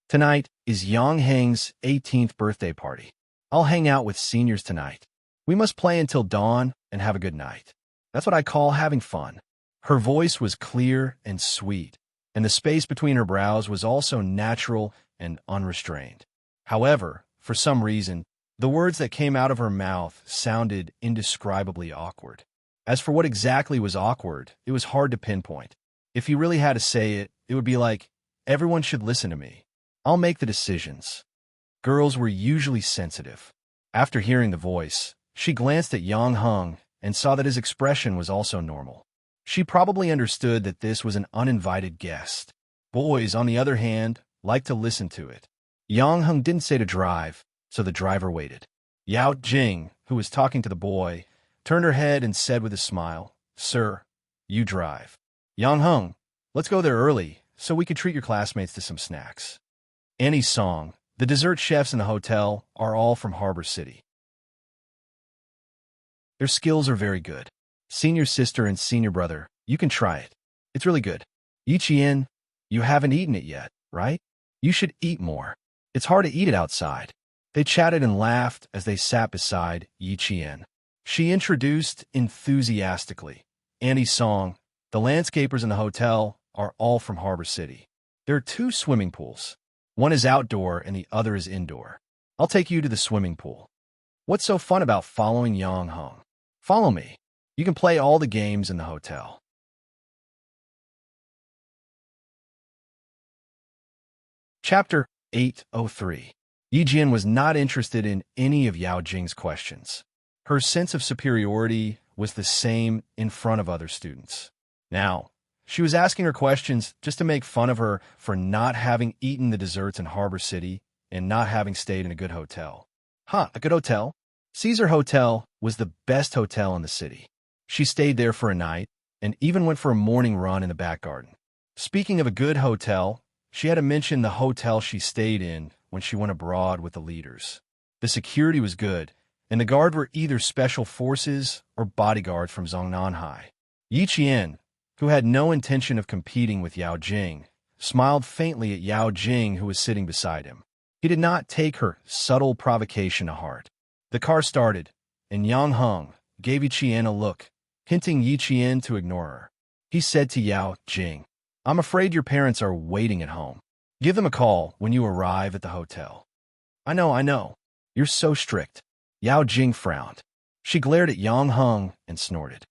Speaker 1: Tonight is Yang Heng's 18th birthday party. I'll hang out with seniors tonight. We must play until dawn and have a good night. That's what I call having fun." Her voice was clear and sweet, and the space between her brows was also natural and unrestrained. However, for some reason, the words that came out of her mouth sounded indescribably awkward. As for what exactly was awkward, it was hard to pinpoint. If you really had to say it, it would be like, "Everyone should listen to me. I'll make the decisions." Girls were usually sensitive. After hearing the voice, she glanced at Yang Heng and saw that his expression was also normal. She probably understood that this was an uninvited guest. Boys, on the other hand, liked to listen to it. Yang Heng didn't say to drive, so the driver waited. Yao Jing, who was talking to the boy, turned her head and said with a smile, "Sir, you drive. Yang Heng, let's go there early so we can treat your classmates to some snacks." Annie's song, "The dessert chefs in the hotel are all from Harbor City. Their skills are very good. Senior sister and senior brother, you can try it. It's really good. Yiqian, you haven't eaten it yet, right? You should eat more. It's hard to eat it outside." They chatted and laughed as they sat beside Yiqian. She introduced enthusiastically Annie's song, "The landscapers in the hotel are all from Harbor City. There are 2 swimming pools. One is outdoor and the other is indoor. I'll take you to the swimming pool. What's so fun about following Yang Heng? Follow me. You can play all the games in the hotel." Chapter 803. Yijian was not interested in any of Yao Jing's questions. Her sense of superiority was the same in front of other students. Now, she was asking her questions just to make fun of her for not having eaten the desserts in Harbor City and not having stayed in a good hotel. A good hotel? Caesar Hotel was the best hotel in the city. She stayed there for a night and even went for a morning run in the back garden. Speaking of a good hotel, she had to mention the hotel she stayed in when she went abroad with the leaders. The security was good, and the guard were either special forces or bodyguards from Zongnanhai. Yiqian, who had no intention of competing with Yao Jing, smiled faintly at Yao Jing, who was sitting beside him. He did not take her subtle provocation to heart. The car started, and Yang Heng gave Yiqian a look, hinting Yiqian to ignore her. He said to Yao Jing, "I'm afraid your parents are waiting at home. Give them a call when you arrive at the hotel." I know. You're so strict." Yao Jing frowned. She glared at Yang Heng and snorted.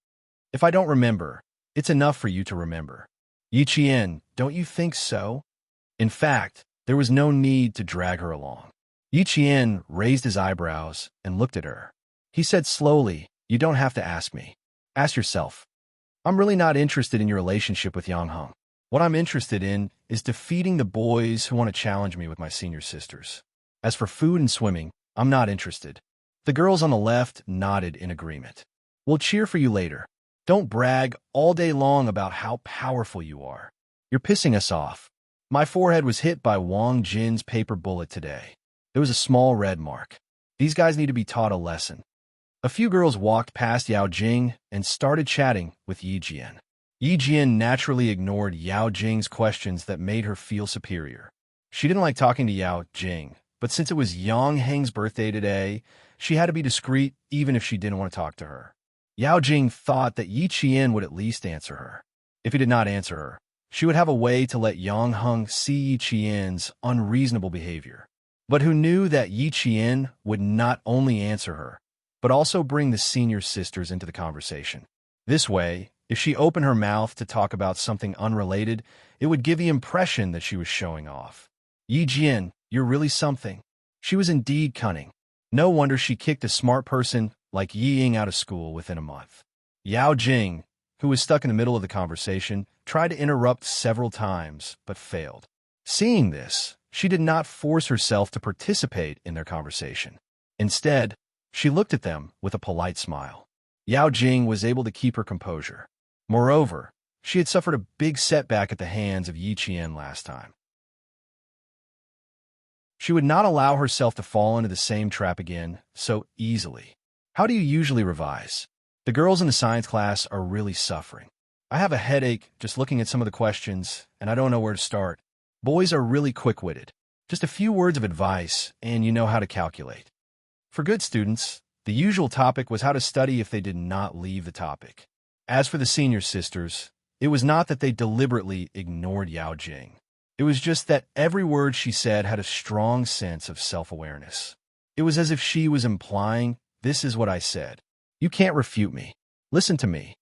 Speaker 1: "If I don't remember, it's enough for you to remember. Yiqian, don't you think so?" In fact, there was no need to drag her along. Yiqian raised his eyebrows and looked at her. He said slowly, "You don't have to ask me. Ask yourself. I'm really not interested in your relationship with Yang Heng. What I'm interested in is defeating the boys who want to challenge me with my senior sisters. As for food and swimming, I'm not interested." The girls on the left nodded in agreement. "We'll cheer for you later. Don't brag all day long about how powerful you are. You're pissing us off." My forehead was hit by Wang Jin's paper bullet today. There was a small red mark. These guys need to be taught a lesson. A few girls walked past Yao Jing and started chatting with Yijian. Yijian naturally ignored Yao Jing's questions that made her feel superior. She didn't like talking to Yao Jing, but since it was Yang Heng's birthday today, she had to be discreet even if she didn't want to talk to her. Yao Jing thought that Yiqian would at least answer her. If he did not answer her, she would have a way to let Yang Heng see Yiqian's unreasonable behavior. But who knew that Yiqian would not only answer her, but also bring the senior sisters into the conversation. This way, if she opened her mouth to talk about something unrelated, it would give the impression that she was showing off. "Yijian, you're really something." She was indeed cunning. No wonder she kicked a smart person like Yi Ying out of school within a month. Yao Jing, who was stuck in the middle of the conversation, tried to interrupt several times, but failed. Seeing this, she did not force herself to participate in their conversation. Instead, she looked at them with a polite smile. Yao Jing was able to keep her composure. Moreover, she had suffered a big setback at the hands of Yi Qian last time. She would not allow herself to fall into the same trap again so easily. How do you usually revise? The girls in the science class are really suffering. I have a headache just looking at some of the questions, and I don't know where to start. Boys are really quick-witted. Just a few words of advice, and you know how to calculate. For good students, the usual topic was how to study if they did not leave the topic. As for the senior sisters, it was not that they deliberately ignored Yao Jing. It was just that every word she said had a strong sense of self-awareness. It was as if she was implying, "This is what I said. You can't refute me. Listen to me."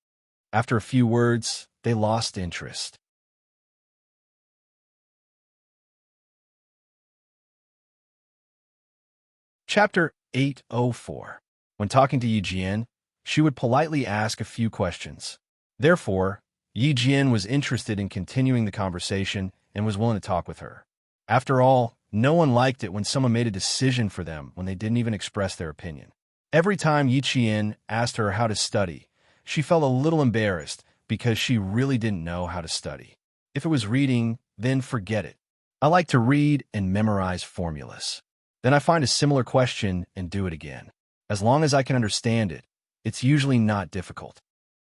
Speaker 1: After a few words, they lost interest. Chapter 804. When talking to Yi Jian, she would politely ask a few questions. Therefore, Yi Jian was interested in continuing the conversation and was willing to talk with her. After all, no one liked it when someone made a decision for them when they didn't even express their opinion. Every time Yi Qian asked her how to study, she felt a little embarrassed because she really didn't know how to study. If it was reading, then forget it. I like to read and memorize formulas. Then I find a similar question and do it again. As long as I can understand it, it's usually not difficult.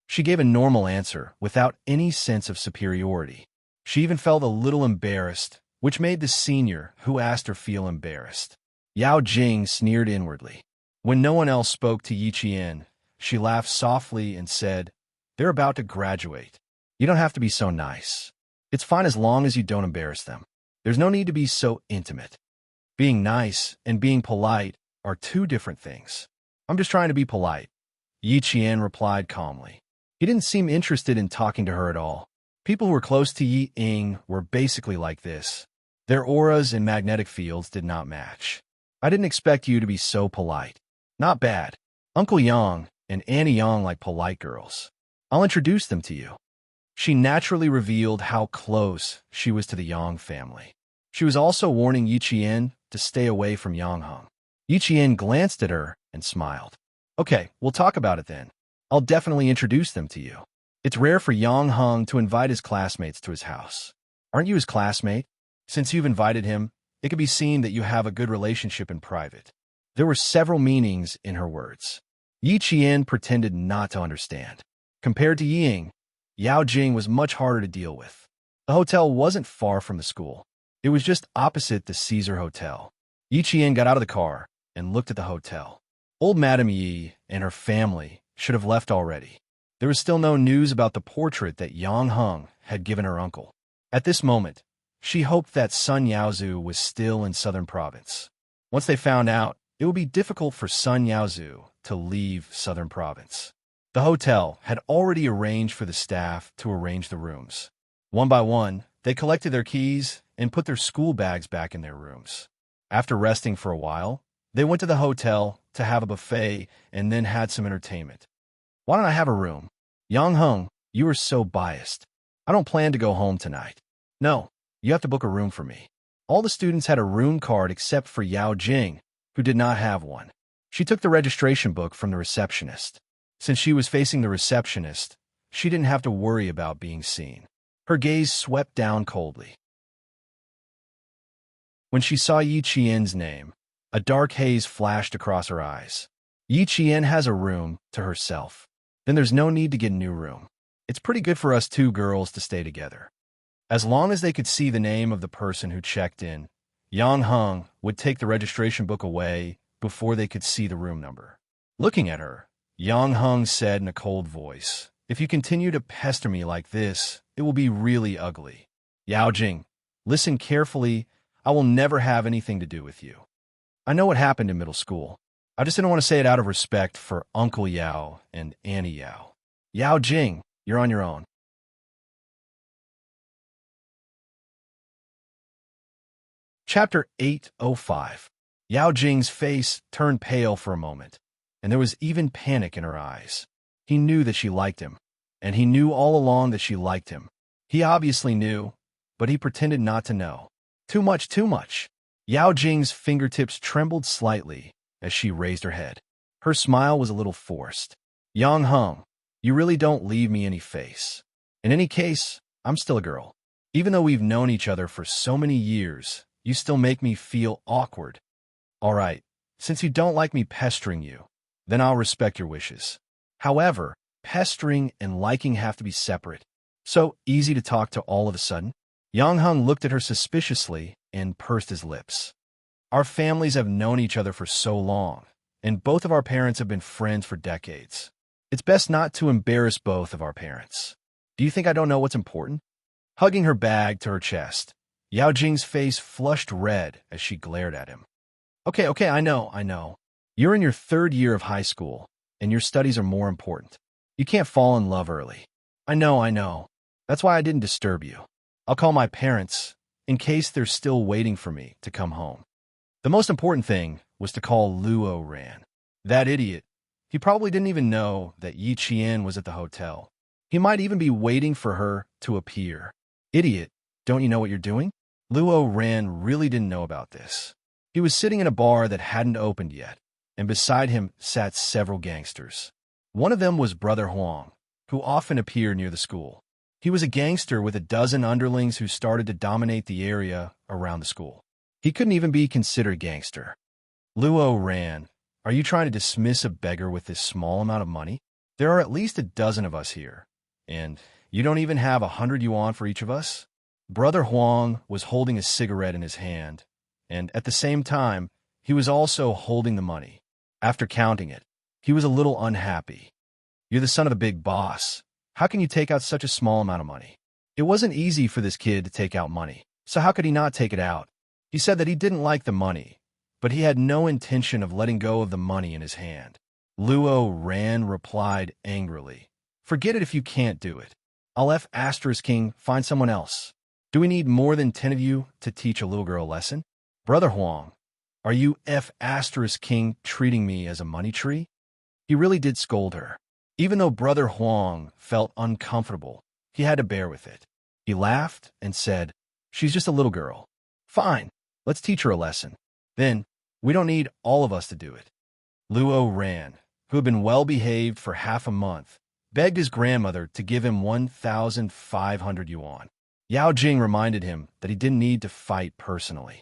Speaker 1: She gave a normal answer without any sense of superiority. She even felt a little embarrassed, which made the senior who asked her feel embarrassed. Yao Jing sneered inwardly. When no one else spoke to Yi Qian, she laughed softly and said, "They're about to graduate. You don't have to be so nice. It's fine as long as you don't embarrass them. There's no need to be so intimate. Being nice and being polite are two different things." "I'm just trying to be polite," Yi Qian replied calmly. He didn't seem interested in talking to her at all. People who were close to Yi Ying were basically like this. Their auras and magnetic fields did not match. "I didn't expect you to be so polite." "Not bad. Uncle Yang and Annie Yang like polite girls. I'll introduce them to you." She naturally revealed how close she was to the Yang family. She was also warning Yi Qian to stay away from Yang Heng. Yi Qian glanced at her and smiled. "Okay, we'll talk about it then. I'll definitely introduce them to you. It's rare for Yang Heng to invite his classmates to his house. Aren't you his classmate? Since you've invited him, it could be seen that you have a good relationship in private." There were several meanings in her words. Yi Qian pretended not to understand. Compared to Yi Ying, Yao Jing was much harder to deal with. The hotel wasn't far from the school. It was just opposite the Caesar Hotel. Yi Qian got out of the car and looked at the hotel. Old Madame Yi and her family should have left already. There was still no news about the portrait that Yang Heng had given her uncle. At this moment, she hoped that Sun Yaozu was still in Southern Province. Once they found out, it would be difficult for Sun Yaozu to leave Southern Province. The hotel had already arranged for the staff to arrange the rooms. One by one, they collected their keys and put their school bags back in their rooms. After resting for a while, they went to the hotel to have a buffet and then had some entertainment. "Why don't I have a room?" "Yang Heng, you are so biased. I don't plan to go home tonight." "No, you have to book a room for me." All the students had a room card except for Yao Jing, who did not have one. She took the registration book from the receptionist. Since she was facing the receptionist, she didn't have to worry about being seen. Her gaze swept down coldly. When she saw Yi Qian's name, a dark haze flashed across her eyes. Yi Qian has a room to herself. Then there's no need to get a new room. It's pretty good for us two girls to stay together. As long as they could see the name of the person who checked in, Yang Heng would take the registration book away before they could see the room number. Looking at her, Yang Heng said in a cold voice, "If you continue to pester me like this, it will be really ugly." "Yao Jing, listen carefully. I will never have anything to do with you. I know what happened in middle school. I just didn't want to say it out of respect for Uncle Yao and Annie Yao. Yao Jing, you're on your own." Chapter 805. Yao Jing's face turned pale for a moment, and there was even panic in her eyes. He knew that she liked him, and he knew all along that she liked him. He obviously knew, but he pretended not to know. Too much, too much. Yao Jing's fingertips trembled slightly as she raised her head. Her smile was a little forced. Yang Heng, you really don't leave me any face. In any case, I'm still a girl. Even though we've known each other for so many years, you still make me feel awkward. All right, since you don't like me pestering you, then I'll respect your wishes. However, pestering and liking have to be separate. So easy to talk to all of a sudden? Yang Heng looked at her suspiciously and pursed his lips. Our families have known each other for so long, and both of our parents have been friends for decades. It's best not to embarrass both of our parents. Do you think I don't know what's important? Hugging her bag to her chest, Yao Jing's face flushed red as she glared at him. Okay, I know. You're in your 3rd year of high school, and your studies are more important. You can't fall in love early. I know. That's why I didn't disturb you. I'll call my parents, in case they're still waiting for me to come home. The most important thing was to call Luo Ran. That idiot. He probably didn't even know that Yi Qian was at the hotel. He might even be waiting for her to appear. Idiot, don't you know what you're doing? Luo Ran really didn't know about this. He was sitting in a bar that hadn't opened yet, and beside him sat several gangsters. One of them was Brother Huang, who often appeared near the school. He was a gangster with a dozen underlings who started to dominate the area around the school. He couldn't even be considered a gangster. Luo Ran, are you trying to dismiss a beggar with this small amount of money? There are at least a dozen of us here, and you don't even have 100 yuan for each of us? Brother Huang was holding a cigarette in his hand, and at the same time, he was also holding the money. After counting it, he was a little unhappy. You're the son of the big boss. How can you take out such a small amount of money? It wasn't easy for this kid to take out money, so how could he not take it out? He said that he didn't like the money, but he had no intention of letting go of the money in his hand. Luo Ran replied angrily, forget it if you can't do it. I'll King find someone else. Do we need more than 10 of you to teach a little girl a lesson? Brother Huang, are you King treating me as a money tree? He really did scold her. Even though Brother Huang felt uncomfortable, he had to bear with it. He laughed and said, she's just a little girl. Fine, let's teach her a lesson. Then, we don't need all of us to do it. Luo Ran, who had been well-behaved for half a month, begged his grandmother to give him 1,500 yuan. Yao Jing reminded him that he didn't need to fight personally.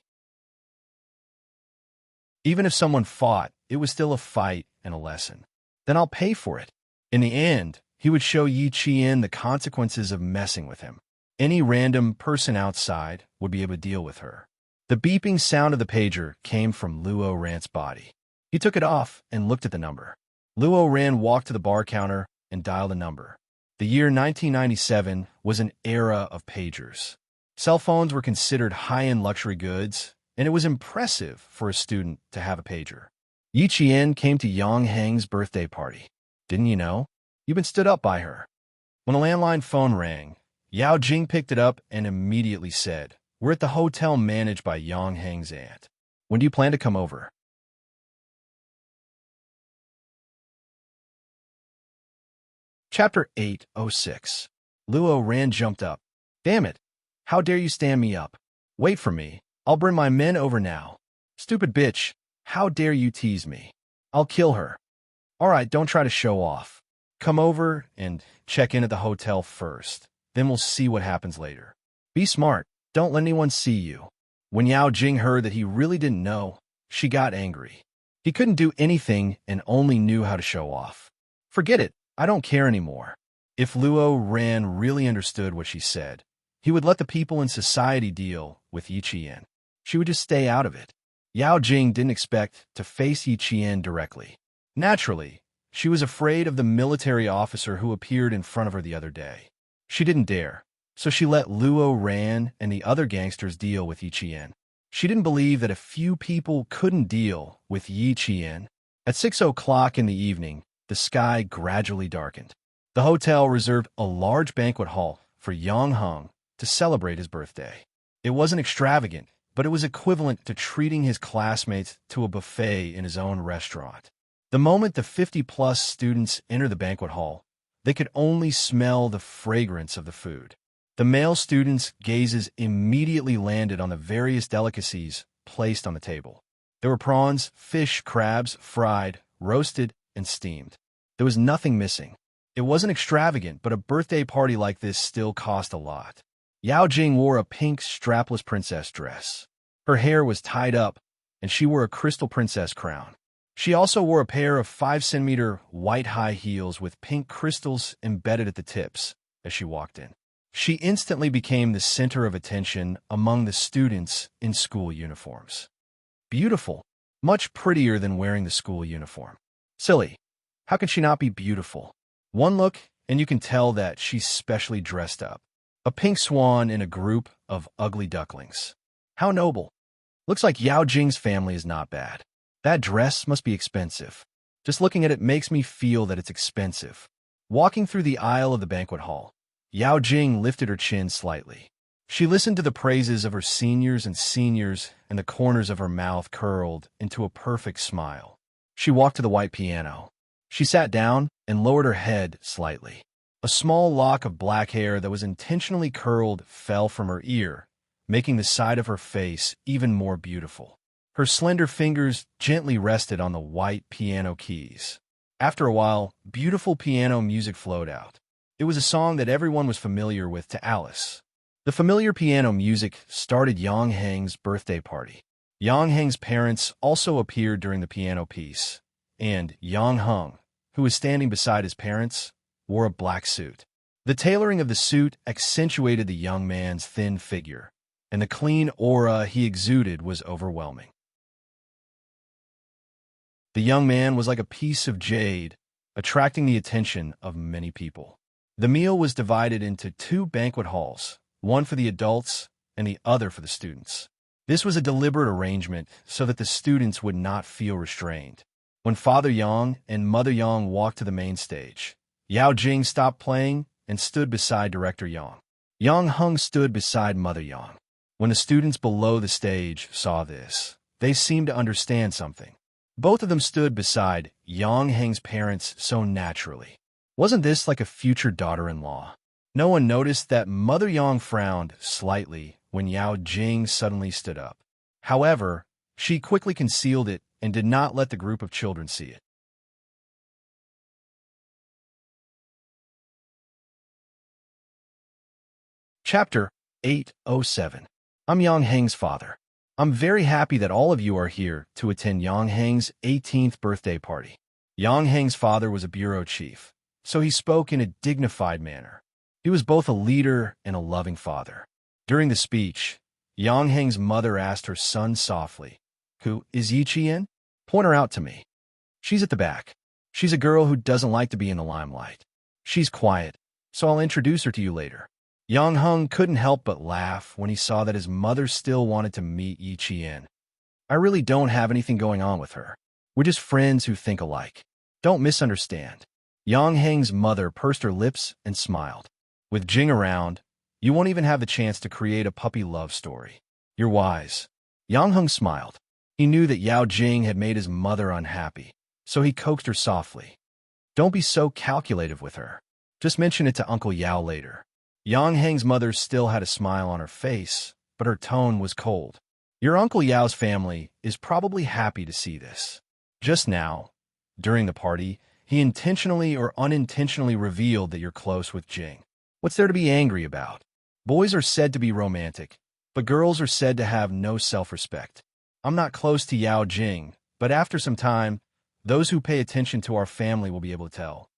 Speaker 1: Even if someone fought, it was still a fight and a lesson. Then I'll pay for it. In the end, he would show Yi Qian the consequences of messing with him. Any random person outside would be able to deal with her. The beeping sound of the pager came from Luo Ran's body. He took it off and looked at the number. Luo Ran walked to the bar counter and dialed a number. The year 1997 was an era of pagers. Cell phones were considered high-end luxury goods, and it was impressive for a student to have a pager. Yi Qian came to Yang Heng's birthday party. Didn't you know? You've been stood up by her. When a landline phone rang, Yao Jing picked it up and immediately said, we're at the hotel managed by Yang Heng's aunt. When do you plan to come over? Chapter 806. Luo Ran jumped up. Damn it! How dare you stand me up? Wait for me. I'll bring my men over now. Stupid bitch. How dare you tease me? I'll kill her. All right, don't try to show off. Come over and check in at the hotel first. Then we'll see what happens later. Be smart. Don't let anyone see you. When Yao Jing heard that he really didn't know, she got angry. He couldn't do anything and only knew how to show off. Forget it. I don't care anymore. If Luo Ran really understood what she said, he would let the people in society deal with Yi Qian. She would just stay out of it. Yao Jing didn't expect to face Yi Qian directly. Naturally, she was afraid of the military officer who appeared in front of her the other day. She didn't dare, so she let Luo Ran and the other gangsters deal with Yi Qian. She didn't believe that a few people couldn't deal with Yi Qian. At 6 o'clock in the evening, the sky gradually darkened. The hotel reserved a large banquet hall for Yang Heng to celebrate his birthday. It wasn't extravagant, but it was equivalent to treating his classmates to a buffet in his own restaurant. The moment the 50-plus students entered the banquet hall, they could only smell the fragrance of the food. The male students' gazes immediately landed on the various delicacies placed on the table. There were prawns, fish, crabs, fried, roasted, and steamed. There was nothing missing. It wasn't extravagant, but a birthday party like this still cost a lot. Yao Jing wore a pink strapless princess dress. Her hair was tied up, and she wore a crystal princess crown. She also wore a pair of 5-centimeter white high heels with pink crystals embedded at the tips as she walked in. She instantly became the center of attention among the students in school uniforms. Beautiful, much prettier than wearing the school uniform. Silly, how can she not be beautiful? One look, and you can tell that she's specially dressed up. A pink swan in a group of ugly ducklings. How noble. Looks like Yao Jing's family is not bad. That dress must be expensive. Just looking at it makes me feel that it's expensive. Walking through the aisle of the banquet hall, Yao Jing lifted her chin slightly. She listened to the praises of her seniors, and the corners of her mouth curled into a perfect smile. She walked to the white piano. She sat down and lowered her head slightly. A small lock of black hair that was intentionally curled fell from her ear, making the side of her face even more beautiful. Her slender fingers gently rested on the white piano keys. After a while, beautiful piano music flowed out. It was a song that everyone was familiar with to Alice. The familiar piano music started Yang Heng's birthday party. Yang Heng's parents also appeared during the piano piece, and Yang Heng, who was standing beside his parents, wore a black suit. The tailoring of the suit accentuated the young man's thin figure, and the clean aura he exuded was overwhelming. The young man was like a piece of jade, attracting the attention of many people. The meal was divided into 2 banquet halls, one for the adults and the other for the students. This was a deliberate arrangement so that the students would not feel restrained. When Father Yang and Mother Yang walked to the main stage, Yao Jing stopped playing and stood beside Director Yang. Yang Heng stood beside Mother Yang. When the students below the stage saw this, they seemed to understand something. Both of them stood beside Yang Heng's parents so naturally. Wasn't this like a future daughter-in-law? No one noticed that Mother Yang frowned slightly when Yao Jing suddenly stood up. However, she quickly concealed it and did not let the group of children see it. Chapter 807. I'm Yang Heng's father. I'm very happy that all of you are here to attend Yang Heng's 18th birthday party. Yang Heng's father was a bureau chief, so he spoke in a dignified manner. He was both a leader and a loving father. During the speech, Yang Heng's mother asked her son softly, "Who is Yiqian? Point her out to me." "She's at the back. She's a girl who doesn't like to be in the limelight. She's quiet, so I'll introduce her to you later." Yang Heng couldn't help but laugh when he saw that his mother still wanted to meet Yiqian. "I really don't have anything going on with her. We're just friends who think alike. Don't misunderstand." Yang Heng's mother pursed her lips and smiled. "With Jing around, you won't even have the chance to create a puppy love story. You're wise." Yang Heng smiled. He knew that Yao Jing had made his mother unhappy, so he coaxed her softly. "Don't be so calculative with her. Just mention it to Uncle Yao later." Yang Heng's mother still had a smile on her face, but her tone was cold. "Your Uncle Yao's family is probably happy to see this." Just now, during the party, he intentionally or unintentionally revealed that you're close with Jing. What's there to be angry about? Boys are said to be romantic, but girls are said to have no self-respect. I'm not close to Yao Jing, but after some time, those who pay attention to our family will be able to tell.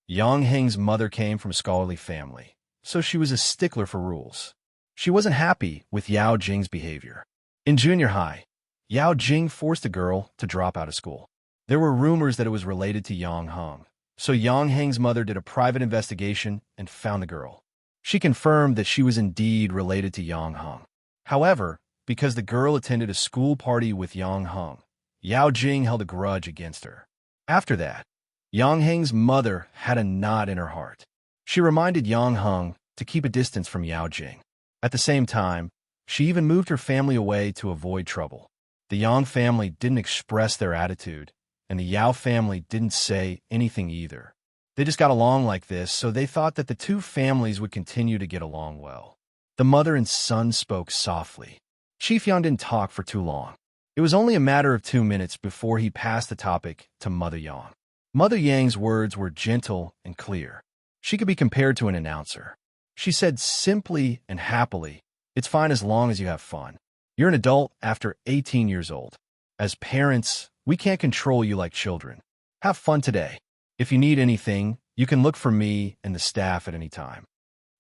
Speaker 1: Yang Heng's mother came from a scholarly family, so she was a stickler for rules. She wasn't happy with Yao Jing's behavior. In junior high, Yao Jing forced a girl to drop out of school. There were rumors that it was related to Yang Heng, so Yang Heng's mother did a private investigation and found the girl. She confirmed that she was indeed related to Yang Heng. However, because the girl attended a school party with Yang Heng, Yao Jing held a grudge against her. After that, Yang Heng's mother had a knot in her heart. She reminded Yang Heng to keep a distance from Yao Jing. At the same time, she even moved her family away to avoid trouble. The Yang family didn't express their attitude, and the Yao family didn't say anything either. They just got along like this, so they thought that the two families would continue to get along well. The mother and son spoke softly. Chief Yang didn't talk for too long. It was only a matter of 2 minutes before he passed the topic to Mother Yang. Mother Yang's words were gentle and clear. She could be compared to an announcer. She said simply and happily, "It's fine as long as you have fun. You're an adult after 18 years old. As parents, we can't control you like children. Have fun today. If you need anything, you can look for me and the staff at any time."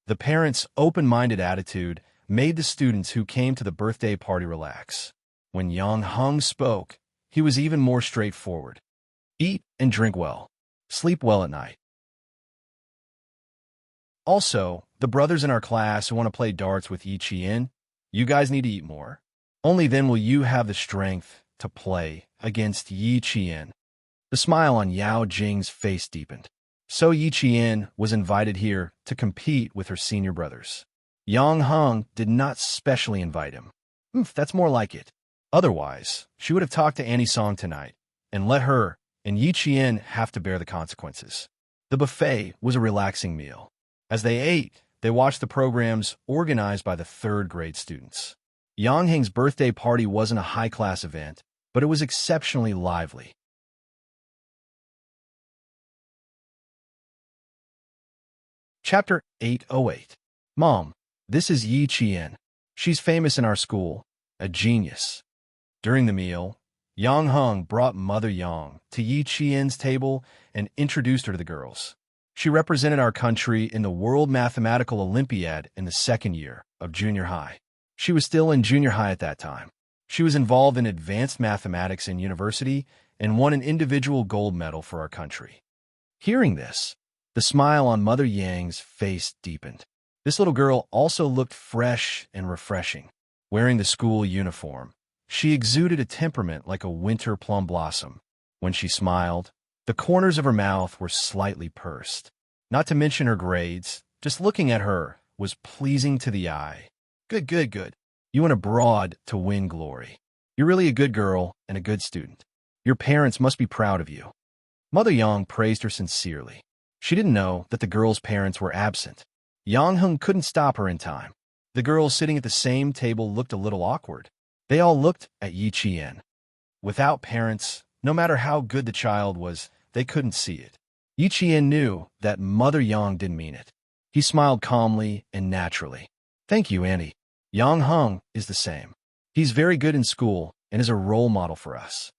Speaker 1: The parents' open-minded attitude made the students who came to the birthday party relax. When Yang Heng spoke, he was even more straightforward. Eat and drink well. Sleep well at night. Also, the brothers in our class who want to play darts with Yi Qian, you guys need to eat more. Only then will you have the strength to play against Yi Qian. The smile on Yao Jing's face deepened. So Yi Qian was invited here to compete with her senior brothers. Yang Heng did not specially invite him. That's more like it. Otherwise, she would have talked to Annie Song tonight and let her and Yi Qian have to bear the consequences. The buffet was a relaxing meal. As they ate, they watched the programs organized by the third-grade students. Yang Heng's birthday party wasn't a high-class event, but it was exceptionally lively. Chapter 808. Mom, this is Yi Qian. She's famous in our school, a genius. During the meal, Yang Heng brought Mother Yang to Yi Qian's table and introduced her to the girls. She represented our country in the World Mathematical Olympiad in the second year of junior high. She was still in junior high at that time. She was involved in advanced mathematics in university and won an individual gold medal for our country. Hearing this, the smile on Mother Yang's face deepened. This little girl also looked fresh and refreshing. Wearing the school uniform, she exuded a temperament like a winter plum blossom. When she smiled, the corners of her mouth were slightly pursed. Not to mention her grades, just looking at her was pleasing to the eye. Good, good, good. You went abroad to win glory. You're really a good girl and a good student. Your parents must be proud of you. Mother Yang praised her sincerely. She didn't know that the girl's parents were absent. Yang Heng couldn't stop her in time. The girls sitting at the same table looked a little awkward. They all looked at Yi Qian. Without parents, no matter how good the child was, they couldn't see it. Yi Qian knew that Mother Yang didn't mean it. He smiled calmly and naturally. Thank you, Auntie. Yang Heng is the same. He's very good in school and is a role model for us.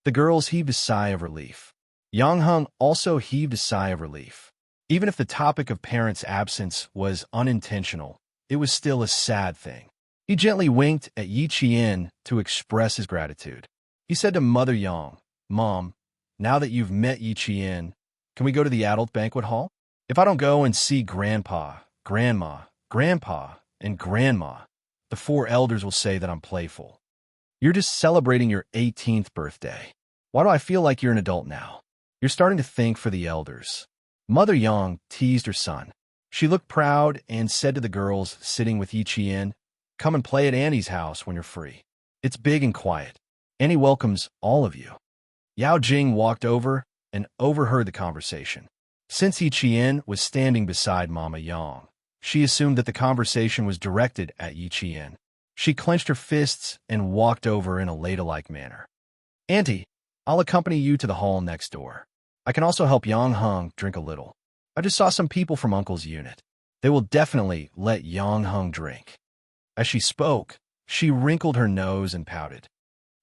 Speaker 1: The girls heaved a sigh of relief. Yang Heng also heaved a sigh of relief. Even if the topic of parents' absence was unintentional, it was still a sad thing. He gently winked at Yi Qian to express his gratitude. He said to Mother Yang, Mom, now that you've met Yi Qian, can we go to the adult banquet hall? If I don't go and see Grandpa, Grandma, Grandpa, and Grandma, the 4 elders will say that I'm playful. You're just celebrating your 18th birthday. Why do I feel like you're an adult now? You're starting to think for the elders. Mother Yang teased her son. She looked proud and said to the girls sitting with Yi Qian, come and play at Annie's house when you're free. It's big and quiet. Annie welcomes all of you. Yao Jing walked over and overheard the conversation. Since Yi Qian was standing beside Mama Yang, she assumed that the conversation was directed at Yi Qian. She clenched her fists and walked over in a ladylike manner. Auntie, I'll accompany you to the hall next door. I can also help Yang Heng drink a little. I just saw some people from Uncle's unit. They will definitely let Yang Heng drink. As she spoke, she wrinkled her nose and pouted.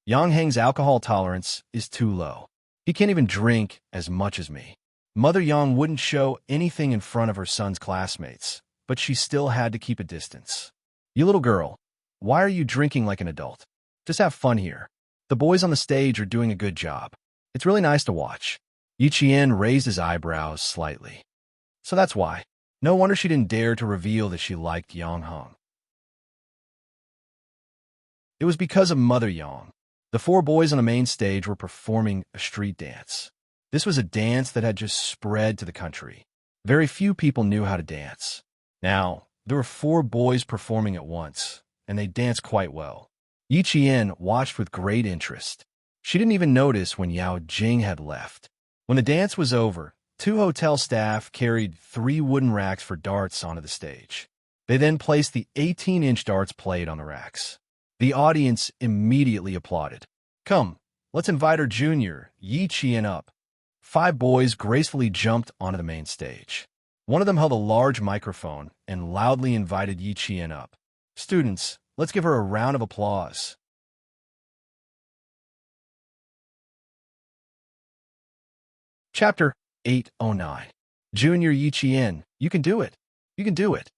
Speaker 1: Yang Heng's alcohol tolerance is too low. He can't even drink as much as me. Mother Yang wouldn't show anything in front of her son's classmates, but she still had to keep a distance. You little girl, why are you drinking like an adult? Just have fun here. The boys on the stage are doing a good job. It's really nice to watch. Yi Qian raised his eyebrows slightly. So that's why. No wonder she didn't dare to reveal that she liked Yang Heng. It was because of Mother Yang. The 4 boys on the main stage were performing a street dance. This was a dance that had just spread to the country. Very few people knew how to dance. Now, there were 4 boys performing at once, and they danced quite well. Yi Qian watched with great interest. She didn't even notice when Yao Jing had left. When the dance was over, 2 hotel staff carried 3 wooden racks for darts onto the stage. They then placed the 18-inch darts plate on the racks. The audience immediately applauded. "Come, let's invite our junior, Yi Qian, up." 5 boys gracefully jumped onto the main stage. One of them held a large microphone and loudly invited Yi Qian up. "Students, let's give her a round of applause." Chapter 809. Junior Yi Qian, you can do it. You can do it.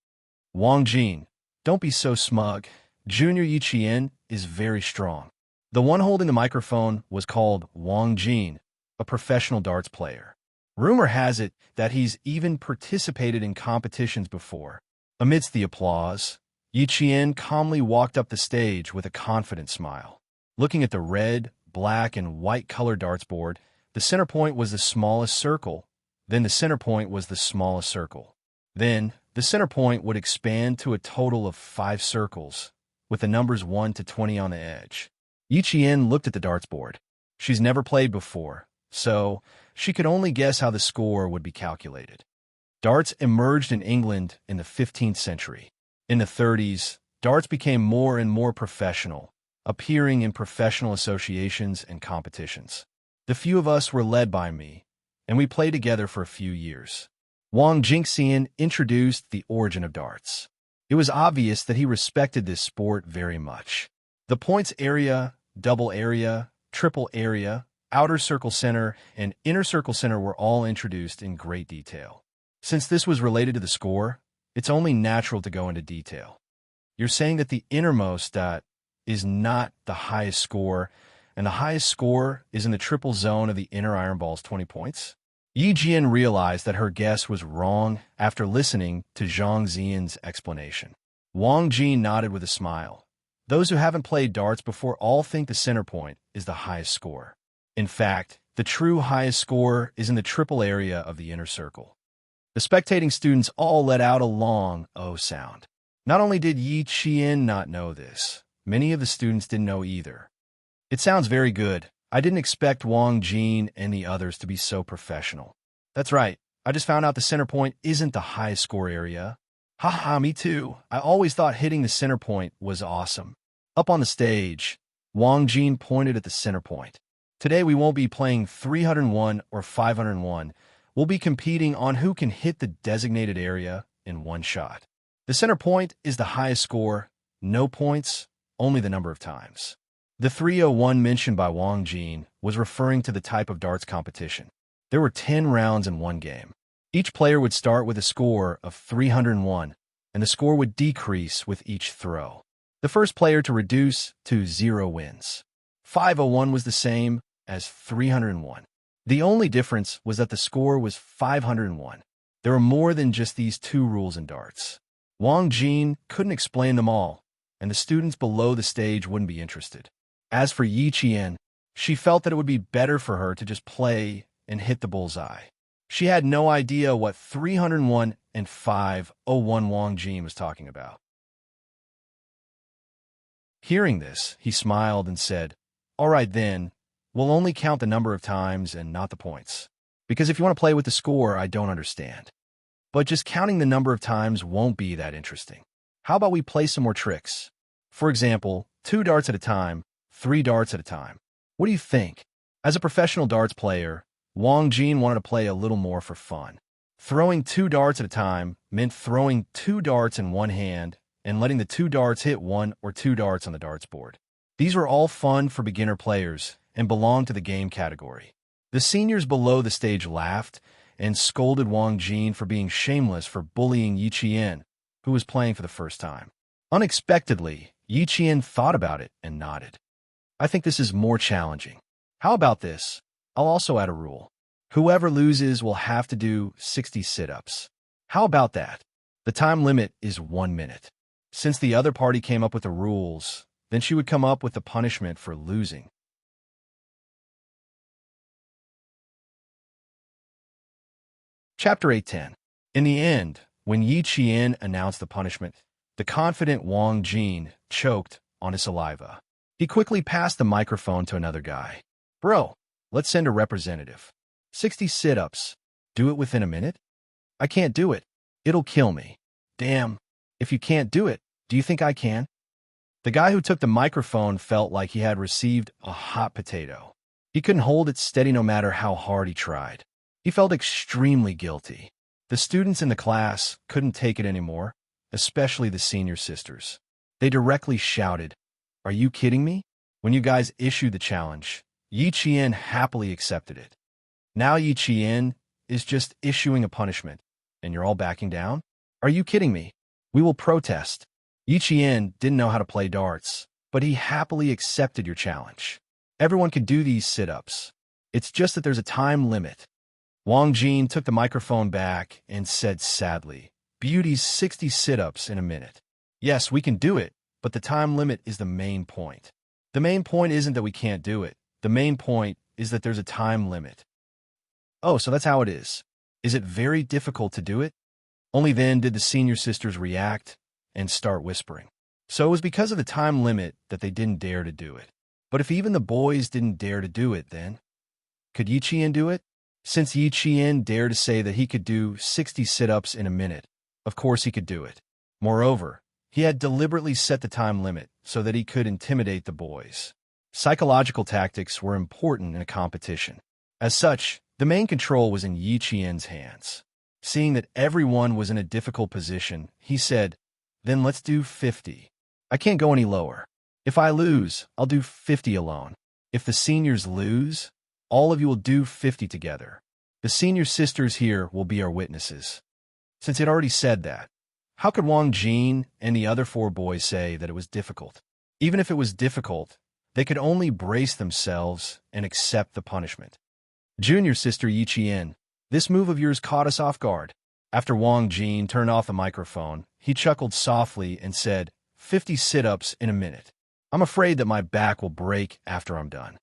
Speaker 1: Wang Jin, don't be so smug. Junior Yi Qian is very strong. The one holding the microphone was called Wang Jin, a professional darts player. Rumor has it that he's even participated in competitions before. Amidst the applause, Yi Qian calmly walked up the stage with a confident smile. Looking at the red, black, and white colored darts board, the center point was the smallest circle, then the center point was the smallest circle. Then, the center point would expand to a total of 5 circles, with the numbers 1 to 20 on the edge. Yi Qian looked at the darts board. She's never played before, so she could only guess how the score would be calculated. Darts emerged in England in the 15th century. In the 30s, darts became more and more professional, appearing in professional associations and competitions. The few of us were led by me, and we played together for a few years. Wang Jingxian introduced the origin of darts. It was obvious that he respected this sport very much. The points area, double area, triple area, outer circle center, and inner circle center were all introduced in great detail. Since this was related to the score, it's only natural to go into detail. You're saying that the innermost dot is not the highest score, and the highest score is in the triple zone of the inner iron ball's 20 points? Yi Jian realized that her guess was wrong after listening to Zhang Xian's explanation. Wang Jin nodded with a smile. Those who haven't played darts before all think the center point is the highest score. In fact, the true highest score is in the triple area of the inner circle. The spectating students all let out a long "oh" sound. Not only did Yi Qian not know this, many of the students didn't know either. "It sounds very good. I didn't expect Wang Jin and the others to be so professional." "That's right. I just found out the center point isn't the highest score area." "Haha, me too. I always thought hitting the center point was awesome." Up on the stage, Wang Jin pointed at the center point. "Today we won't be playing 301 or 501. We'll be competing on who can hit the designated area in one shot. The center point is the highest score. No points, only the number of times." The 301 mentioned by Wang Jin was referring to the type of darts competition. There were 10 rounds in one game. Each player would start with a score of 301, and the score would decrease with each throw. The first player to reduce to 0 wins. 501 was the same as 301. The only difference was that the score was 501. There were more than just these 2 rules in darts. Wang Jin couldn't explain them all, and the students below the stage wouldn't be interested. As for Yi Qian, she felt that it would be better for her to just play and hit the bullseye. She had no idea what 301 and 501 Wang Jin was talking about. Hearing this, he smiled and said, "All right then, we'll only count the number of times and not the points. Because if you want to play with the score, I don't understand. But just counting the number of times won't be that interesting. How about we play some more tricks? For example, 2 darts at a time, 3 darts at a time. What do you think?" As a professional darts player, Wang Jin wanted to play a little more for fun. Throwing 2 darts at a time meant throwing 2 darts in one hand and letting the 2 darts hit 1 or 2 darts on the darts board. These were all fun for beginner players and belonged to the game category. The seniors below the stage laughed and scolded Wang Jin for being shameless for bullying Yi Qian, who was playing for the first time. Unexpectedly, Yi Qian thought about it and nodded. "I think this is more challenging. How about this? I'll also add a rule. Whoever loses will have to do 60 sit-ups. How about that? The time limit is 1 minute. Since the other party came up with the rules, then she would come up with the punishment for losing." Chapter 810. In the end, when Yi Qian announced the punishment, the confident Wang Jin choked on his saliva. He quickly passed the microphone to another guy. Bro, let's send a representative. 60 sit-ups. Do it within a minute? I can't do it. It'll kill me. Damn. If you can't do it, do you think I can? The guy who took the microphone felt like he had received a hot potato. He couldn't hold it steady no matter how hard he tried. He felt extremely guilty. The students in the class couldn't take it anymore, especially the senior sisters. They directly shouted, "Are you kidding me?" When you guys issued the challenge, Yi Qian happily accepted it. Now Yi Qian is just issuing a punishment, and you're all backing down? Are you kidding me? We will protest. Yi Qian didn't know how to play darts, but he happily accepted your challenge. Everyone can do these sit-ups. It's just that there's a time limit. Wang Jin took the microphone back and said sadly, "Beauty's 60 sit-ups in a minute. Yes, we can do it, but the time limit is the main point. The main point isn't that we can't do it. The main point is that there's a time limit." Oh, so that's how it is. Is it very difficult to do it? Only then did the senior sisters react and start whispering. So it was because of the time limit that they didn't dare to do it. But if even the boys didn't dare to do it, then could Yi Qian do it? Since Yi Qian dared to say that he could do 60 sit-ups in a minute, of course he could do it. Moreover, he had deliberately set the time limit so that he could intimidate the boys. Psychological tactics were important in a competition. As such, the main control was in Yi Qian's hands. Seeing that everyone was in a difficult position, he said, "Then let's do 50. I can't go any lower. If I lose, I'll do 50 alone. If the seniors lose, all of you will do 50 together. The senior sisters here will be our witnesses." Since he'd already said that, how could Wang Jin and the other 4 boys say that it was difficult? Even if it was difficult, they could only brace themselves and accept the punishment. Junior sister Yi Qian, this move of yours caught us off guard. After Wang Jin turned off the microphone, he chuckled softly and said, 50 sit-ups in a minute. I'm afraid that my back will break after I'm done.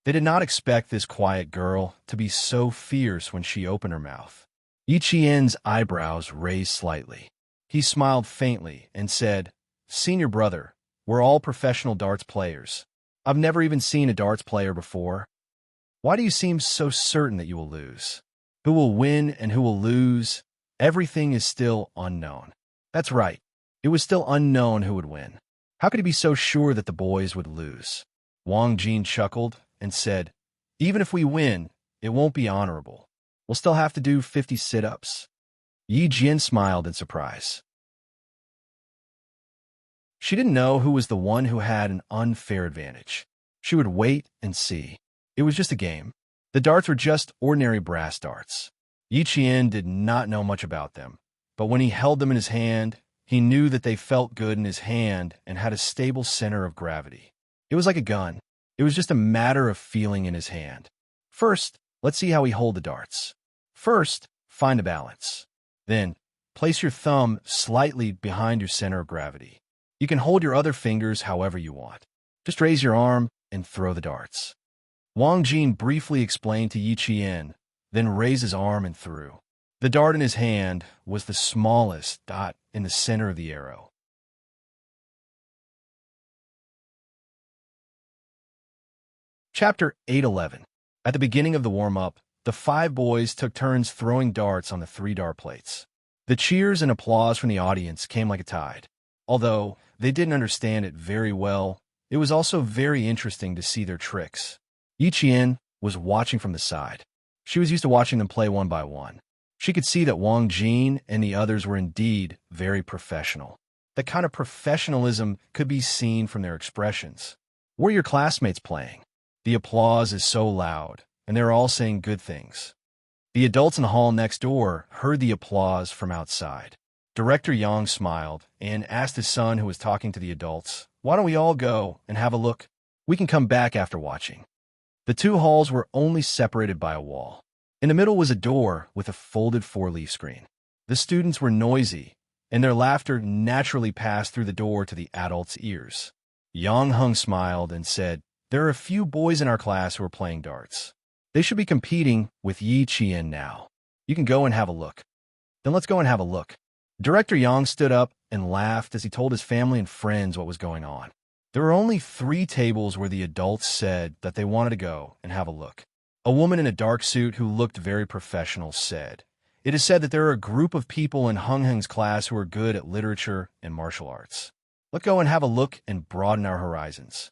Speaker 1: They did not expect this quiet girl to be so fierce when she opened her mouth. Yi Qian's eyebrows raised slightly. He smiled faintly and said, "Senior brother, we're all professional darts players. I've never even seen a darts player before. Why do you seem so certain that you will lose? Who will win and who will lose? Everything is still unknown." That's right. It was still unknown who would win. How could he be so sure that the boys would lose? Wang Jin chuckled and said, "Even if we win, it won't be honorable. We'll still have to do 50 sit-ups." Yi Jian smiled in surprise. She didn't know who was the one who had an unfair advantage. She would wait and see. It was just a game. The darts were just ordinary brass darts. Yi Qian did not know much about them, but when he held them in his hand, he knew that they felt good in his hand and had a stable center of gravity. It was like a gun. It was just a matter of feeling in his hand. First, let's see how he hold the darts. First, find a balance. Then, place your thumb slightly behind your center of gravity. You can hold your other fingers however you want. Just raise your arm and throw the darts. Wang Jin briefly explained to Yi Qian, then raised his arm and threw. The dart in his hand was the smallest dot in the center of the arrow. Chapter 8:11. At the beginning of the warm-up, the 5 boys took turns throwing darts on the 3 dart plates. The cheers and applause from the audience came like a tide. Although they didn't understand it very well, it was also very interesting to see their tricks. Yi Qian was watching from the side. She was used to watching them play one by one. She could see that Wang Jin and the others were indeed very professional. That kind of professionalism could be seen from their expressions. Were your classmates playing? The applause is so loud, and they're all saying good things. The adults in the hall next door heard the applause from outside. Director Yang smiled and asked his son, who was talking to the adults, "Why don't we all go and have a look? We can come back after watching." The 2 halls were only separated by a wall. In the middle was a door with a folded 4-leaf screen. The students were noisy, and their laughter naturally passed through the door to the adults' ears. Yang Heng smiled and said, "There are a few boys in our class who are playing darts. They should be competing with Yi Qian now. You can go and have a look." "Then let's go and have a look." Director Yang stood up and laughed as he told his family and friends what was going on. There were only 3 tables where the adults said that they wanted to go and have a look. A woman in a dark suit who looked very professional said, "It is said that there are a group of people in Hung Heng's class who are good at literature and martial arts. Let's go and have a look and broaden our horizons."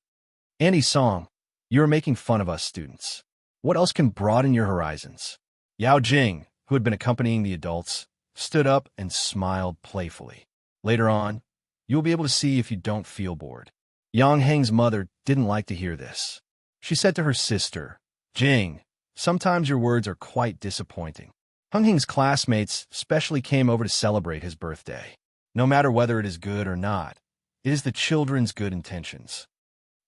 Speaker 1: Andy Song, "You are making fun of us students. What else can broaden your horizons?" Yao Jing, who had been accompanying the adults, stood up and smiled playfully. "Later on, you will be able to see if you don't feel bored." Yang Heng's mother didn't like to hear this. She said to her sister, "Jing, sometimes your words are quite disappointing." Hung Heng's classmates specially came over to celebrate his birthday. No matter whether it is good or not, it is the children's good intentions.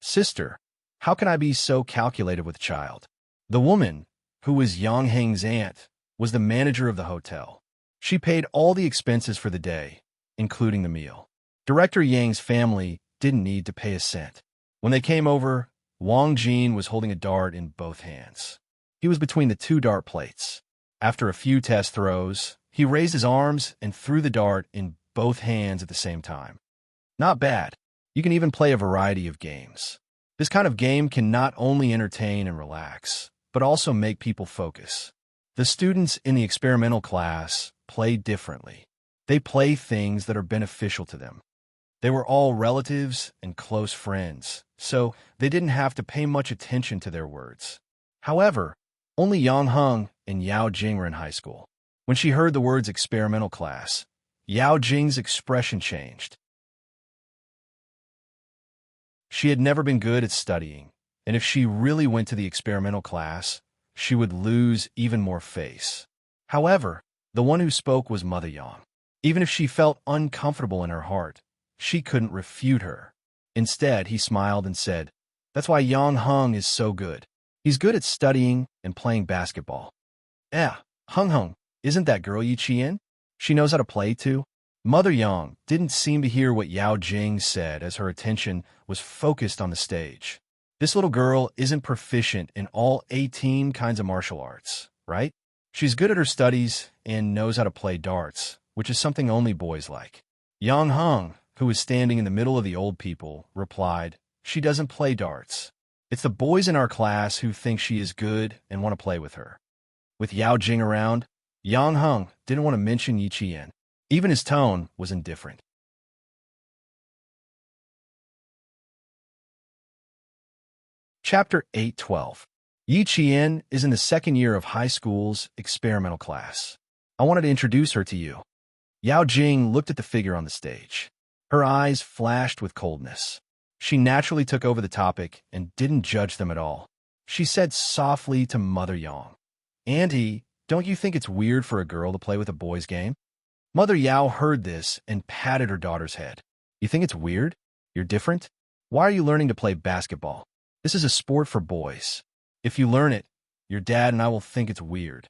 Speaker 1: "Sister, how can I be so calculated with a child?" The woman, who was Yang Heng's aunt, was the manager of the hotel. She paid all the expenses for the day, including the meal. Director Yang's family didn't need to pay a cent. When they came over, Wang Jin was holding a dart in both hands. He was between the 2 dart plates. After a few test throws, he raised his arms and threw the dart in both hands at the same time. Not bad. You can even play a variety of games. This kind of game can not only entertain and relax, but also make people focus. The students in the experimental class play differently. They play things that are beneficial to them. They were all relatives and close friends, so they didn't have to pay much attention to their words. However, only Yang Heng and Yao Jing were in high school. When she heard the words experimental class, Yao Jing's expression changed. She had never been good at studying, and if she really went to the experimental class, she would lose even more face. However, the one who spoke was Mother Yang. Even if she felt uncomfortable in her heart, she couldn't refute her. Instead, he smiled and said, "That's why Yang Heng is so good. He's good at studying and playing basketball." Hung Heng, isn't that girl Yi Qian? She knows how to play too." Mother Yang didn't seem to hear what Yao Jing said as her attention was focused on the stage. "This little girl isn't proficient in all 18 kinds of martial arts, right? She's good at her studies and knows how to play darts, which is something only boys like." Yang Heng, who was standing in the middle of the old people, replied, "She doesn't play darts. It's the boys in our class who think she is good and want to play with her." With Yao Jing around, Yang Heng didn't want to mention Yi Qian. Even his tone was indifferent. Chapter 8:12. Yi Qian is in the 2nd year of high school's experimental class. "I wanted to introduce her to you." Yao Jing looked at the figure on the stage. Her eyes flashed with coldness. She naturally took over the topic and didn't judge them at all. She said softly to Mother Yang, "Auntie, don't you think it's weird for a girl to play with a boy's game?" Mother Yao heard this and patted her daughter's head. "You think it's weird? You're different? Why are you learning to play basketball? This is a sport for boys. If you learn it, your dad and I will think it's weird."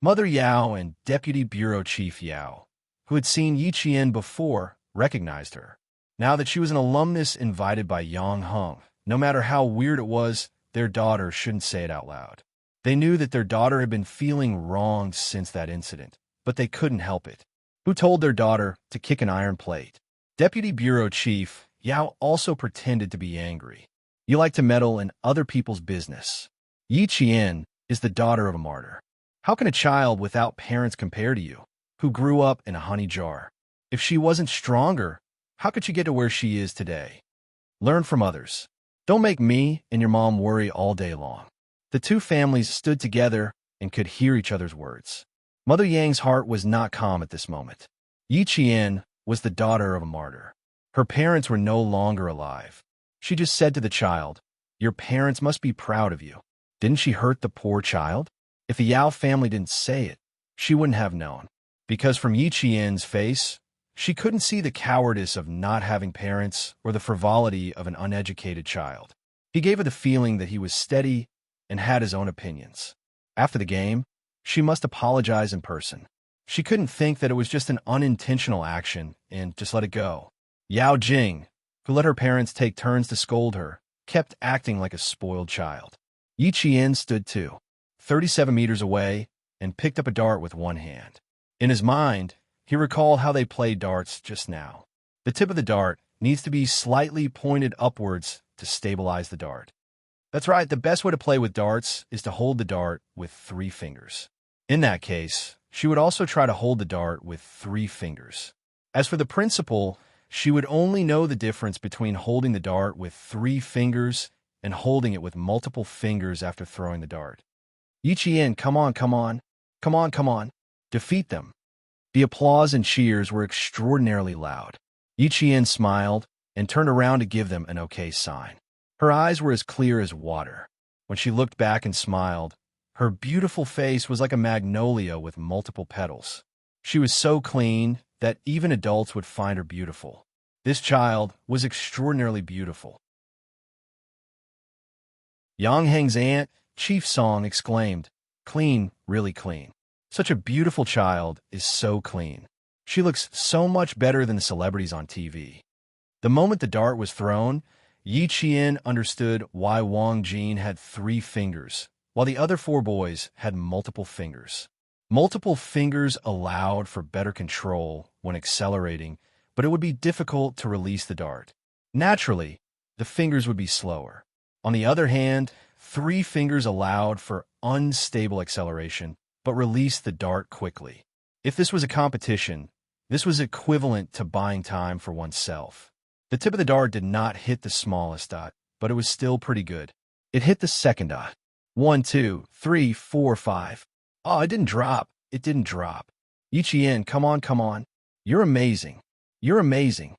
Speaker 1: Mother Yao and Deputy Bureau Chief Yao, who had seen Yi Qian before, recognized her. Now that she was an alumnus invited by Yang Heng, no matter how weird it was, their daughter shouldn't say it out loud. They knew that their daughter had been feeling wronged since that incident, but they couldn't help it. Who told their daughter to kick an iron plate? Deputy Bureau Chief Yao also pretended to be angry. "You like to meddle in other people's business. Yi Qian is the daughter of a martyr. How can a child without parents compare to you, who grew up in a honey jar? If she wasn't stronger, how could she get to where she is today? Learn from others. Don't make me and your mom worry all day long." The 2 families stood together and could hear each other's words. Mother Yang's heart was not calm at this moment. Yi Qian was the daughter of a martyr. Her parents were no longer alive. She just said to the child, "Your parents must be proud of you." Didn't she hurt the poor child? If the Yao family didn't say it, she wouldn't have known. Because from Yi Qian's face, she couldn't see the cowardice of not having parents or the frivolity of an uneducated child. He gave her the feeling that he was steady and had his own opinions. After the game, she must apologize in person. She couldn't think that it was just an unintentional action and just let it go. Yao Jing, who let her parents take turns to scold her, kept acting like a spoiled child. Yi Qian stood too, 37 meters away, and picked up a dart with one hand. In his mind, he recalled how they played darts just now. The tip of the dart needs to be slightly pointed upwards to stabilize the dart. That's right, the best way to play with darts is to hold the dart with 3 fingers. In that case, she would also try to hold the dart with 3 fingers. As for the principle, she would only know the difference between holding the dart with 3 fingers and holding it with multiple fingers after throwing the dart. Yiqian, come on, come on, come on, come on. Defeat them. The applause and cheers were extraordinarily loud. Yiqian smiled and turned around to give them an okay sign. Her eyes were as clear as water. When she looked back and smiled, her beautiful face was like a magnolia with multiple petals. She was so clean that even adults would find her beautiful. This child was extraordinarily beautiful. Yang Heng's aunt, Chief Song, exclaimed, "Clean, really clean. Such a beautiful child is so clean. She looks so much better than the celebrities on TV." The moment the dart was thrown, Yi Qian understood why Wang Jin had 3 fingers, while the other 4 boys had multiple fingers. Multiple fingers allowed for better control when accelerating, but it would be difficult to release the dart. Naturally, the fingers would be slower. On the other hand, 3 fingers allowed for unstable acceleration, but released the dart quickly. If this was a competition, this was equivalent to buying time for oneself. The tip of the dart did not hit the smallest dot, but it was still pretty good. It hit the second dot. 1, 2, 3, 4, 5. Oh, it didn't drop. It didn't drop. Yiqian, come on, come on. You're amazing. You're amazing.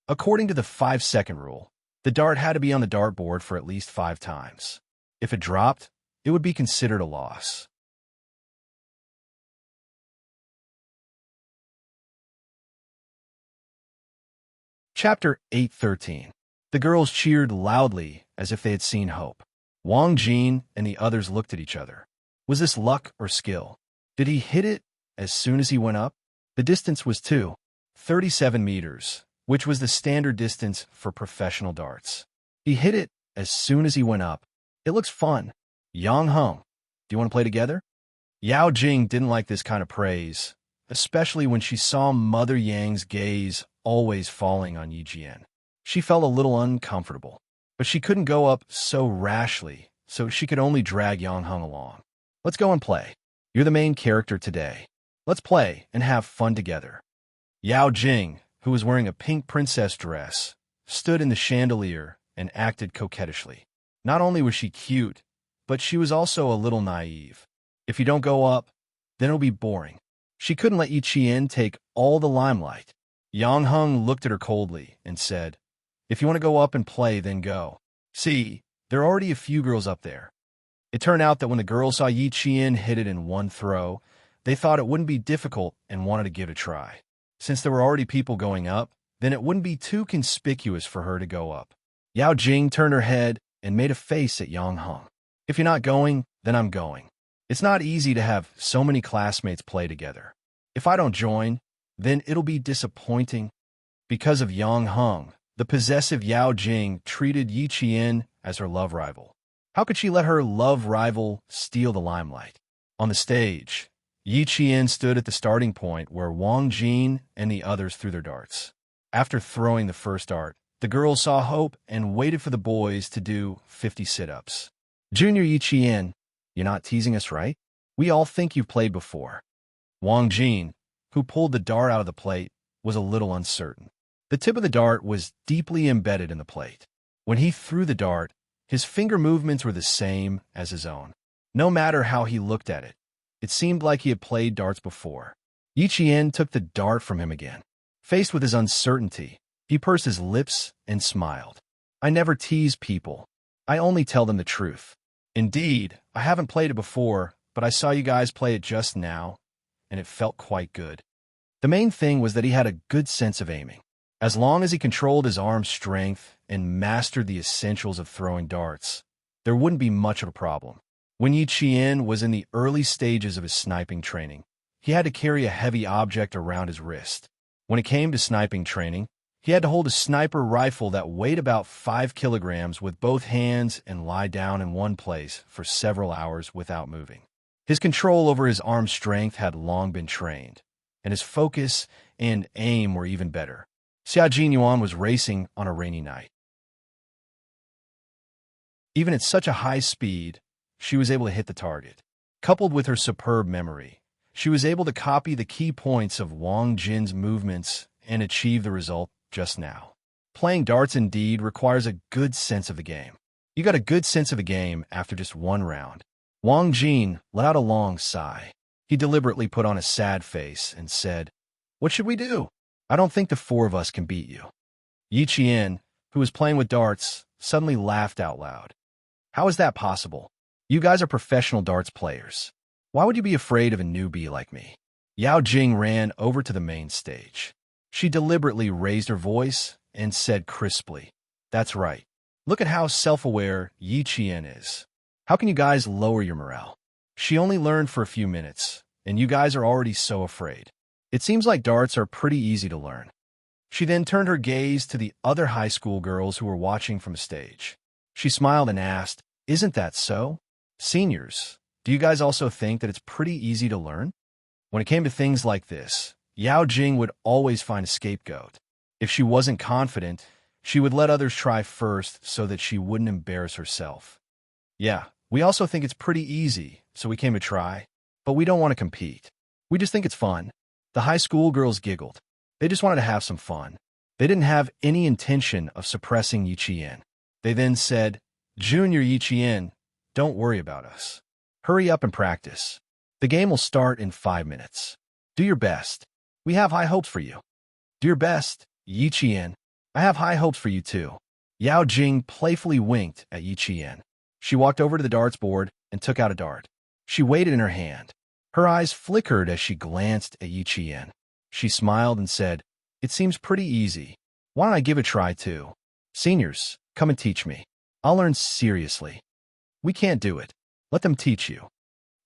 Speaker 1: According to the 5-second rule, the dart had to be on the dartboard for at least 5 times. If it dropped, it would be considered a loss. Chapter 8:13. The girls cheered loudly as if they had seen hope. Wang Jin and the others looked at each other. Was this luck or skill? Did he hit it as soon as he went up? The distance was 237 meters, which was the standard distance for professional darts. He hit it as soon as he went up. It looks fun. Yang Heng, do you want to play together? Yao Jing didn't like this kind of praise, especially when she saw Mother Yang's gaze always falling on Yi Jian. She felt a little uncomfortable, but she couldn't go up so rashly, so she could only drag Yang Heng along. Let's go and play. You're the main character today. Let's play and have fun together. Yao Jing, who was wearing a pink princess dress, stood in the chandelier and acted coquettishly. Not only was she cute, but she was also a little naive. If you don't go up, then it'll be boring. She couldn't let Yi Qian take all the limelight. Yang Heng looked at her coldly and said, "If you want to go up and play, then go. See, there are already a few girls up there." It turned out that when the girls saw Yi Qian hit it in one throw, they thought it wouldn't be difficult and wanted to give it a try. Since there were already people going up, then it wouldn't be too conspicuous for her to go up. Yao Jing turned her head and made a face at Yang Heng. "If you're not going, then I'm going. It's not easy to have so many classmates play together. If I don't join, then it'll be disappointing." Because of Yang Heng, the possessive Yao Jing treated Yi Qian as her love rival. How could she let her love rival steal the limelight? On the stage, Yi Qian stood at the starting point where Wang Jin and the others threw their darts. After throwing the first dart, the girls saw hope and waited for the boys to do 50 sit-ups. "Junior Yi Qian, you're not teasing us, right? We all think you've played before." Wang Jin, who pulled the dart out of the plate, was a little uncertain. The tip of the dart was deeply embedded in the plate. When he threw the dart, his finger movements were the same as his own. No matter how he looked at it, it seemed like he had played darts before. Yi Qian took the dart from him again. Faced with his uncertainty, he pursed his lips and smiled. "I never tease people. I only tell them the truth. Indeed, I haven't played it before, but I saw you guys play it just now, and it felt quite good." The main thing was that he had a good sense of aiming. As long as he controlled his arm strength and mastered the essentials of throwing darts, there wouldn't be much of a problem. When Yi Qian was in the early stages of his sniping training, he had to carry a heavy object around his wrist. When it came to sniping training, he had to hold a sniper rifle that weighed about 5 kilograms with both hands and lie down in one place for several hours without moving. His control over his arm strength had long been trained, and his focus and aim were even better. Xia Jinyuan was racing on a rainy night. Even at such a high speed, she was able to hit the target. Coupled with her superb memory, she was able to copy the key points of Wang Jin's movements and achieve the result just now. Playing darts indeed requires a good sense of the game. You got a good sense of the game after just one round. Wang Jin let out a long sigh. He deliberately put on a sad face and said, "What should we do? I don't think the four of us can beat you." Yi Qian, who was playing with darts, suddenly laughed out loud. "How is that possible? You guys are professional darts players. Why would you be afraid of a newbie like me?" Yao Jing ran over to the main stage. She deliberately raised her voice and said crisply, "That's right. Look at how self-aware Yi Qian is. How can you guys lower your morale? She only learned for a few minutes, and you guys are already so afraid. It seems like darts are pretty easy to learn." She then turned her gaze to the other high school girls who were watching from the stage. She smiled and asked, "Isn't that so? Seniors, do you guys also think that it's pretty easy to learn?" When it came to things like this, Yao Jing would always find a scapegoat. If she wasn't confident, she would let others try first so that she wouldn't embarrass herself. "Yeah, we also think it's pretty easy, so we came to try, but we don't want to compete. We just think it's fun." The high school girls giggled. They just wanted to have some fun. They didn't have any intention of suppressing Yi Qian. They then said, "Junior Yi Qian, don't worry about us. Hurry up and practice. The game will start in 5 minutes. Do your best. We have high hopes for you." "Do your best, Yi Qian. I have high hopes for you too." Yao Jing playfully winked at Yi Qian. She walked over to the darts board and took out a dart. She weighed it in her hand. Her eyes flickered as she glanced at Yi Qian. She smiled and said, "It seems pretty easy. Why don't I give it a try too? Seniors, come and teach me. I'll learn seriously." "We can't do it. Let them teach you."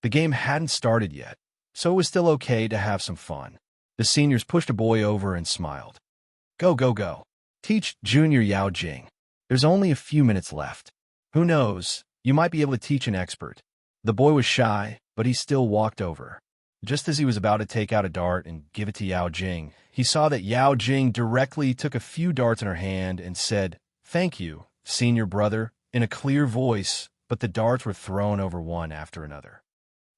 Speaker 1: The game hadn't started yet, so it was still okay to have some fun. The seniors pushed a boy over and smiled. "Go, go, go. Teach Junior Yao Jing. There's only a few minutes left. Who knows, you might be able to teach an expert." The boy was shy, but he still walked over. Just as he was about to take out a dart and give it to Yao Jing, he saw that Yao Jing directly took a few darts in her hand and said, "Thank you, senior brother," in a clear voice, but the darts were thrown over one after another.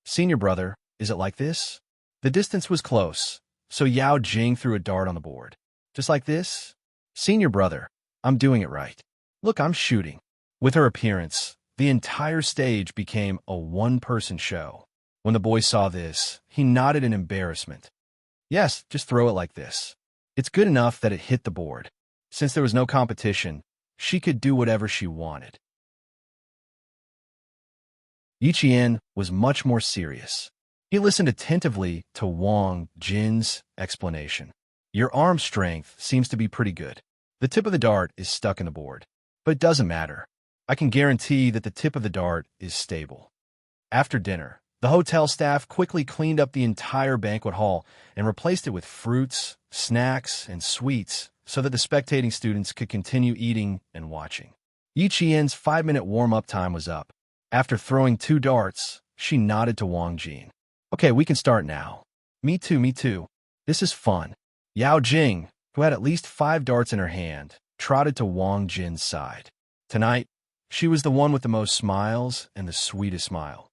Speaker 1: "Senior brother, is it like this?" The distance was close, so Yao Jing threw a dart on the board. "Just like this?" "Senior brother, I'm doing it right. Look, I'm shooting." With her appearance, the entire stage became a one-person show. When the boy saw this, he nodded in embarrassment. "Yes, just throw it like this. It's good enough that it hit the board." Since there was no competition, she could do whatever she wanted. Yi Qian was much more serious. He listened attentively to Wang Jin's explanation. "Your arm strength seems to be pretty good. The tip of the dart is stuck in the board. But it doesn't matter. I can guarantee that the tip of the dart is stable." After dinner, the hotel staff quickly cleaned up the entire banquet hall and replaced it with fruits, snacks, and sweets so that the spectating students could continue eating and watching. Yi Qian's 5-minute warm-up time was up. After throwing 2 darts, she nodded to Wang Jin. "Okay, we can start now." Me too, me too. This is fun." Yao Jing, who had at least 5 darts in her hand, trotted to Wang Jin's side. Tonight, she was the one with the most smiles and the sweetest smile.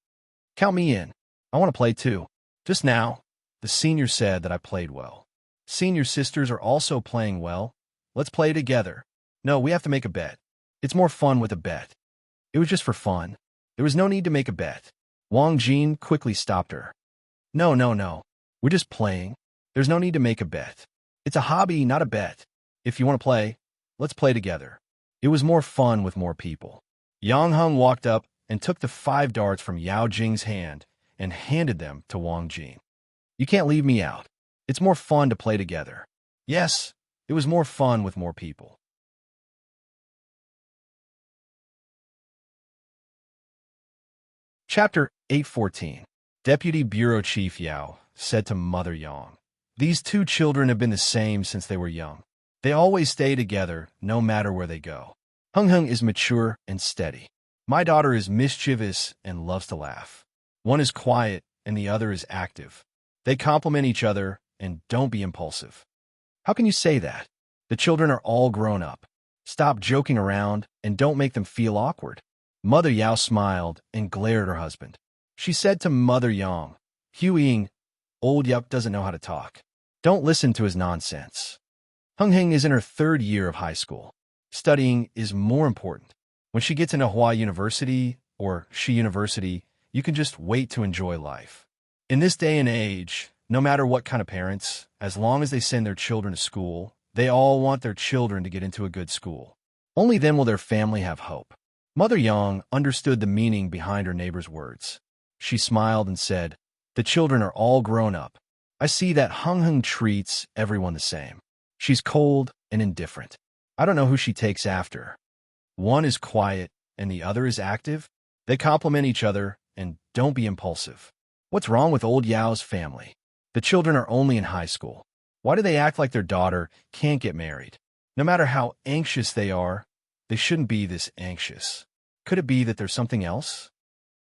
Speaker 1: "Count me in. I want to play too." Just now, the senior said that I played well. Senior sisters are also playing well. Let's play together. No, we have to make a bet. It's more fun with a bet. It was just for fun. There was no need to make a bet. Wang Jin quickly stopped her. No, no, no. We're just playing. There's no need to make a bet. It's a hobby, not a bet. If you want to play, let's play together. It was more fun with more people. Yang Heng walked up and took the 5 darts from Yao Jing's hand and handed them to Wang Jin. "You can't leave me out. It's more fun to play together." Yes, it was more fun with more people. Chapter 814. Deputy Bureau Chief Yao said to Mother Yang, "These 2 children have been the same since they were young. They always stay together, no matter where they go. Heng Heng is mature and steady. My daughter is mischievous and loves to laugh. One is quiet and the other is active. They complement each other and don't be impulsive." "How can you say that? The children are all grown up. Stop joking around and don't make them feel awkward. Mother Yao smiled and glared at her husband. She said to Mother Yang, Huiying, old Yup doesn't know how to talk. Don't listen to his nonsense. Hung Hing is in her 3rd year of high school. Studying is more important. When she gets into Hua University or Shi University, you can just wait to enjoy life. In this day and age, no matter what kind of parents, as long as they send their children to school, they all want their children to get into a good school. Only then will their family have hope. Mother Yang understood the meaning behind her neighbor's words. She smiled and said, The children are all grown up. I see that Hung Hung treats everyone the same. She's cold and indifferent. I don't know who she takes after. One is quiet and the other is active. They complement each other and don't be impulsive. What's wrong with old Yao's family? The children are only in high school. Why do they act like their daughter can't get married? No matter how anxious they are, they shouldn't be this anxious. Could it be that there's something else?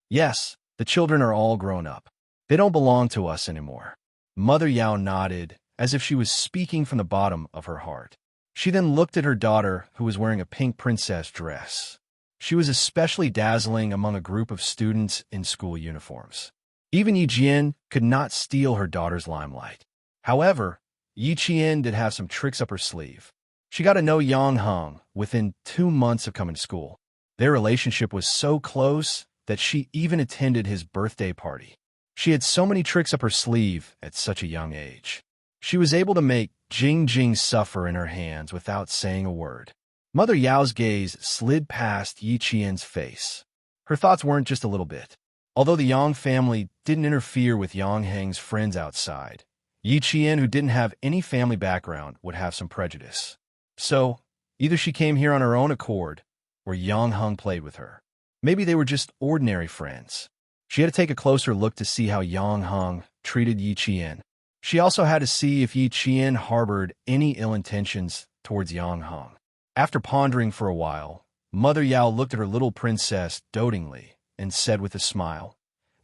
Speaker 1: Yes, the children are all grown up. They don't belong to us anymore. Mother Yao nodded as if she was speaking from the bottom of her heart. She then looked at her daughter, who was wearing a pink princess dress. She was especially dazzling among a group of students in school uniforms. Even Yi Jian could not steal her daughter's limelight. However, Yi Qian did have some tricks up her sleeve. She got to know Yang Hung within 2 months of coming to school. Their relationship was so close that she even attended his birthday party. She had so many tricks up her sleeve at such a young age. She was able to make Jing Jing suffer in her hands without saying a word. Mother Yao's gaze slid past Yi Qian's face. Her thoughts weren't just a little bit. Although the Yang family didn't interfere with Yang Heng's friends outside, Yi Qian, who didn't have any family background, would have some prejudice. So, either she came here on her own accord, or Yang Hung played with her. Maybe they were just ordinary friends. She had to take a closer look to see how Yang Hung treated Yi Qian. She also had to see if Yi Qian harbored any ill intentions towards Yang Hung. After pondering for a while, Mother Yao looked at her little princess dotingly and said with a smile,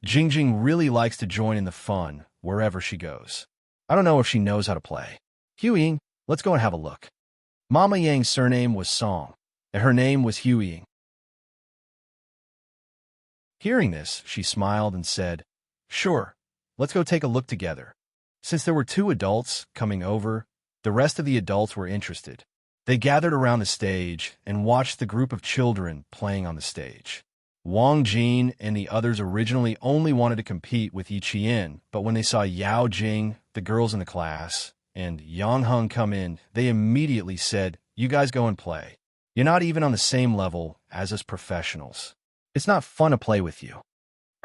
Speaker 1: Jing Jing really likes to join in the fun wherever she goes. I don't know if she knows how to play. Huiying, let's go and have a look. Mama Yang's surname was Song, and her name was Huiying. Hearing this, she smiled and said, Sure, let's go take a look together. Since there were 2 adults coming over, the rest of the adults were interested. They gathered around the stage and watched the group of children playing on the stage. Wang Jin and the others originally only wanted to compete with Yi Qian, but when they saw Yao Jing, the girls in the class, and Yang Hung come in, they immediately said, You guys go and play. You're not even on the same level as us professionals. It's not fun to play with you.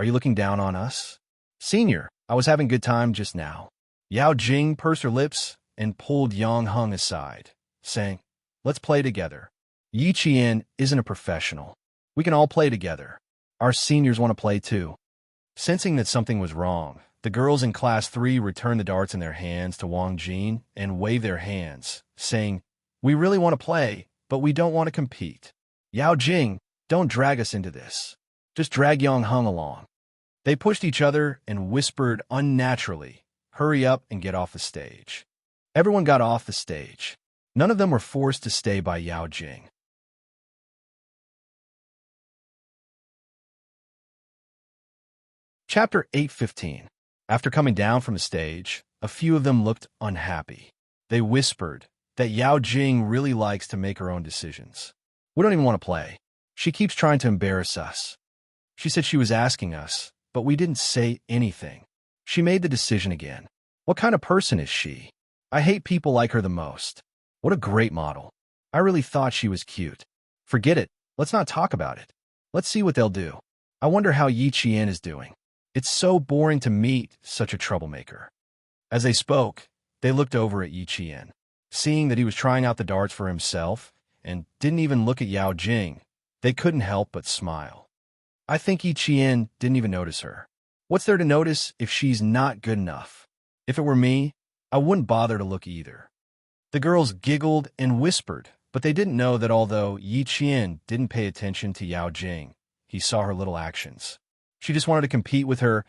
Speaker 1: Are you looking down on us? Senior, I was having a good time just now. Yao Jing pursed her lips and pulled Yang Hung aside, saying, Let's play together. Yi Qian isn't a professional. We can all play together. Our seniors want to play too. Sensing that something was wrong, the girls in Class 3 returned the darts in their hands to Wang Jin and waved their hands, saying, We really want to play, but we don't want to compete. Yao Jing, don't drag us into this. Just drag Yang Hung along. They pushed each other and whispered unnaturally, Hurry up and get off the stage. Everyone got off the stage. None of them were forced to stay by Yao Jing. Chapter 8:15. After coming down from the stage, a few of them looked unhappy. They whispered that Yao Jing really likes to make her own decisions. We don't even want to play. She keeps trying to embarrass us. She said she was asking us, but we didn't say anything. She made the decision again. What kind of person is she? I hate people like her the most. What a great model. I really thought she was cute. Forget it. Let's not talk about it. Let's see what they'll do. I wonder how Yi Qian is doing. It's so boring to meet such a troublemaker. As they spoke, they looked over at Yi Qian. Seeing that he was trying out the darts for himself and didn't even look at Yao Jing, they couldn't help but smile. I think Yi Qian didn't even notice her. What's there to notice if she's not good enough? If it were me, I wouldn't bother to look either. The girls giggled and whispered, but they didn't know that although Yi Qian didn't pay attention to Yao Jing, he saw her little actions. She just wanted to compete with her,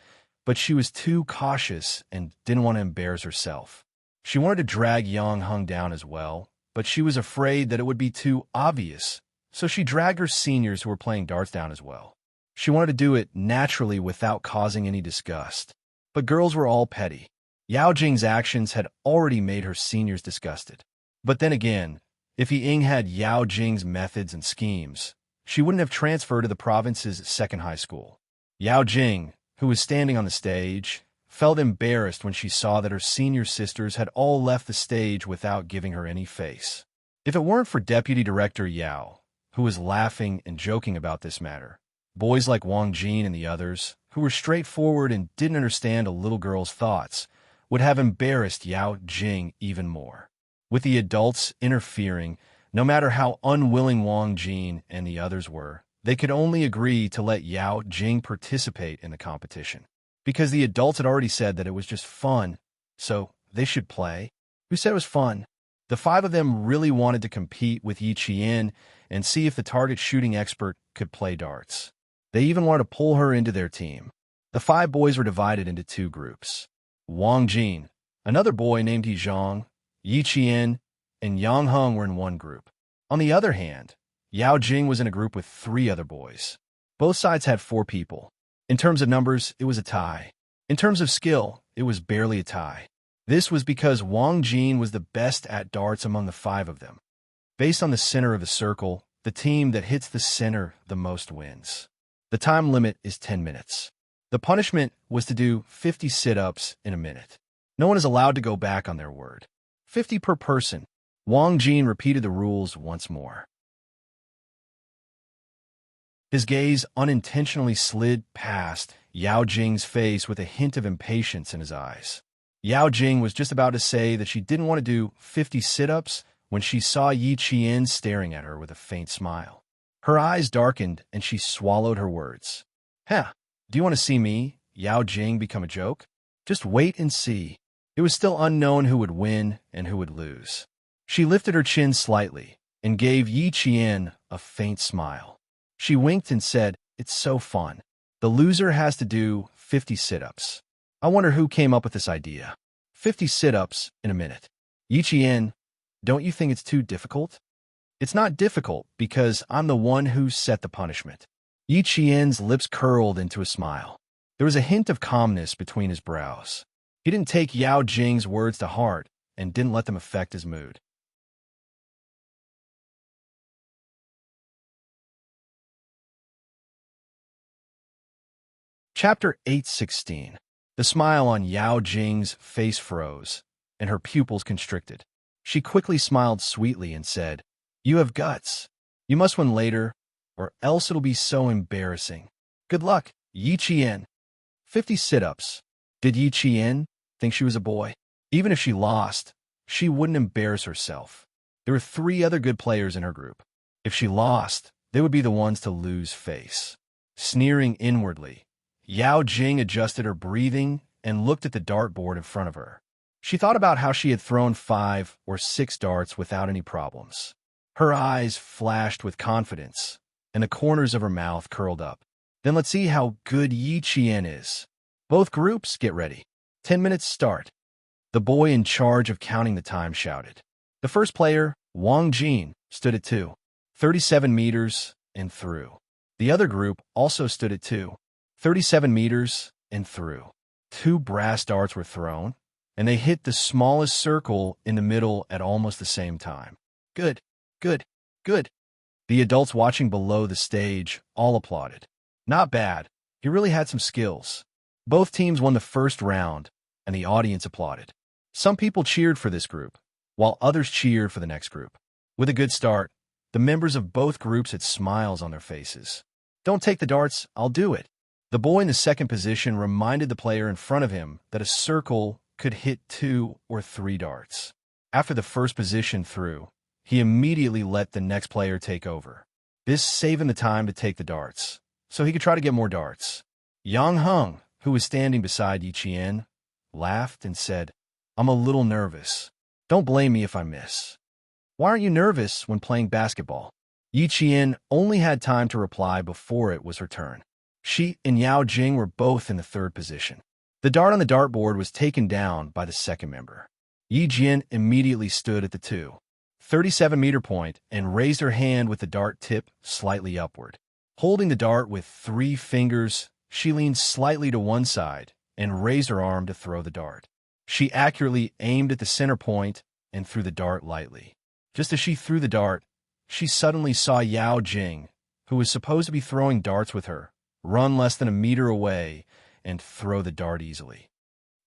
Speaker 1: but she was too cautious and didn't want to embarrass herself. She wanted to drag Yang Hung down as well, but she was afraid that it would be too obvious, so she dragged her seniors who were playing darts down as well. She wanted to do it naturally without causing any disgust. But girls were all petty. Yao Jing's actions had already made her seniors disgusted. But then again, if Ying had Yao Jing's methods and schemes, she wouldn't have transferred to the province's second high school. Yao Jing, who was standing on the stage, felt embarrassed when she saw that her senior sisters had all left the stage without giving her any face. If it weren't for Deputy Director Yao, who was laughing and joking about this matter, boys like Wang Jin and the others, who were straightforward and didn't understand a little girl's thoughts, would have embarrassed Yao Jing even more. With the adults interfering, no matter how unwilling Wang Jin and the others were, they could only agree to let Yao Jing participate in the competition. Because the adults had already said that it was just fun, so they should play. Who said it was fun? The five of them really wanted to compete with Yi Qian and see if the target shooting expert could play darts. They even wanted to pull her into their team. The five boys were divided into two groups. Wang Jin, another boy named He Zhang, Yi Qian, and Yang Heng were in one group. On the other hand, Yao Jing was in a group with three other boys. Both sides had 4 people. In terms of numbers, it was a tie. In terms of skill, it was barely a tie. This was because Wang Jin was the best at darts among the 5 of them. Based on the center of the circle, the team that hits the center the most wins. The time limit is 10 minutes. The punishment was to do 50 sit-ups in a minute. No one is allowed to go back on their word. 50 per person. Wang Jin repeated the rules once more. His gaze unintentionally slid past Yao Jing's face with a hint of impatience in his eyes. Yao Jing was just about to say that she didn't want to do 50 sit-ups when she saw Yi Qian staring at her with a faint smile. Her eyes darkened and she swallowed her words. Do you want to see me, Yao Jing, become a joke? Just wait and see. It was still unknown who would win and who would lose. She lifted her chin slightly and gave Yi Qian a faint smile. She winked and said, "It's so fun. The loser has to do 50 sit-ups. I wonder who came up with this idea. 50 sit-ups in a minute. Yi Qian, don't you think it's too difficult?" "It's not difficult because I'm the one who set the punishment." Yi Qian's lips curled into a smile. There was a hint of calmness between his brows. He didn't take Yao Jing's words to heart and didn't let them affect his mood. Chapter 8:16. The smile on Yao Jing's face froze, and her pupils constricted. She quickly smiled sweetly and said, "You have guts. You must win later, or else it'll be so embarrassing. Good luck, Yi Qian." 50 sit-ups. Did Yi Qian think she was a boy? Even if she lost, she wouldn't embarrass herself. There were 3 other good players in her group. If she lost, they would be the ones to lose face. Sneering inwardly, Yao Jing adjusted her breathing and looked at the dartboard in front of her. She thought about how she had thrown 5 or 6 darts without any problems. Her eyes flashed with confidence, and the corners of her mouth curled up. Then let's see how good Yi Qian is. Both groups, get ready. 10 minutes start. The boy in charge of counting the time shouted. The first player, Wang Jin, stood at 2:37 meters and threw. The other group also stood at 2:37 meters and threw. 2 brass darts were thrown, and they hit the smallest circle in the middle at almost the same time. Good, good, good. The adults watching below the stage all applauded. Not bad. He really had some skills. Both teams won the first round, and the audience applauded. Some people cheered for this group, while others cheered for the next group. With a good start, the members of both groups had smiles on their faces. "Don't take the darts, I'll do it." The boy in the second position reminded the player in front of him that a circle could hit 2 or 3 darts. After the first position threw, he immediately let the next player take over. This saved him the time to take the darts, so he could try to get more darts. Yang Heng, who was standing beside Yi Qian, laughed and said, "I'm a little nervous. Don't blame me if I miss." "Why aren't you nervous when playing basketball?" Yi Qian only had time to reply before it was her turn. She and Yao Jing were both in the third position. The dart on the dartboard was taken down by the second member. Yi Jian immediately stood at the 37-meter point and raised her hand with the dart tip slightly upward. Holding the dart with 3 fingers, she leaned slightly to one side and raised her arm to throw the dart. She accurately aimed at the center point and threw the dart lightly. Just as she threw the dart, she suddenly saw Yao Jing, who was supposed to be throwing darts with her, run less than a meter away and throw the dart easily.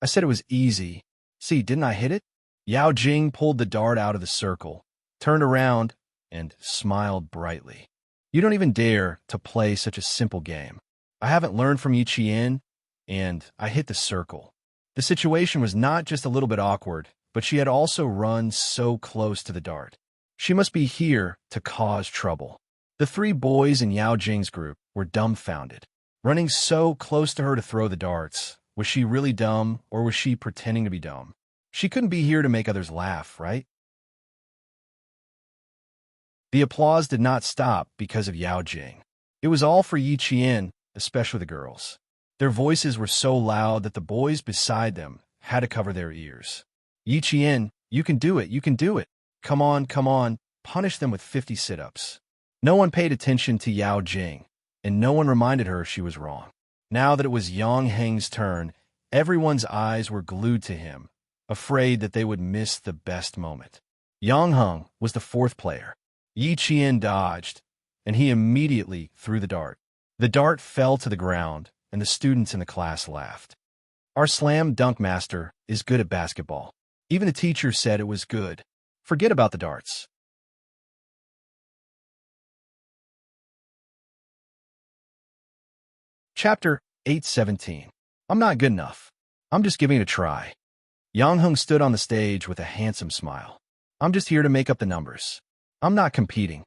Speaker 1: I said it was easy. See, didn't I hit it? Yao Jing pulled the dart out of the circle, turned around, and smiled brightly. You don't even dare to play such a simple game. I haven't learned from Yi Qian, and I hit the circle. The situation was not just a little bit awkward, but she had also run so close to the dart. She must be here to cause trouble. The 3 boys in Yao Jing's group were dumbfounded. Running so close to her to throw the darts, was she really dumb, or was she pretending to be dumb? She couldn't be here to make others laugh, right? The applause did not stop because of Yao Jing. It was all for Yi Qian, especially the girls. Their voices were so loud that the boys beside them had to cover their ears. Yi Qian, you can do it, you can do it. Come on, punish them with 50 sit-ups. No one paid attention to Yao Jing, and no one reminded her she was wrong. Now that it was Yang Heng's turn, everyone's eyes were glued to him, afraid that they would miss the best moment. Yang Heng was the 4th player. Yi Qian dodged, and he immediately threw the dart. The dart fell to the ground, and the students in the class laughed. Our slam dunk master is good at basketball. Even the teacher said it was good. Forget about the darts. Chapter 8:17. I'm not good enough. I'm just giving it a try. Yang Heng stood on the stage with a handsome smile. I'm just here to make up the numbers. I'm not competing.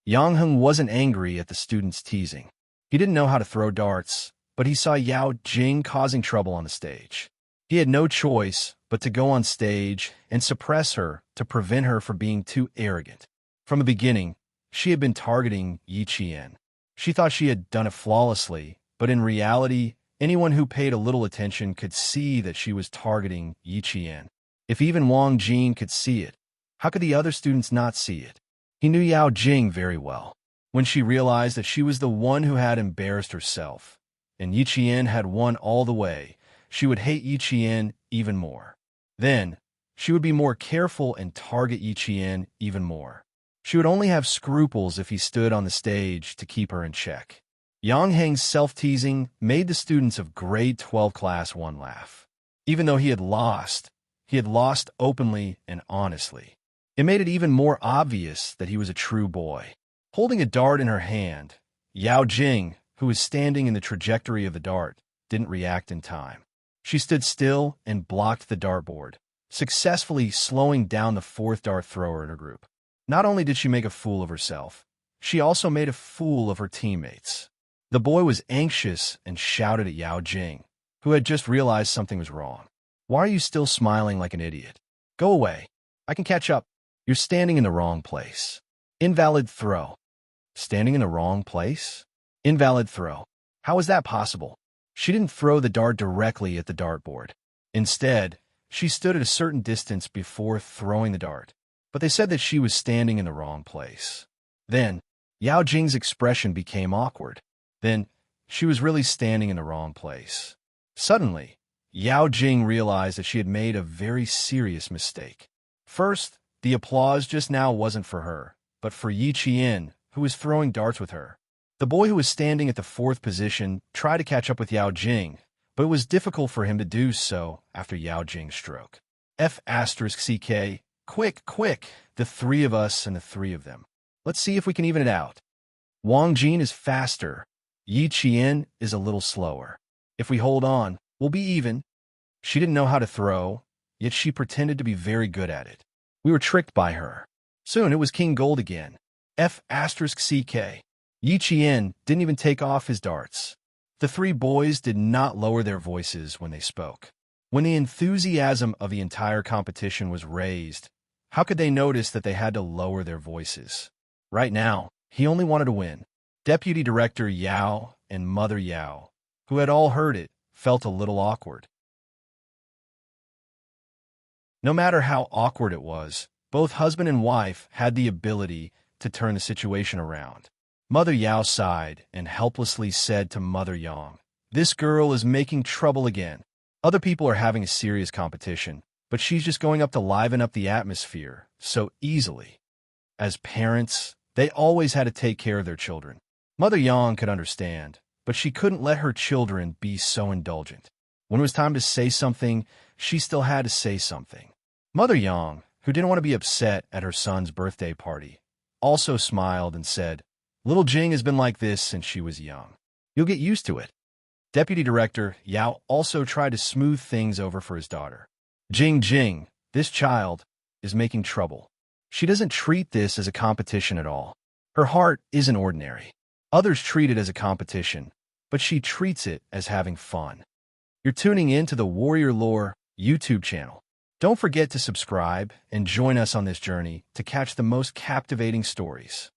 Speaker 1: Yang Heng wasn't angry at the students' teasing. He didn't know how to throw darts, but he saw Yao Jing causing trouble on the stage. He had no choice but to go on stage and suppress her to prevent her from being too arrogant. From the beginning, she had been targeting Yi Qian. She thought she had done it flawlessly, but in reality, anyone who paid a little attention could see that she was targeting Yi Qian. If even Wang Jin could see it, how could the other students not see it? He knew Yao Jing very well. When she realized that she was the one who had embarrassed herself, and Yi Qian had won all the way, she would hate Yi Qian even more. Then, she would be more careful and target Yi Qian even more. She would only have scruples if he stood on the stage to keep her in check. Yang Heng's self-teasing made the students of grade 12 class 1 laugh. Even though he had lost openly and honestly. It made it even more obvious that he was a true boy. Holding a dart in her hand, Yao Jing, who was standing in the trajectory of the dart, didn't react in time. She stood still and blocked the dartboard, successfully slowing down the 4th dart thrower in her group. Not only did she make a fool of herself, she also made a fool of her teammates. The boy was anxious and shouted at Yao Jing, who had just realized something was wrong. Why are you still smiling like an idiot? Go away. I can catch up. You're standing in the wrong place. Invalid throw. Standing in the wrong place? Invalid throw. How is that possible? She didn't throw the dart directly at the dartboard. Instead, she stood at a certain distance before throwing the dart, but they said that she was standing in the wrong place. Then, Yao Jing's expression became awkward. Then, she was really standing in the wrong place. Suddenly, Yao Jing realized that she had made a very serious mistake. First, the applause just now wasn't for her, but for Yi Qian, who was throwing darts with her. The boy who was standing at the 4th position tried to catch up with Yao Jing, but it was difficult for him to do so after Yao Jing's stroke. F***CK, quick, the 3 of us and the 3 of them. Let's see if we can even it out. Wang Jin is faster. Yi Qian is a little slower. If we hold on, we'll be even. She didn't know how to throw, yet she pretended to be very good at it. We were tricked by her. Soon it was King Gold again. F***CK. Yi Qian didn't even take off his darts. The 3 boys did not lower their voices when they spoke. When the enthusiasm of the entire competition was raised, how could they notice that they had to lower their voices? Right now, he only wanted to win. Deputy Director Yao and Mother Yao, who had all heard it, felt a little awkward. No matter how awkward it was, Both husband and wife had the ability to turn the situation around. Mother Yao sighed and helplessly said to Mother Yang, "This girl is making trouble again. Other people are having a serious competition, but she's just going up to liven up the atmosphere so easily." As parents, they always had to take care of their children. Mother Yang could understand, but she couldn't let her children be so indulgent. When it was time to say something, she still had to say something. Mother Yang, who didn't want to be upset at her son's birthday party, also smiled and said, "Little Jing has been like this since she was young. You'll get used to it." Deputy Director Yao also tried to smooth things over for his daughter. Jing, this child is making trouble. She doesn't treat this as a competition at all. Her heart isn't ordinary. Others treat it as a competition, but she treats it as having fun. You're tuning in to the Warrior Lore YouTube channel. Don't forget to subscribe and join us on this journey to catch the most captivating stories.